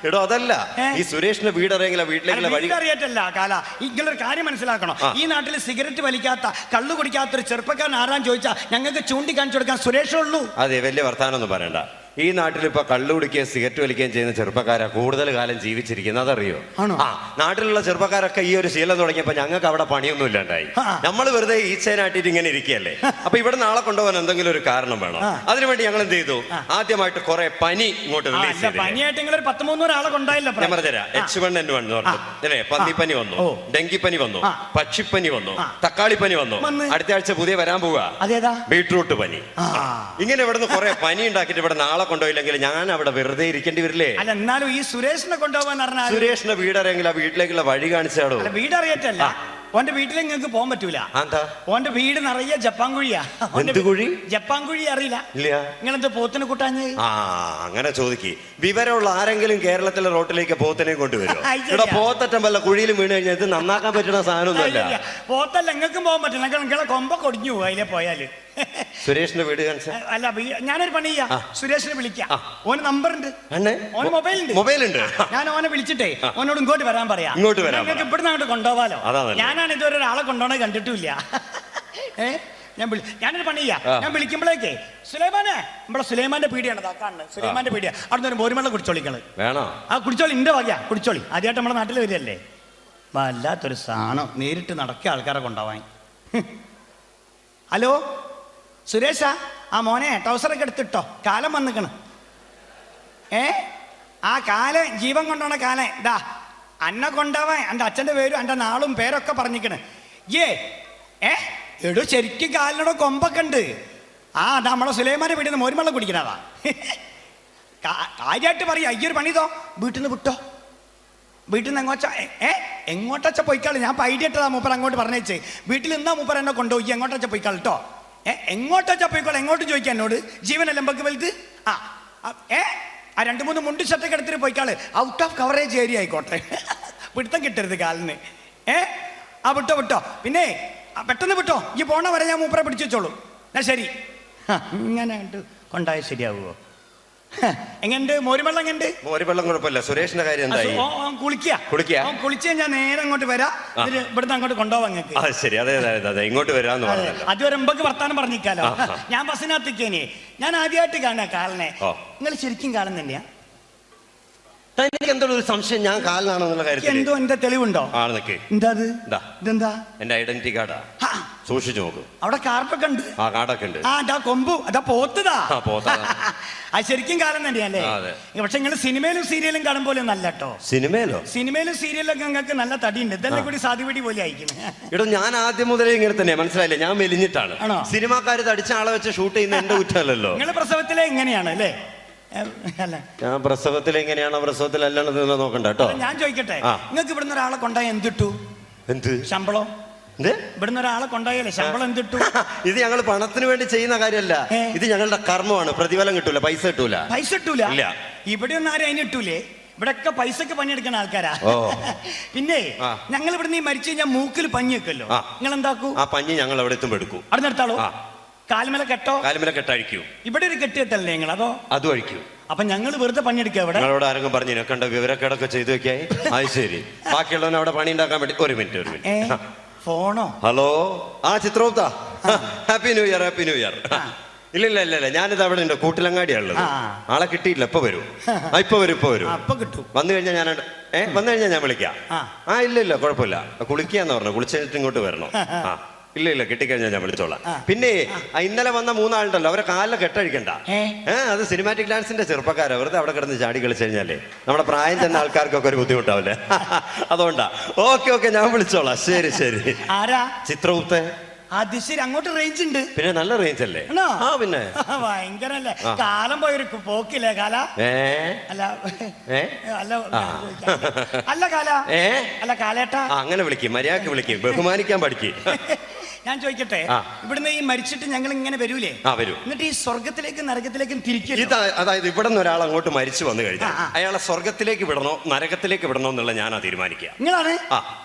എടോ, അതല്ല. ഈ സുരേഷിന്റെ വീട് അറിയെങ്കിലോ, വീട്ടിലേക്കുള്ള വഴി അറിയട്ടല്ല കാല. ഇങ്ങളൊരു കാര്യം മനസ്സിലാക്കണം. ഈ നാട്ടിൽ സിഗരറ്റ് വലിക്കാത്ത, കള്ളു കുടിക്കാത്ത ഒരു ചെറുപ്പക്കാരൻ ആരാന്ന് ചോദിച്ചാൽ ഞങ്ങൾക്ക് ചൂണ്ടിക്കാണിച്ചു കൊടുക്കാൻ സുരേഷേ ഉള്ളൂ. അതെ, വലിയ വർത്താനം ഒന്നും പറയണ്ട. ഈ നാട്ടിൽ ഇപ്പൊ കള്ളു കുടിക്കുകയും സിഗരറ്റ് വലിക്കുകയും ചെയ്യുന്ന ചെറുപ്പക്കാരാ കൂടുതൽ കാലം ജീവിച്ചിരിക്കുന്നത്. അതറിയോ? നാട്ടിലുള്ള ചെറുപ്പക്കാരൊക്കെ ഈ ഒരു ശീലം തുടങ്ങിയപ്പോ ഞങ്ങൾക്ക് അവിടെ പണിയൊന്നും ഇല്ലാണ്ടായി. നമ്മൾ വെറുതെ ഈച്ചനാട്ടിട്ട് ഇങ്ങനെ ഇരിക്കുകയല്ലേ. അപ്പൊ ഇവിടെ നാളെ കൊണ്ടുപോകാൻ എന്തെങ്കിലും ഒരു കാരണം വേണം. അതിനുവേണ്ടി ഞങ്ങൾ എന്ത് ചെയ്തു? ആദ്യമായിട്ട് കുറെ പനി ഇങ്ങോട്ട് റിലീസ് ചെയ്തു. പനിയായിട്ട് നിങ്ങൾ 13 ആളെ കൊണ്ടായില്ല. ഞാൻ പറഞ്ഞുതരാം. H1N1 എന്ന് പറഞ്ഞു അല്ലേ. പന്നിപ്പനി വന്നു, ഡെങ്കിപ്പനി വന്നു, പക്ഷിപ്പനി വന്നു, തക്കാളിപ്പനി വന്നു. അടുത്ത ആഴ്ച പുതിയ വരാൻ പോവുക ബീട്രൂട്ട് പനി. ഇങ്ങനെ ഇവിടുന്ന് കുറെ പനി ഉണ്ടാക്കിയിട്ട് ഇവിടെ നാളെ കൊണ്ടുപോയില്ലെങ്കിൽ ഞാൻ അവിടെ വെറുതെ ഇരിക്കേണ്ടി വരില്ലേ? അല്ല, എന്നാലും ഈ സുരേഷിനെ കൊണ്ടുപോകാൻ പറഞ്ഞാൽ സുരേഷിന്റെ വീടറിയെങ്കിൽ ആ വീട്ടിലേക്കുള്ള വഴി കാണിച്ചാടോ. വീടറിയറ്റല്ല, ഓന്റെ വീട്ടിലേക്ക് നിങ്ങൾക്ക് പോകാൻ പറ്റൂല. ഓന്റെ വീട് നിറയെ ജപ്പാൻകുഴിയാ. ജപ്പാൻകുഴി അറിയില്ല? നിങ്ങളെന്താ പോത്തിനെ കൂട്ടാഞ്ഞ്? അങ്ങനെ ചോദിക്ക്. വിവരമുള്ള ആരെങ്കിലും കേരളത്തിലെ റോട്ടിലേക്ക് പോത്തിനെ കൊണ്ടുവരും? ഇവിടെ പോത്തറ്റം വല്ല കുഴിയിലും വീണ് കഴിഞ്ഞാൽ ഇത് നന്നാക്കാൻ പറ്റുന്ന സാധനമൊന്നുമല്ല. പോത്തല്ല, നിങ്ങൾക്കും പോകാൻ പറ്റില്ല. നിങ്ങളെ കൊമ്പ കൊടിഞ്ഞു പോകും അതിലെ പോയാല്. സുരേഷിന്റെ വീട് കാണിച്ചാ അല്ല ഞാനൊരു പണി ചെയ്യാം, സുരേഷിനെ വിളിക്കാം. ഓന് നമ്പർ ഉണ്ട്, ഓന് മൊബൈലുണ്ട്. ഞാൻ ഓനെ വിളിച്ചിട്ടേ ഓനോട് ഇങ്ങോട്ട് വരാൻ പറയാം. ഇങ്ങോട്ട് വരാൻ ഞങ്ങൾക്ക് ഇവിടുന്ന് അങ്ങോട്ട് കൊണ്ടുപോവാലോ. ഞാനാണ് ഇതുവരെ ഒരാളെ കൊണ്ടുപോകണേ കണ്ടിട്ടില്ല. ഞാനൊരു പണി ചെയ്യാം, ഞാൻ വിളിക്കുമ്പോഴേക്കേ സുലൈമാനെ, നമ്മളെ സുലൈമാന്റെ പീടിയാണ് കാണുന്നത്, സുലൈമാന്റെ പീടിയ. അവിടെ നിന്ന് ഒരു വെള്ളം കുടിച്ചോളിക്കള് വേണോ? ആ കുടിച്ചോളി, ഇന്റെ വകയാ, കുടിച്ചോളി. ആദ്യമായിട്ട് നമ്മുടെ നാട്ടിൽ വരികയല്ലേ. വല്ലാത്തൊരു സാധനം, നേരിട്ട് നടക്കിയ ആൾക്കാരെ കൊണ്ടുപോവാൻ. ഹലോ സുരേഷാ, ആ മോനെ ടൗസറൊക്കെ എടുത്തിട്ടോ, കാലം വന്നിക്കണ്. ആ കാലം ജീവൻ കൊണ്ടോണ കാലം ഇതാ അന്നെ കൊണ്ടുപോവാൻ. എൻ്റെ അച്ഛൻ്റെ പേരും എൻ്റെ നാളും പേരൊക്കെ പറഞ്ഞിക്കണ്. എടോ ശരിക്കും കാലിനോട് കൊമ്പൊക്കെ ഉണ്ട്. ആ അതാ നമ്മളെ സുലൈമാനെ വീട്ടിൽ നിന്ന് മോരുമള്ളം കുടിക്കണതാ. കാര്യമായിട്ട് പറയാ, അയ്യൊരു പണിതോ, വീട്ടിൽ നിന്ന് വിട്ടോ, വീട്ടിൽ നിന്ന് എങ്ങോട്ടച്ച പോയിക്കാളി. ഞാൻ പൈഡിയിട്ടതാ മൂപ്പർ അങ്ങോട്ട് പറഞ്ഞേച്ചേ. വീട്ടിൽ നിന്നാ മൂപ്പർ എന്നെ കൊണ്ടുപോയി, എങ്ങോട്ടച്ച പോയിക്കാൾ കേട്ടോ. എങ്ങോട്ടച്ച പോയിക്കോളെ, എങ്ങോട്ട് ചോദിക്കാം എന്നോട്. ജീവനല്ല എമ്പക്ക് വലുത്. ആ 2-3 മുണ്ട് ഷർട്ടൊക്കെ എടുത്തിട്ട് പോയിക്കാള്. ഔട്ട് ഓഫ് കവറേജ് ഏരിയ ആയിക്കോട്ടെ, പിടുത്തം കിട്ടരുത് കാലിന്. ആ വിട്ടോ വിട്ടോ, പിന്നെ പെട്ടെന്ന് വിട്ടോ. ഈ പോണ വരെ ഞാൻ മൂപ്പറെ പിടിച്ചു വെച്ചോളൂ. എന്നാ ശരി. ഇങ്ങനെ കൊണ്ടായാൽ ശരിയാവുമോ? എങ്ങനെയുണ്ട് മോരുവെള്ളം? എങ്ങനെയുണ്ട് മോരുവെള്ളം? കുഴപ്പമില്ല. സുരേഷിന്റെ കാര്യം എന്തായി? കുളിച്ച് ഞാൻ നേരെ അങ്ങോട്ട് വരാം, ഇവിടുന്ന് അങ്ങോട്ട് കൊണ്ടുപോവാം നിങ്ങൾക്ക്. ശരി, അതെ അതെ, ഇങ്ങോട്ട് വരാന്ന് പറഞ്ഞു. അതുവരെ മുമ്പൊക്കെ വർത്താനം പറഞ്ഞിക്കാലോ. ഞാൻ ബസ്സിനകത്തേക്കേനെ, ഞാൻ ആദ്യമായിട്ട് കാണാ കാലിനെ. നിങ്ങൾ ശരിക്കും കാലം തന്നെയാ? എന്തോ ഒരു സംശയം, ഞാൻ കാലിനാണെന്നുള്ള കാര്യത്തിൽ എന്തോ എന്റെ തെളിവുണ്ടോ? എന്താ ഇതെന്താ? എന്റെ ഐഡന്റിറ്റി കാർഡാ, സൂക്ഷിച്ചു നോക്കും. അവിടെ കാർഡൊക്കെ ഉണ്ട്. ആ കാർഡൊക്കെ ഉണ്ട്. അതാ കൊമ്പു, അതാ പോത്തതാ. അത് ശരിക്കും കാലം തന്നെയല്ലേ? പക്ഷെ നിങ്ങൾ സിനിമയിലും സീരിയലും കാണും പോലെ ഒന്നല്ല കേട്ടോ. സിനിമയിലും സീരിയലൊക്കെ നിങ്ങൾക്ക് നല്ല തടിയുണ്ട്. ഇതെല്ലാം കൂടി സാധ്യപടി പോലെ അയക്കുന്നത്. എടോ ഞാൻ ആദ്യം മുതലേ ഇങ്ങനെ തന്നെ, മനസ്സിലായില്ലേ? ഞാൻ മെലിഞ്ഞിട്ടാണ്. സിനിമാക്കാര് തടിച്ച ആളെ വെച്ച് ഷൂട്ട് ചെയ്യുന്ന എന്റെ കുറ്റമല്ലല്ലോ. നിങ്ങൾ പ്രസവത്തിലെ എങ്ങനെയാണ് അല്ലേ? ഞാൻ പ്രസവത്തിൽ എങ്ങനെയാണോ പ്രസവത്തിലല്ലാണെന്ന് നോക്കണ്ട കേട്ടോ. ഞാൻ ചോദിക്കട്ടെ, നിങ്ങൾക്ക് ഇവിടുന്ന് ഒരാളെ കൊണ്ടായ എന്തിട്ടു? എന്ത് ശമ്പളം? ഇവിടുന്ന് ഒരാളെ കൊണ്ടായാലേ ശമ്പളം എന്തിട്ടു? ഇത് ഞങ്ങൾ പണത്തിന് വേണ്ടി ചെയ്യുന്ന കാര്യമല്ല, ഇത് ഞങ്ങളുടെ കർമ്മമാണ്. പ്രതിഫലം കിട്ടൂല, പൈസ കിട്ടൂല. പൈസ കിട്ടൂല? ഇവിടെ ഒന്നും ആരും അതിന് കിട്ടൂലേ? ഇവിടെയൊക്കെ പൈസക്ക് പണിയെടുക്കുന്ന ആൾക്കാരാ. പിന്നെ ഞങ്ങൾ ഇവിടുന്ന് ഈ മരിച്ചു കഴിഞ്ഞാൽ മൂക്കിൽ പഞ്ഞി വെക്കല്ലോ, നിങ്ങൾ എന്താക്കൂ? ആ പഞ്ഞി ഞങ്ങൾ എവിടെ എത്തുമ്പോ എടുക്കും. അവിടെ നിർത്താളൂ. കാൽമല കെട്ടോ? കാൽമല കെട്ടഴിക്കൂ. ഇവിടെ ഒരു കെട്ട് കെട്ടല്ലേ നിങ്ങൾ? അതോ അതും അഴിക്കൂ. അപ്പൊ ഞങ്ങൾ വെറുതെ പണിയെടുക്കുക? ഇവിടെ ഞങ്ങളോട് ആരെങ്കിലും പറഞ്ഞു കണ്ട വിവരക്കേടൊക്കെ ചെയ്തു വെക്കായി? അത് ശരി. ബാക്കിയുള്ളവനെ അവിടെ പണി ഉണ്ടാക്കാൻ വേണ്ടി ഒരു മിനിറ്റ്. ഫോണോ? ഹലോ, ആ Chitragupta, happy new year. Happy new year. ഇല്ല, ഞാനിത് അവിടെ ഉണ്ട്, കൂട്ടിലങ്ങാടിയാണുള്ളത്. ആളെ കിട്ടിയില്ല, ഇപ്പൊ വരും. ഇപ്പൊ വരും. വന്നു കഴിഞ്ഞാൽ ഞാൻ വിളിക്കാം. ഇല്ല കുഴപ്പമില്ല, കുളിക്കാന്ന് പറഞ്ഞു. കുളിച്ചിട്ട് ഇങ്ങോട്ട് വരണം. ഇല്ല കിട്ടിക്കഴിഞ്ഞാൽ ഞാൻ വിളിച്ചോളാം. പിന്നെ ഇന്നലെ വന്ന 3 ആളുണ്ടല്ലോ, അവരെ കാലിലെ കെട്ടഴിക്കണ്ട. അത് സിനിമാറ്റിക് ഡാൻസിന്റെ ചെറുപ്പക്കാരാ. വെറുതെ അവിടെ കിടന്ന് ചാടി കളിച്ചു കഴിഞ്ഞാലേ നമ്മുടെ പ്രായം തന്നെ ആൾക്കാർക്കൊക്കെ ഒരു ബുദ്ധിമുട്ടാവില്ലേ? അതുകൊണ്ടാ. ഓക്കെ, ഞാൻ വിളിച്ചോളാം. ശരി. ആരാ? ചിത്രഗുപ്ത. അത് ശരി, അങ്ങോട്ട് റേഞ്ച് ഉണ്ട്. പിന്നെ നല്ല റേഞ്ച് അല്ലേ? പിന്നെ ഭയങ്കരല്ലേ? കാലം പോയൊരു പോക്കില്ലേ കാല? അല്ല കാലേട്ടാ. അങ്ങനെ വിളിക്കും, മര്യാദക്ക് വിളിക്കും, ബഹുമാനിക്കാൻ പഠിക്കും. ഞാൻ ചോദിക്കട്ടെ, ഇവിടുന്ന് ഈ മരിച്ചിട്ട് ഞങ്ങൾ ഇങ്ങനെ വരൂലേ? വരും. എന്നിട്ട് ഈ സ്വർഗത്തിലേക്കും നരകത്തിലേക്കും തിരിക്കും. അതായത് ഇവിടെ നിന്ന് ഒരാൾ അങ്ങോട്ട് മരിച്ചു വന്നു കഴിഞ്ഞാൽ അയാളെ സ്വർഗത്തിലേക്ക് വിടണോ നരകത്തിലേക്ക് വിടണോ എന്നുള്ള ഞാനാ തീരുമാനിക്കുക. നിങ്ങളാണ്?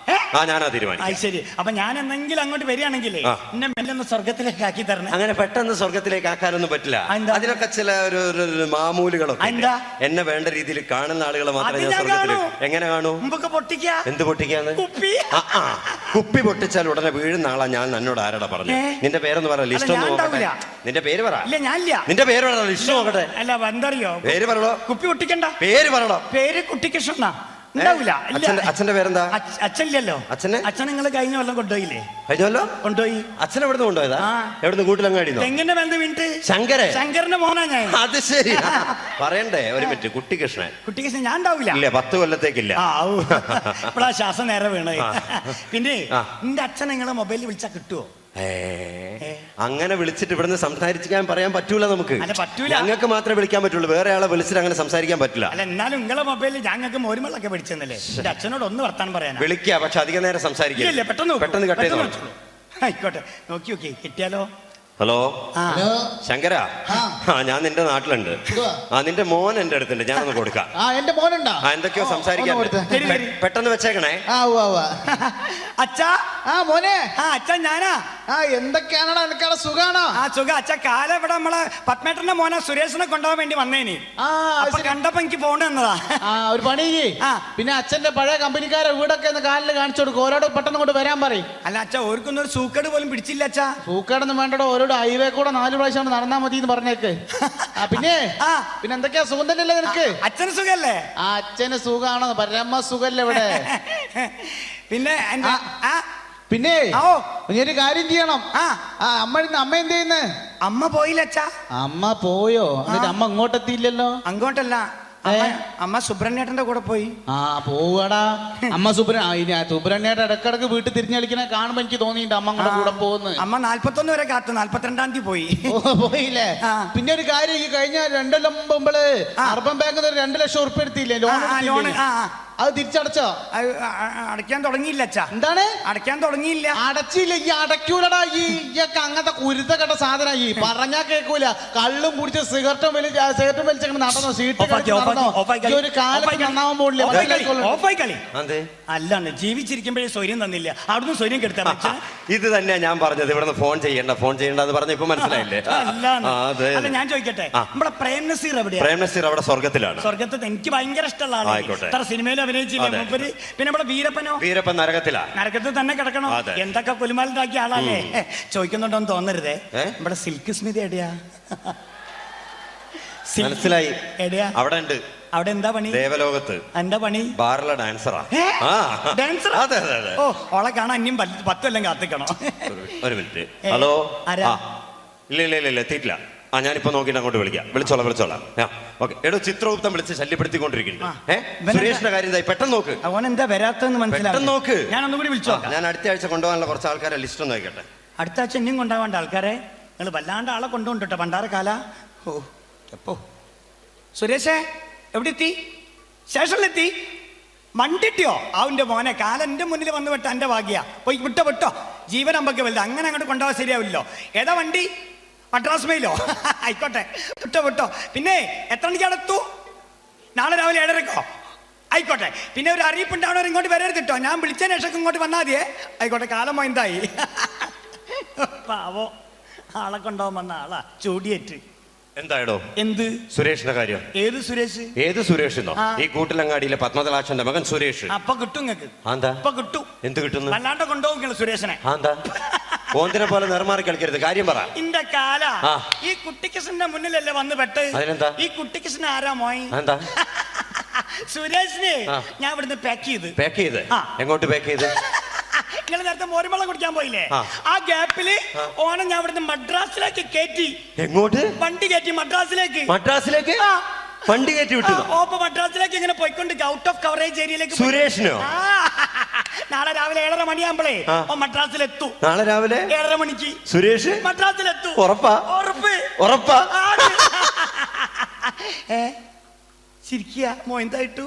ഞാനാ തീരുമാനിക്കുക. ശരി. അപ്പൊ ഞാൻ എന്തെങ്കിലും അങ്ങോട്ട് വരികയാണെങ്കിലേ എന്നെ മെല്ലൊന്ന് സ്വർഗത്തിലേക്ക് ആക്കി തരണം. അങ്ങനെ പെട്ടെന്ന് സ്വർഗത്തിലേക്ക് ആക്കാനൊന്നും പറ്റില്ല. അതിനൊക്കെ ചില ഒരു മാമൂലുകളൊക്കെ. എന്നെ വേണ്ട രീതിയിൽ കാണുന്ന ആളുകളെ മാത്രമേ ഞാൻ സ്വർഗത്തിലേക്ക്. എങ്ങനെ കാണൂ? എന്ത് പൊട്ടിക്കാന്ന്? കുപ്പി പൊട്ടിച്ചാൽ ഉടനെ വീഴുന്ന ആളാ ഞാൻ. എന്നോട് ആരാടാ പറഞ്ഞു? നിന്റെ പേരൊന്ന് പറ, ലിസ്റ്റ് ഒന്ന് നോക്കട്ടെ. നിന്റെ പേര് പറ. നിന്റെ പേര് പറ, ലിസ്റ്റ് നോക്കട്ടെ. അല്ല എന്തറിയോ? പേര് പറയണോ? കുപ്പി പൊട്ടിക്കണ്ട. പേര് പറയണോ? പേര് കുട്ടിക്കൃഷ്ണ. ഉണ്ടാവൂല. അച്ഛന്റെ പേരെന്താ? അച്ഛനില്ലല്ലോ. അച്ഛൻ നിങ്ങൾ കഴിഞ്ഞ കൊല്ലം കൊണ്ടുപോയില്ലേ? കൊണ്ടുപോയി. അച്ഛൻ എവിടെ നിന്ന് കൊണ്ടുപോയതാ? എവിടെ കൂട്ടിലങ്ങാടി? തെങ്ങിന്റെ ബന്ധ വീണിട്ട്. ശങ്കരന്റെ മോനാ ഞാൻ. അത് ശരി. പറയണ്ടേ ഒരു മിനിറ്റ്. കുട്ടിക്കൃഷ്ണൻ ഞാൻ ഉണ്ടാവില്ല. ഇല്ല, 10 കൊല്ലത്തേക്കില്ല. ഇപ്പഴാ ശ്വാസം നേരെ വീണേ. പിന്നെ നിന്റെ അച്ഛൻ നിങ്ങളെ മൊബൈലിൽ വിളിച്ചാ കിട്ടുവോ? അങ്ങനെ വിളിച്ചിട്ട് ഇവിടുന്ന് സംസാരിക്കാൻ പറയാൻ പറ്റൂല നമുക്ക്. ഞങ്ങൾക്ക് മാത്രമേ വിളിക്കാൻ പറ്റുള്ളൂ, വേറെ ആളെ വിളിച്ചിട്ട് അങ്ങനെ സംസാരിക്കാൻ പറ്റില്ല. അല്ല എന്നാലും നിങ്ങളെ മൊബൈലിൽ ഞങ്ങൾക്ക് മോരുമള്ളൊക്കെ പിടിച്ചെന്നല്ലേ? എന്റെ അച്ഛനോട് ഒന്ന് വർത്താൻ പറയാൻ വിളിക്കുക, പക്ഷെ അധികം നേരം സംസാരിക്കില്ല. പെട്ടെന്ന് കട്ട് ചെയ്തോ. ആയിക്കോട്ടെ, നോക്കി കിട്ടിയാലോ? ഹലോ ശങ്കരാ, ഞാൻ നിന്റെ നാട്ടിലുണ്ട്. നിന്റെ മോൻ എന്റെ അടുത്തുണ്ട്, ഞാനൊന്ന് കൊടുക്കാം. എന്റെ മോനുണ്ടോ? എന്തൊക്കെയോ സംസാരിക്കാൻ. പെട്ടെന്ന് വെച്ചേക്കണേ. അച്ഛാ ആ മോനെ. ആ അച്ഛൻ ഞാനാ. ആ എന്തൊക്കെയാണോ എനിക്കവിടെ സുഖാണോ? ആ സുഖം. അച്ഛൻ കാലം ഇവിടെ നമ്മളെ പത്മേട്ടന്റെ മോനെ സുരേഷിനെ കൊണ്ടുപോകാൻ വേണ്ടി വന്നേനി. അപ്പൊ കണ്ടപ്പോ എനിക്ക് ഫോൺ തന്നതാ. ആ ഒരു പണി പിന്നെ അച്ഛന്റെ പഴയ കമ്പനിക്കാരെ വീടൊക്കെ ഒന്ന് കാലിൽ കാണിച്ചു കൊടുക്കും. ഓരോട് പെട്ടെന്ന് കൊണ്ട് വരാൻ പറയും. അല്ല അച്ഛാ ഓർക്കൊന്നും ഒരു സൂക്കേട് പോലും പിടിച്ചില്ല അച്ഛാ. സൂക്കേടൊന്നും വേണ്ടോ, ഓരോട് ഹൈവേ കൂടെ 4 പ്രാവശ്യം നടന്നാ മതി എന്ന് പറഞ്ഞേക്ക്. പിന്നെ പിന്നെ എന്തൊക്കെയാ സുഖം തന്നെയല്ലേ നിനക്ക്? അച്ഛന് സുഖല്ലേ? ആ അച്ഛന് സുഖാണോ? പരമ സുഖല്ലേ ഇവിടെ. പിന്നെ പിന്നെ ഒരു കാര്യം ചെയ്യണം. അമ്മ എന്ത് ചെയ്യുന്നേ? അമ്മ പോയില്ല അച്ഛാ. അമ്മ പോയോ? എന്നിട്ട് അമ്മ ഇങ്ങോട്ടെത്തിയില്ലല്ലോ. അങ്ങോട്ടല്ല, അമ്മ സുബ്രഹ്മണ്യേട്ടന്റെ കൂടെ പോയി. പോവാടാ അമ്മ സുബ്രഹ്മണ്യേട്ടൻ ഇടക്കിടക്ക് വീട്ടിൽ തിരിഞ്ഞു കളിക്കണ കാണുമ്പോ എനിക്ക് തോന്നിയിട്ടുണ്ട് അമ്മ അങ്ങോട്ട് കൂടെ പോകുന്നു. അമ്മ 41 വരെ കാത്തു, 42-ാം തീയതി പോയി. പോയില്ലേ? പിന്നെ ഒരു കാര്യം, ഈ കഴിഞ്ഞ 2 കൊല്ലം മുമ്പ് അർബൻ ബാങ്കിൽ 2 ലക്ഷം ഉറുപ്പ് എടുത്തില്ലേ ലോൺ? അത് തിരിച്ചടച്ചോ? അടയ്ക്കാൻ തുടങ്ങിയില്ല അച്ഛാ. എന്താണ് അടയ്ക്കാൻ തുടങ്ങിയില്ല? അടച്ചില്ല. ഈ അടയ്ക്കൂലടാ. ഈ അങ്ങനത്തെ കുരുത്ത കെട്ട സാധനം ഈ പറഞ്ഞാ കേൾക്കൂല. കള്ളും കുടിച്ച് സിഗരറ്റും വലിച്ചങ്ങനെ നടന്നോ? സീറ്റ് ഒരു കാലത്ത് നന്നാവാൻ പോകില്ല. അല്ലാണ് ജീവിച്ചിരിക്കുമ്പോഴേ സ്വര്യം തന്നില്ല, അവിടുന്ന് സ്വര്യം കെടുത്താ. ഇത് തന്നെയാ ഞാൻ പറഞ്ഞത്, ഇവിടെ ഫോൺ ചെയ്യണ്ട എന്ന് പറഞ്ഞ ഇപ്പൊ മനസ്സിലായില്ലേ? അല്ല ഞാൻ ചോദിക്കട്ടെ, നമ്മുടെ പ്രേം നസീർ എവിടെയാ? പ്രേം നസീർ അവിടെ സ്വർഗത്തിലാണ്. സ്വർഗത്തിൽ എനിക്ക് ഭയങ്കര ഇഷ്ടമുള്ള ആളാണ്. ഇത്ര സിനിമയിൽ അഭിനയിച്ചില്ലേ മൂപ്പര്. പിന്നെ നമ്മുടെ വീരപ്പൻ നരകത്തിലാ. നരകത്തിൽ തന്നെ കിടക്കണോ? എന്തൊക്കെ കുലുമാലുണ്ടാക്കിയ ആളല്ലേ. ചോദിക്കുന്നുണ്ടോന്ന് തോന്നരുതേ, നമ്മുടെ സിൽക്ക് സ്മിതി എവിടെയാ? മനസ്സിലായി, എവിടെയാ? അവിടെ ഉണ്ട്. അവിടെ എന്താ പണി? ദേവലോകത്ത്. എന്താ പണി? ബാറിലെ ഡാൻസറാ. ഓ ഓളെ കാണാൻ ഇനിയും 10 കൊല്ലം കാത്തിക്കണോ? ഒരു മിനിറ്റ്. ഹലോ. ഇല്ല എത്തിയിട്ടില്ല. ഞാനിപ്പോ നോക്കിയിട്ട് അങ്ങോട്ട് വിളിച്ചോളാം. ഓക്കെ. എടോ ചിത്രഗുപ്തം വിളിച്ച് ശല്യപ്പെടുത്തിക്കൊണ്ടിരിക്കുന്നു. സുരേഷിന്റെ കാര്യം എന്തായി? പെട്ടെന്ന് നോക്ക്. അവൻ എന്താ വരാത്തെന്ന് മനസ്സിലായി. നോക്ക്. ഞാൻ ഒന്നുകൂടി വിളിച്ചോ. ഞാൻ അടുത്ത ആഴ്ച കൊണ്ടുപോകാനുള്ള കുറച്ച് ആൾക്കാരെ ലിസ്റ്റ് ഒന്ന് നോക്കട്ടെ. അടുത്ത ആഴ്ച ഇനിയും കൊണ്ടുപോകേണ്ട ആൾക്കാരെ നിങ്ങൾ വല്ലാണ്ട് ആളെ കൊണ്ടുകൊണ്ടിട്ടോ പണ്ടാരക്കാല. ഓ എപ്പോ സുരേഷേ എവിടെ എത്തി? സ്റ്റേഷനിലെത്തി? മണ്ടിട്ടിയോ? അവന്റെ മോനെ കാലം എന്റെ മുന്നിൽ വന്ന് വിട്ട എന്റെ ഭാഗ്യ. പോയി വിട്ടോ ജീവൻ അമ്പൊക്കെ വലുത്. അങ്ങനെ അങ്ങോട്ട് കൊണ്ടുപോകാൻ ശരിയാവില്ലോ. ഏതാ വണ്ടി? മദ്രാസ് മെയിലോ? ആയിക്കോട്ടെ, വിട്ടോ. പിന്നെ എത്ര മണിക്ക് അടുത്തു? നാളെ രാവിലെ 7:30. ആയിക്കോട്ടെ. പിന്നെ ഒരു അറിയിപ്പുണ്ടാവണവർ ഇങ്ങോട്ട് വരരുതിട്ടോ. ഞാൻ വിളിച്ചതിന് ശേഷം ഇങ്ങോട്ട് വന്നാൽ മതിയേ. ആയിക്കോട്ടെ. കാലം എന്തായി? പാവോ, ആളെ കൊണ്ടുപോകാൻ വന്ന ആളാ ചൂടിയേറ്റ്. എന്തായിടോ? എന്ത് സുരേഷിന്റെ കാര്യം? ഏത് സുരേഷ്? ഏത് സുരേഷ് എന്നോ? ഈ കൂട്ടിലങ്ങാടിയിലെ പത്മതലാക്ഷന്റെ മകൻ സുരേഷ്. അപ്പൊ കിട്ടും നിങ്ങൾക്ക്? അപ്പൊ കിട്ടും. എന്ത് കിട്ടുന്നു? അല്ലാണ്ട് കൊണ്ടുപോകും സുരേഷിനെ. ഓന്തിനെ പോലെ നിർമാറി കളിക്കരുത്, കാര്യം പറ. ഇന്റെ കാല ഈ കുട്ടിക്കൃഷ്ണന്റെ മുന്നിലല്ലേ വന്ന് പെട്ട്. അതിനെന്താ? ഈ കുട്ടിക്കൃഷ്ണൻ ആരാ മോയി? എന്താ? സുരേഷിനെ ഞാൻ ഇവിടുന്ന് പാക്ക് ചെയ്ത്. എങ്ങോട്ട് പാക്ക് ചെയ്ത്? നിങ്ങൾ നേരത്തെ മോരുവെള്ളം കുടിക്കാൻ പോയില്ലേ? ആ ഗ്യാപ്പില് ഓണം ഞാൻ ഇവിടുന്ന് മദ്രാസിലേക്ക് കയറ്റി. എങ്ങോട്ട്? വണ്ടി കയറ്റി മദ്രാസിലേക്ക്. വണ്ടി കയറ്റി വിട്ടു. ഓപ്പ മദ്രാസിലേക്ക് ഇങ്ങനെ പോയിക്കൊണ്ട് ഔട്ട് ഓഫ് കവറേജ് ഏരിയയിലേക്ക്. സുരേഷിനോ? നാളെ രാവിലെ 7:30 മണിയാകുമ്പോഴേ മദ്രാസിലെത്തു. നാളെ രാവിലെ 7:30 മണിക്ക് സുരേഷ് മദ്രാസിലെത്തു. ഉറപ്പാ? ചിരിക്കുക മോയന്തായിട്ടു.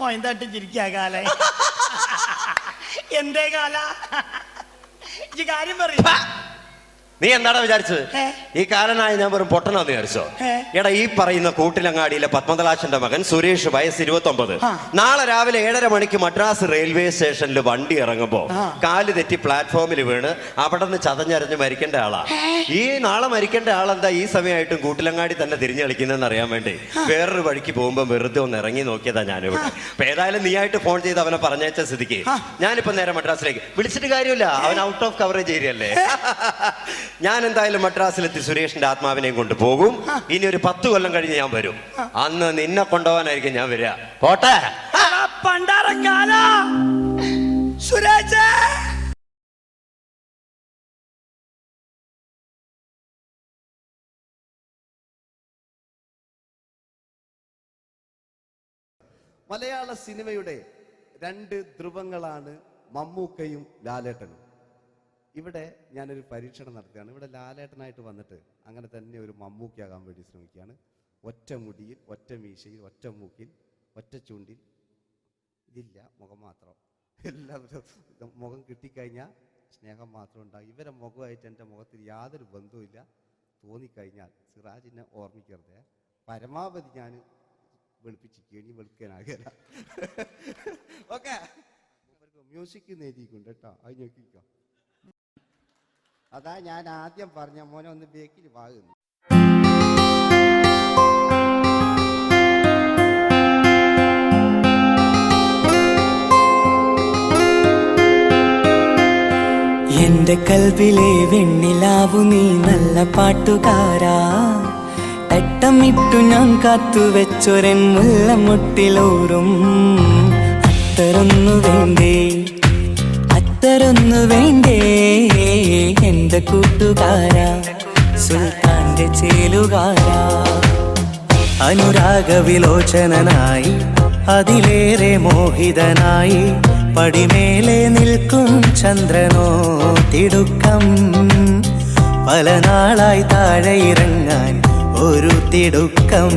മോയന്തായിട്ട് ചിരിക്കുക കാല. എന്തേ കാല ഈ കാര്യം പറയും. നീ എന്താടാ വിചാരിച്ചത്? ഈ കാലനായി ഞാൻ വെറും പൊട്ടനാന്ന് വിചാരിച്ചോ? എടാ, ഈ പറയുന്ന കൂട്ടിലങ്ങാടിയിലെ പത്മതലാക്ഷന്റെ മകൻ സുരേഷ്, വയസ്സ് 29. നാളെ രാവിലെ 7:30 മണിക്ക് മദ്രാസ് റെയിൽവേ സ്റ്റേഷനിൽ വണ്ടി ഇറങ്ങുമ്പോ കാല് തെറ്റി പ്ലാറ്റ്ഫോമിൽ വീണ് അവിടെ നിന്ന് ചതഞ്ഞരഞ്ഞ് മരിക്കേണ്ട ആളാ. ഈ നാളെ മരിക്കേണ്ട ആളെന്താ ഈ സമയമായിട്ടും കൂട്ടിലങ്ങാടി തന്നെ തിരിഞ്ഞു കളിക്കുന്നതെന്ന് അറിയാൻ വേണ്ടി വേറൊരു വഴിക്ക് പോകുമ്പോ വെറുതെ ഒന്ന് ഇറങ്ങി നോക്കിയതാ ഞാനിവിടെ. അപ്പൊ ഏതായാലും നീ ആയിട്ട് ഫോൺ ചെയ്ത് അവനെ പറഞ്ഞയച്ച സ്ഥിതിക്ക് ഞാനിപ്പോ നേരെ മദ്രാസിലേക്ക് വിളിച്ചിട്ട് കാര്യമില്ല. അവൻ ഔട്ട് ഓഫ് കവറേജ് ഏരിയ അല്ലേ. ഞാൻ എന്തായാലും മദ്രാസിലെത്തി സുരേഷിന്റെ ആത്മാവിനെയും കൊണ്ട് പോകും. ഇനി ഒരു 10 കൊല്ലം കഴിഞ്ഞ് ഞാൻ വരും. അന്ന് നിന്നെ കൊണ്ടുപോകാനായിരിക്കും ഞാൻ വരിക. പോട്ടെ. സുരേഷ് മലയാള സിനിമയുടെ 2 ധ്രുവങ്ങളാണ് മമ്മൂക്കയും ലാലേട്ടനും. ഇവിടെ ഞാനൊരു പരീക്ഷണം നടത്തുകയാണ്. ഇവിടെ ലാലേട്ടനായിട്ട് വന്നിട്ട് അങ്ങനെ തന്നെ ഒരു മമ്മൂക്കയാകാൻ വേണ്ടി ശ്രമിക്കുകയാണ്. ഒറ്റ മുടിയിൽ, ഒറ്റ മീശയിൽ, ഒറ്റ മൂക്കിൽ, ഒറ്റ ചൂണ്ടിൽ. ഇതില്ല, മുഖം മാത്രം. എല്ലാവരും മുഖം കിട്ടിക്കഴിഞ്ഞാൽ സ്നേഹം മാത്രം ഉണ്ടാകും. ഇവരെ മുഖമായിട്ട് എൻ്റെ മുഖത്തിൽ യാതൊരു ബന്ധവുമില്ല. തോന്നിക്കഴിഞ്ഞാൽ സിറാജിനെ ഓർമ്മിക്കരുത്. പരമാവധി ഞാൻ വെളുപ്പിച്ചിരിക്കുക, ഇനി വെളുക്കാനാകില്ല. ഓക്കെ. മ്യൂസിക് എഴുതിയിട്ടുണ്ട് കേട്ടോ, അത് നോക്കിക്കോ. അതാ ഞാൻ ആദ്യം പറഞ്ഞ മോനെ ഒന്ന് ബേക്കിൽ വാങ്ങുന്നു. എന്റെ കൽവിലെ വെണ്ണിലാവു നീ നല്ല പാട്ടുകാരാ, തട്ടമിട്ടു ഞാൻ കാത്തു വെച്ചൊരൻ മുല്ലമുട്ടിലോറും. അത്തരൊന്നു വേണ്ടേ, അത്തരൊന്നു വേണ്ടേ എന്റെ കൂട്ടുകാരാ, സുൽത്താന്റെ ചേലുകാരാ. അനുരാഗവിലോചനായി അതിലേറെ മോഹിതനായി പടിമേലെ നിൽക്കും ചന്ദ്രനോ തിടുക്കം. പല നാളായി താഴെ ഇറങ്ങാൻ ഒരു തിടുക്കം.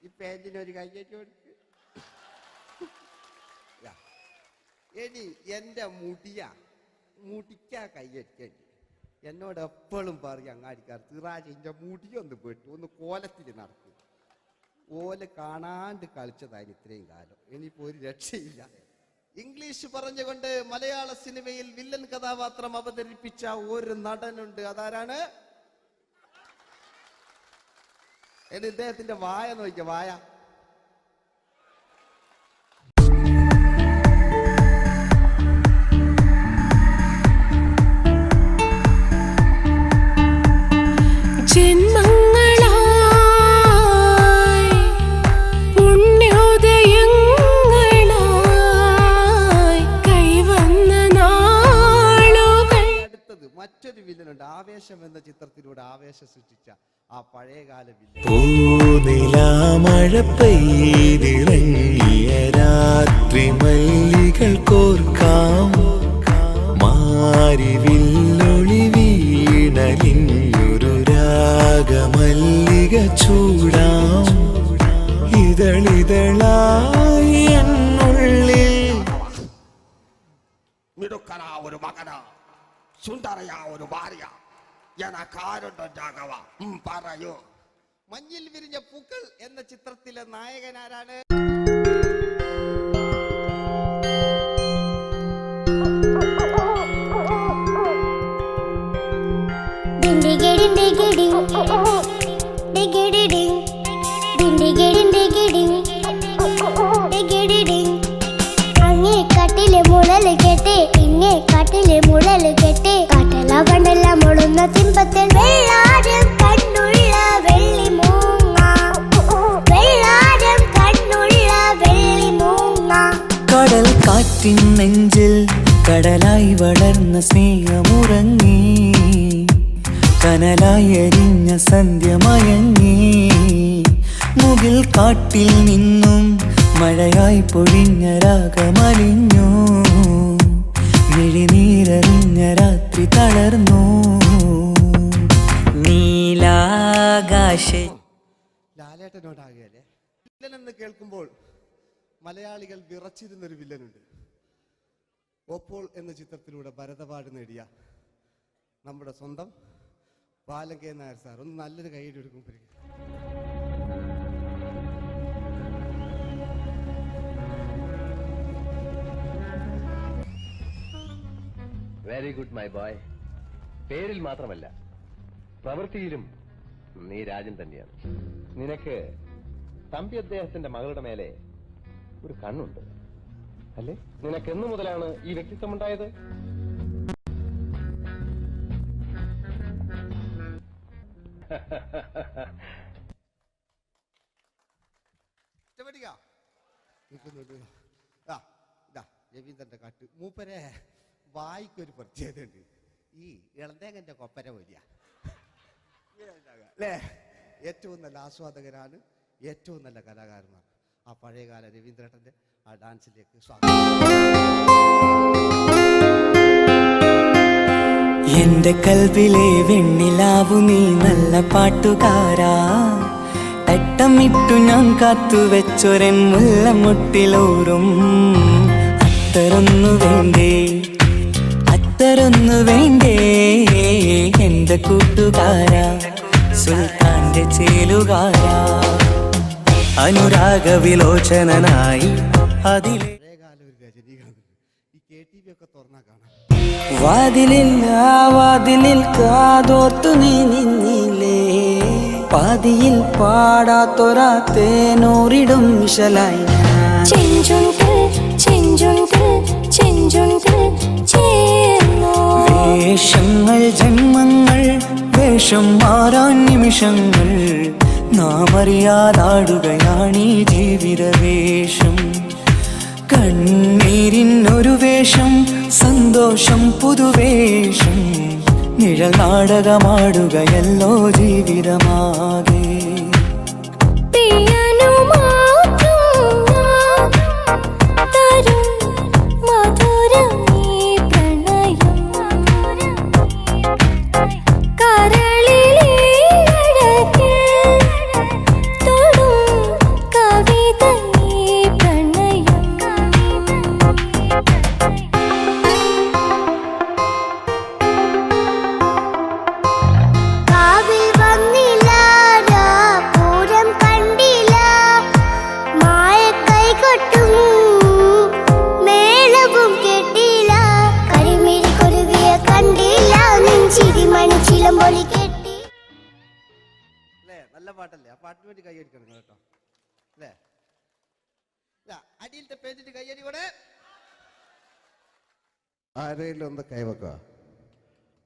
ഈ പേജിനൊരു കയ്യേറ്റ് കൊടുക്ക്. എടി എന്റെ മുടിക്കാ കയ്യേറ്റേണ്ടി. എന്നോട് എപ്പോഴും പറയും അങ്ങാടിക്കാർ, സിറാജ് എന്റെ മുടിയൊന്ന് പെട്ടു, ഒന്ന് കോലത്തിൽ നടക്കും. ഓല് കാണാണ്ട് കളിച്ചതായിരുന്നു ഇത്രയും കാലം, ഇനിയിപ്പോ ഒരു രക്ഷയില്ല. ഇംഗ്ലീഷ് പറഞ്ഞുകൊണ്ട് മലയാള സിനിമയിൽ വില്ലൻ കഥാപാത്രം അവതരിപ്പിച്ച ഒരു നടനുണ്ട്. അതാരാണ്? ഇദ്ദേഹത്തിന്റെ വായ നോക്കിയ വായ. മറ്റൊരു വില്ലനുണ്ട്, ആവേശം എന്ന ചിത്രത്തിലൂടെ ആവേശം സൃഷ്ടിച്ച ആ പഴയകാല വില്ലൻ. മഴ പെയ്തിറങ്ങിയ രാത്രി മല്ലികൾ കോർക്കാം, മാരിവില്ലൊളി വീണലിഞ്ഞൊരു രാഗമല്ലിക ചൂടാം. ഇതളിതളായി എന്നുള്ളിൽ മിടുക്കനാ ഒരു മകനാ, സുന്ദരയാ ഒരു ഭാര്യ, എനക്കാരുണ്ടോ രാഘവ പറയൂ. മഞ്ഞിൽ വിരിഞ്ഞ പൂക്കൾ എന്ന ചിത്രത്തിലെ നായകനാരാണ്? അങ്ങേ കട്ടിലെ മുളല് കേട്ടേ, ഇങ്ങേ കാട്ടിലെ മുളല് കേട്ടേ, കാട്ടല കണ്ടല്ല മുളുന്ന സിംഹത്തിൽ വെള്ളാരം കണ്ണുള്ള വെള്ളി മൂങ്ങ, വെള്ളാരം കണ്ണുള്ള വെള്ളി മൂങ്ങ. കടൽ കാറ്റിൻ നെഞ്ചിൽ കടലായി വളർന്ന സ്നേഹമുറങ്ങി, കനലായി എരിഞ്ഞ സന്ധ്യ മയങ്ങി. മുകിൽ കാട്ടിൽ നിന്നും മഴയായി പൊഴിഞ്ഞ രാഗമലിഞ്ഞു, മിഴിനീരറിഞ്ഞ രാത്രി തളർന്നു. നീലാകാശ ലാലേട്ടനോടാകല്ലേ വില്ലൻ എന്ന് കേൾക്കുമ്പോൾ മലയാളികൾ വിറച്ചിരുന്നൊരു വില്ലനുണ്ട്. ഓപ്പോൾ എന്ന ചിത്രത്തിലൂടെ ഭരത് അവാർഡ് നേടിയ നമ്മുടെ സ്വന്തം ബാലൻ കെ നായർ സാർ. ഒന്ന് നല്ലൊരു കൈയ്യടി എടുക്കുമ്പോൾ വെരി ഗുഡ് മൈ ബോയ്. പേരിൽ മാത്രമല്ല പ്രവൃത്തിയിലും നീ രാജൻ തന്നെയാണ്. നിനക്ക് തമ്പി അദ്ദേഹത്തിന്റെ മകളുടെ മേലെ ഒരു കണ്ണുണ്ട് അല്ലേ? നിനക്ക് എന്നു മുതലാണ് ഈ വ്യക്തിത്വം ഉണ്ടായത്? രവീന്ദ്രന്റെ കാട്ട് മൂപ്പരെ വായിക്കൊരു പ്രത്യേകതയുണ്ട്. ഈ ഇളന്തേങ്ങന്റെ കൊപ്പര വലിയ അല്ലേ? ഏറ്റവും നല്ല ആസ്വാദകരാണ്, ഏറ്റവും നല്ല കലാകാരന്മാർ. ആ പഴയകാല രവീന്ദ്രേട്ടന്റെ ആ ഡാൻസിലേക്ക് സ്വാഗതം. എന്റെ കൽവിലെ വെണ്ണിലാവു നീ നല്ല പാട്ടുകാരാ, തട്ടമിട്ടു ഞാൻ കാത്തു വെച്ചൊരൻ മുല്ലമുട്ടിലോറും. അത്തരൊന്നു വേണ്ടേ, അത്തരൊന്നു വേണ്ടേ എന്റെ കൂട്ടുകാരാ, സുൽത്താന്റെ ചേലുകാരാ. അനുരാഗവിലോചനായി അതിലെ വാതിലിൽ ആ വാതിലിൽ കാതോർത്തു നീ നിന്നില്ലേ പാതിയിൽ പാടാത്തൊരാ തേനൂറിടും മിശലായി വേഷങ്ങൾ ജന്മങ്ങൾ വേഷം മാറാൻ നിമിഷങ്ങൾ നാം അറിയാതാടുകയാണീ ജീവിതവേഷം കണ്ണീരിനൊരു വേഷം സന്തോഷം പുതുവേഷം നിഴൽ നാടകമാടുകയല്ലോ ജീവിതമാകെ നല്ല പാട്ടല്ലേ? ആ പാട്ടിന് വേണ്ടി കൈയടിക്കണം കേട്ടോ അല്ലേ? അടിയിലത്തെ പേജിട്ട് കൈയടി കൂടെ ആരെങ്കിലും ഒന്ന് കൈവക്കുക.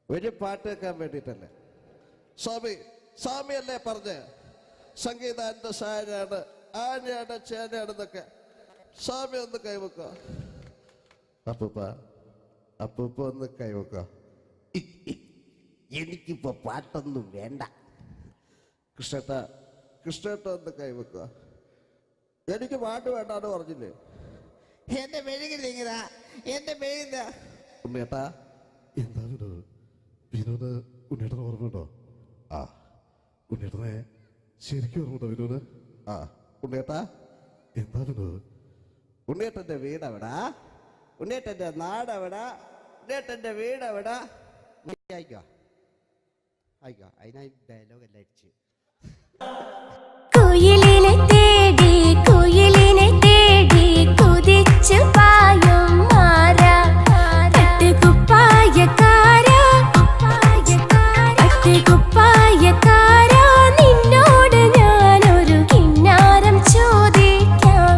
ഒരു പാട്ട് വെക്കാൻ വേണ്ടിയിട്ടല്ലേ? സ്വാമി അല്ലേ പറഞ്ഞ് സംഗീതം എന്റെ സാരാണ് ആനയാണ് ചേനയാണെന്നൊക്കെ. സ്വാമി ഒന്ന് കൈവക്കുക. അപ്പൂപ്പ ഒന്ന് കൈവക്കുക. എനിക്കിപ്പോ പാട്ടൊന്നും വേണ്ട. കൃഷ്ണേട്ട ഒന്ന് കൈവെക്കുക. എനിക്ക് പാട്ട് വേണ്ടാന്ന് പറഞ്ഞില്ലേ? എന്റെ മെഴുകില്ല എന്റെ മെഴുകില്ല. ഉണ്ണേട്ടാ എന്താ വിനോദ് ഉണ്ണേട്ടന് ഓർമ്മയുണ്ടോ? ആ ഉണ്ണേട്ടനെ ശരിക്കും ഓർമ്മയുണ്ടോ വിനോദ്? ആ ഉണ്ണേട്ടാ എന്താ വിനോദ്? ഉണ്ണേട്ടന്റെ വീട് എവിടാ? ഉണ്ണേട്ടന്റെ നാട് എവിടാ? ഉണ്ണേട്ടന്റെ വീട് എവിടാ? ആയിക്കോ അതിനായി ഡയലോഗ് എല്ലാം അടിച്ച് കുയിലിനെ തേടി കുതിച്ചു പായും മാറാ പട്ടുകുപ്പായക്കാരാ നിന്നോട് ഞാനൊരു കിന്നാരം ചോദിക്കാം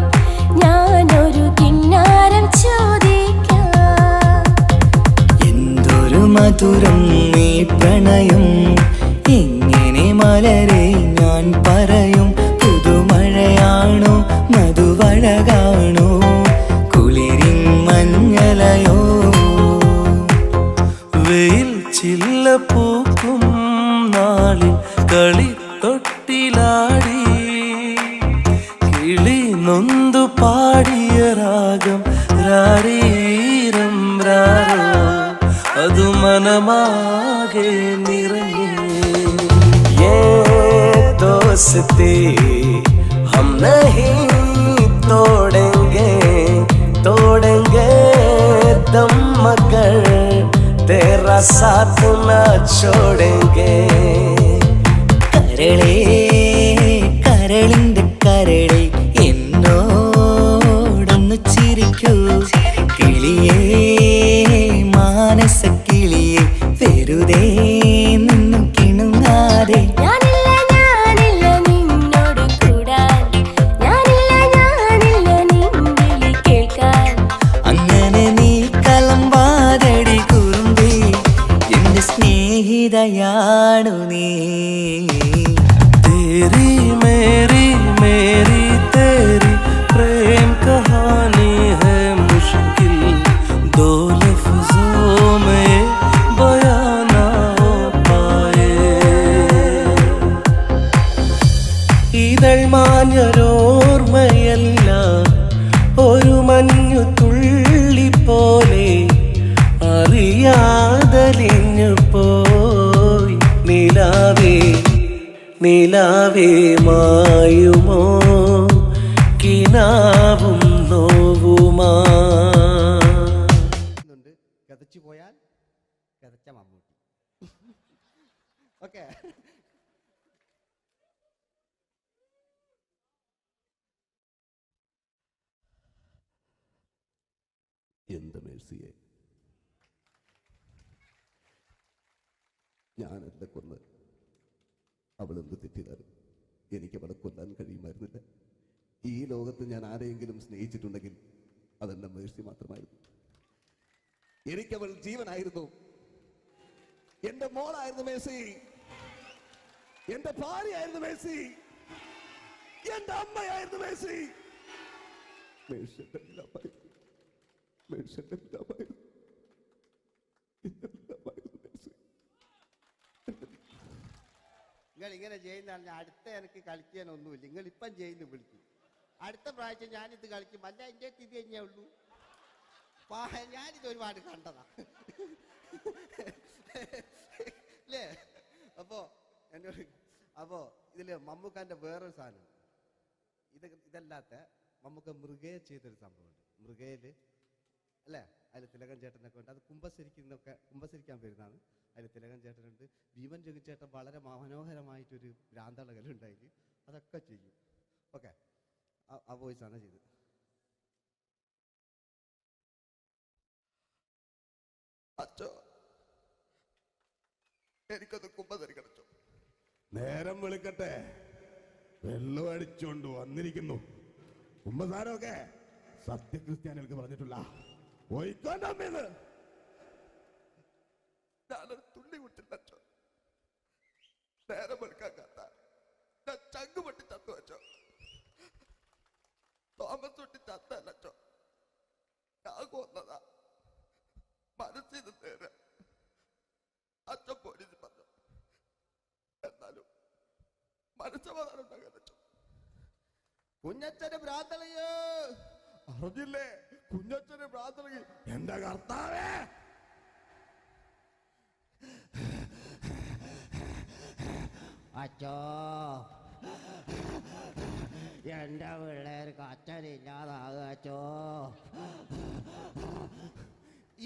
എന്തൊരു മധുരം നീ പ്രണയം എങ്ങനെ മലരെ ഞാൻ പറയും പുതുമഴയാണോ മധുവഴകാണോ കുളിരിൻ മഞ്ഞലയോ വെയിൽ ചില്ല പൂക്കും നാളിൽ കളിത്തൊട്ടിലാടി കിളി നൊന്തു പാടിയ രാഗം രാരീരം രാരോ അതു മനമാകെ നിറഞ്ഞു दोस्ती हम नहीं तोड़ेंगे दम मगर तेरा साथ न छोड़ेंगे കരളേ കരളിന്റെ കരളെ എന്നോടൊന്ന് ചിരിക്കൂ കിളിയേ മാനസ കിളിയെ വെറുതെ നിന്നു കിണുങ്ങാതെ സ്നേഹിതയാണു നീ तेरी मेरी तेरी प्रेम कहानी है मुश्किल दो लफ्जों में बयां ना हो पाए ഇതൾ മാഞ്ഞൊരോർമ്മയല്ല ഒരു മഞ്ഞു തുള്ളി പോലെ അറിയാതലിഞ്ഞു പോയി നിലാവേ മായുമോ കിനാവും നോവുമാ കതച്ചു പോയാൽ കതച്ച മമ്മൂട്ടി. ഓക്കെ മേഴ്സിയെ ഞാനല്ല കൊന്ന്. അവളെന്ത് തെറ്റിയതാലും എനിക്ക് അവളെ കൊല്ലാൻ കഴിയുമായിരുന്നില്ല. ഈ ലോകത്ത് ഞാൻ ആരെയെങ്കിലും സ്നേഹിച്ചിട്ടുണ്ടെങ്കിൽ അതെന്റെ മേഴ്സി മാത്രമായിരുന്നു. എനിക്കവൾ ജീവനായിരുന്നു. എന്റെ മോളായിരുന്നു മേഴ്സി, എന്റെ ഭാര്യയായിരുന്നു മേഴ്സി, എന്റെ അമ്മയായിരുന്നു മേഴ്സി. മേഴ്സിയുടെ എല്ലാമായിരുന്നു. മേഴ്സിയുടെ എല്ലാമായിരുന്നു. നിങ്ങൾ ഇങ്ങനെ ചെയ്യുന്ന അടുത്ത എനിക്ക് കളിക്കാനൊന്നുമില്ല. നിങ്ങൾ ഇപ്പം ചെയ്യുന്നു വിളിക്കും. അടുത്ത പ്രാവശ്യം ഞാനിത് കളിക്കും. അല്ല എൻ്റെ ഇത് തന്നെയേ ഉള്ളൂ. ഞാനിത് ഒരുപാട് കണ്ടതാ അല്ലേ? അപ്പോ ഇതില് മമ്മൂക്കാന്റെ വേറൊരു സാധനം, ഇതല്ലാത്ത മമ്മൂക്ക മൃഗയെ ചെയ്തൊരു സംഭവമുണ്ട്. മൃഗയില് അല്ലേ, അതിൽ തിലകൻ ചേട്ടനൊക്കെ ഉണ്ട്. അത് കുമ്പസരിക്കാൻ വരുന്നതാണ്. അതിൽ തിലകൻ ചേട്ടനുണ്ട്, ഭീമൻ ജഗിച്ചേട്ടൻ വളരെ മനോഹരമായിട്ടൊരു ഭ്രാന്തളകലുണ്ടായി. അതൊക്കെ ചെയ്യും. ഓക്കെ, ആ വോയിസാണ് ചെയ്തത്. അച്ചോ, എനിക്കൊന്ന് കുമ്പസരിക്കണം. നേരം വിളിക്കട്ടെ, വെള്ളം അടിച്ചോണ്ട് വന്നിരിക്കുന്നു. കുമ്പസാരമൊക്കെ സത്യക്രിസ്ത്യാനികൾക്ക് പറഞ്ഞിട്ടില്ല. ഞാനൊരു തുള്ളി കുടിച്ചില്ല. നേരം വെളുക്കാൻ കാത്ത ഞാൻ ചങ്ക് പൊട്ടി ചത്തു വെച്ചോ. തോമസ് തൊട്ടി ചത്തല്ലോ, ഞാൻ കൊന്നതാ. മനസ്സിന് നേരെ അച്ഛൻ പോലീസ് പറഞ്ഞു. എന്നാലും മനസ്സമാധാനം ഉണ്ടാകാൻ കുഞ്ഞച്ഛന് ഭ്രാന്തളയോ അറിഞ്ഞില്ലേ? കുഞ്ഞച്ഛന് ഭ്രാന്തളകി. എന്റെ കർത്താവേ, അച്ചോ എന്റെ പിള്ളേർക്ക് അച്ഛനില്ലാതാകച്ചോ.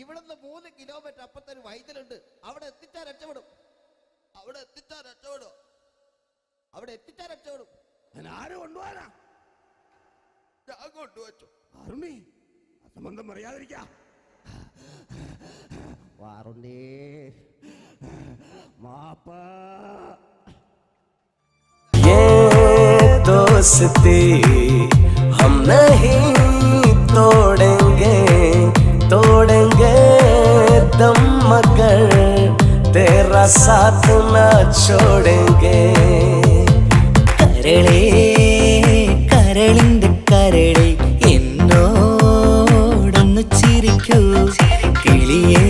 ഇവിടുന്ന് 3 കിലോമീറ്റർ അപ്പുറത്തെ ഒരു വൈദ്യുണ്ട്. അവിടെ എത്തിച്ചാൽ രക്ഷപ്പെടും. ആര് കൊണ്ടുപോകാനാ? ഞാൻ കൊണ്ടുവച്ചു. അരുണി, അസംബന്ധം പറയാതിരിക്കാ. വാറുണ്ണി മാപ്പ. दोस्ती हम नहीं तोड़ेंगे, तोड़ेंगे दम मगर तेरा साथ ना छोड़ेंगे. കരളേ കരളിന്റെ കരളെ എന്നോടൊന്നു ചിരിക്കൂ. കിളിയേ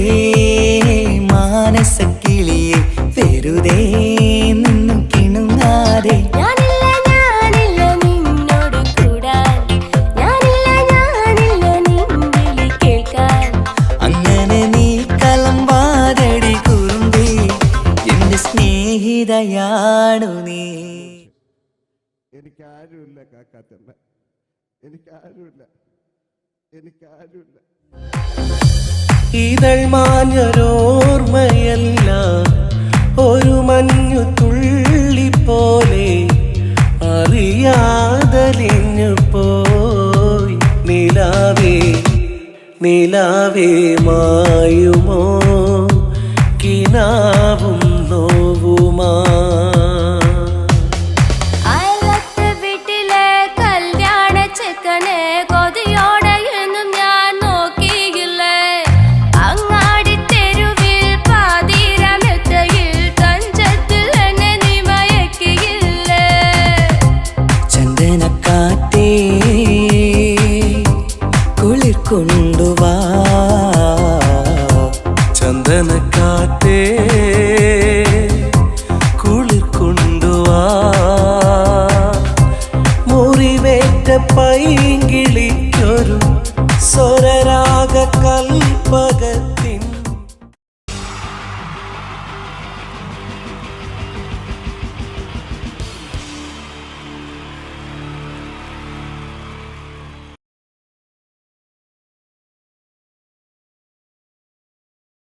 മാനസ കിളിയെ വെറുതെ നിന്നു കിണുങ്ങാതെ. അങ്ങനെ നീ കലമ്പാതടി കുറുമ്പി, എന്റെ സ്നേഹിതയാണു നീ. എനിക്കാരുമില്ല കാക്കാത്തമ്മ, എനിക്കാരുമില്ല. ഇതൾ മാഞ്ഞൊരോർമ്മയല്ല, ഒരു മഞ്ഞു തുള്ളി പോലെ അറിയാതലിഞ്ഞു പോയി. നിലാവേ നിലാവേ മാ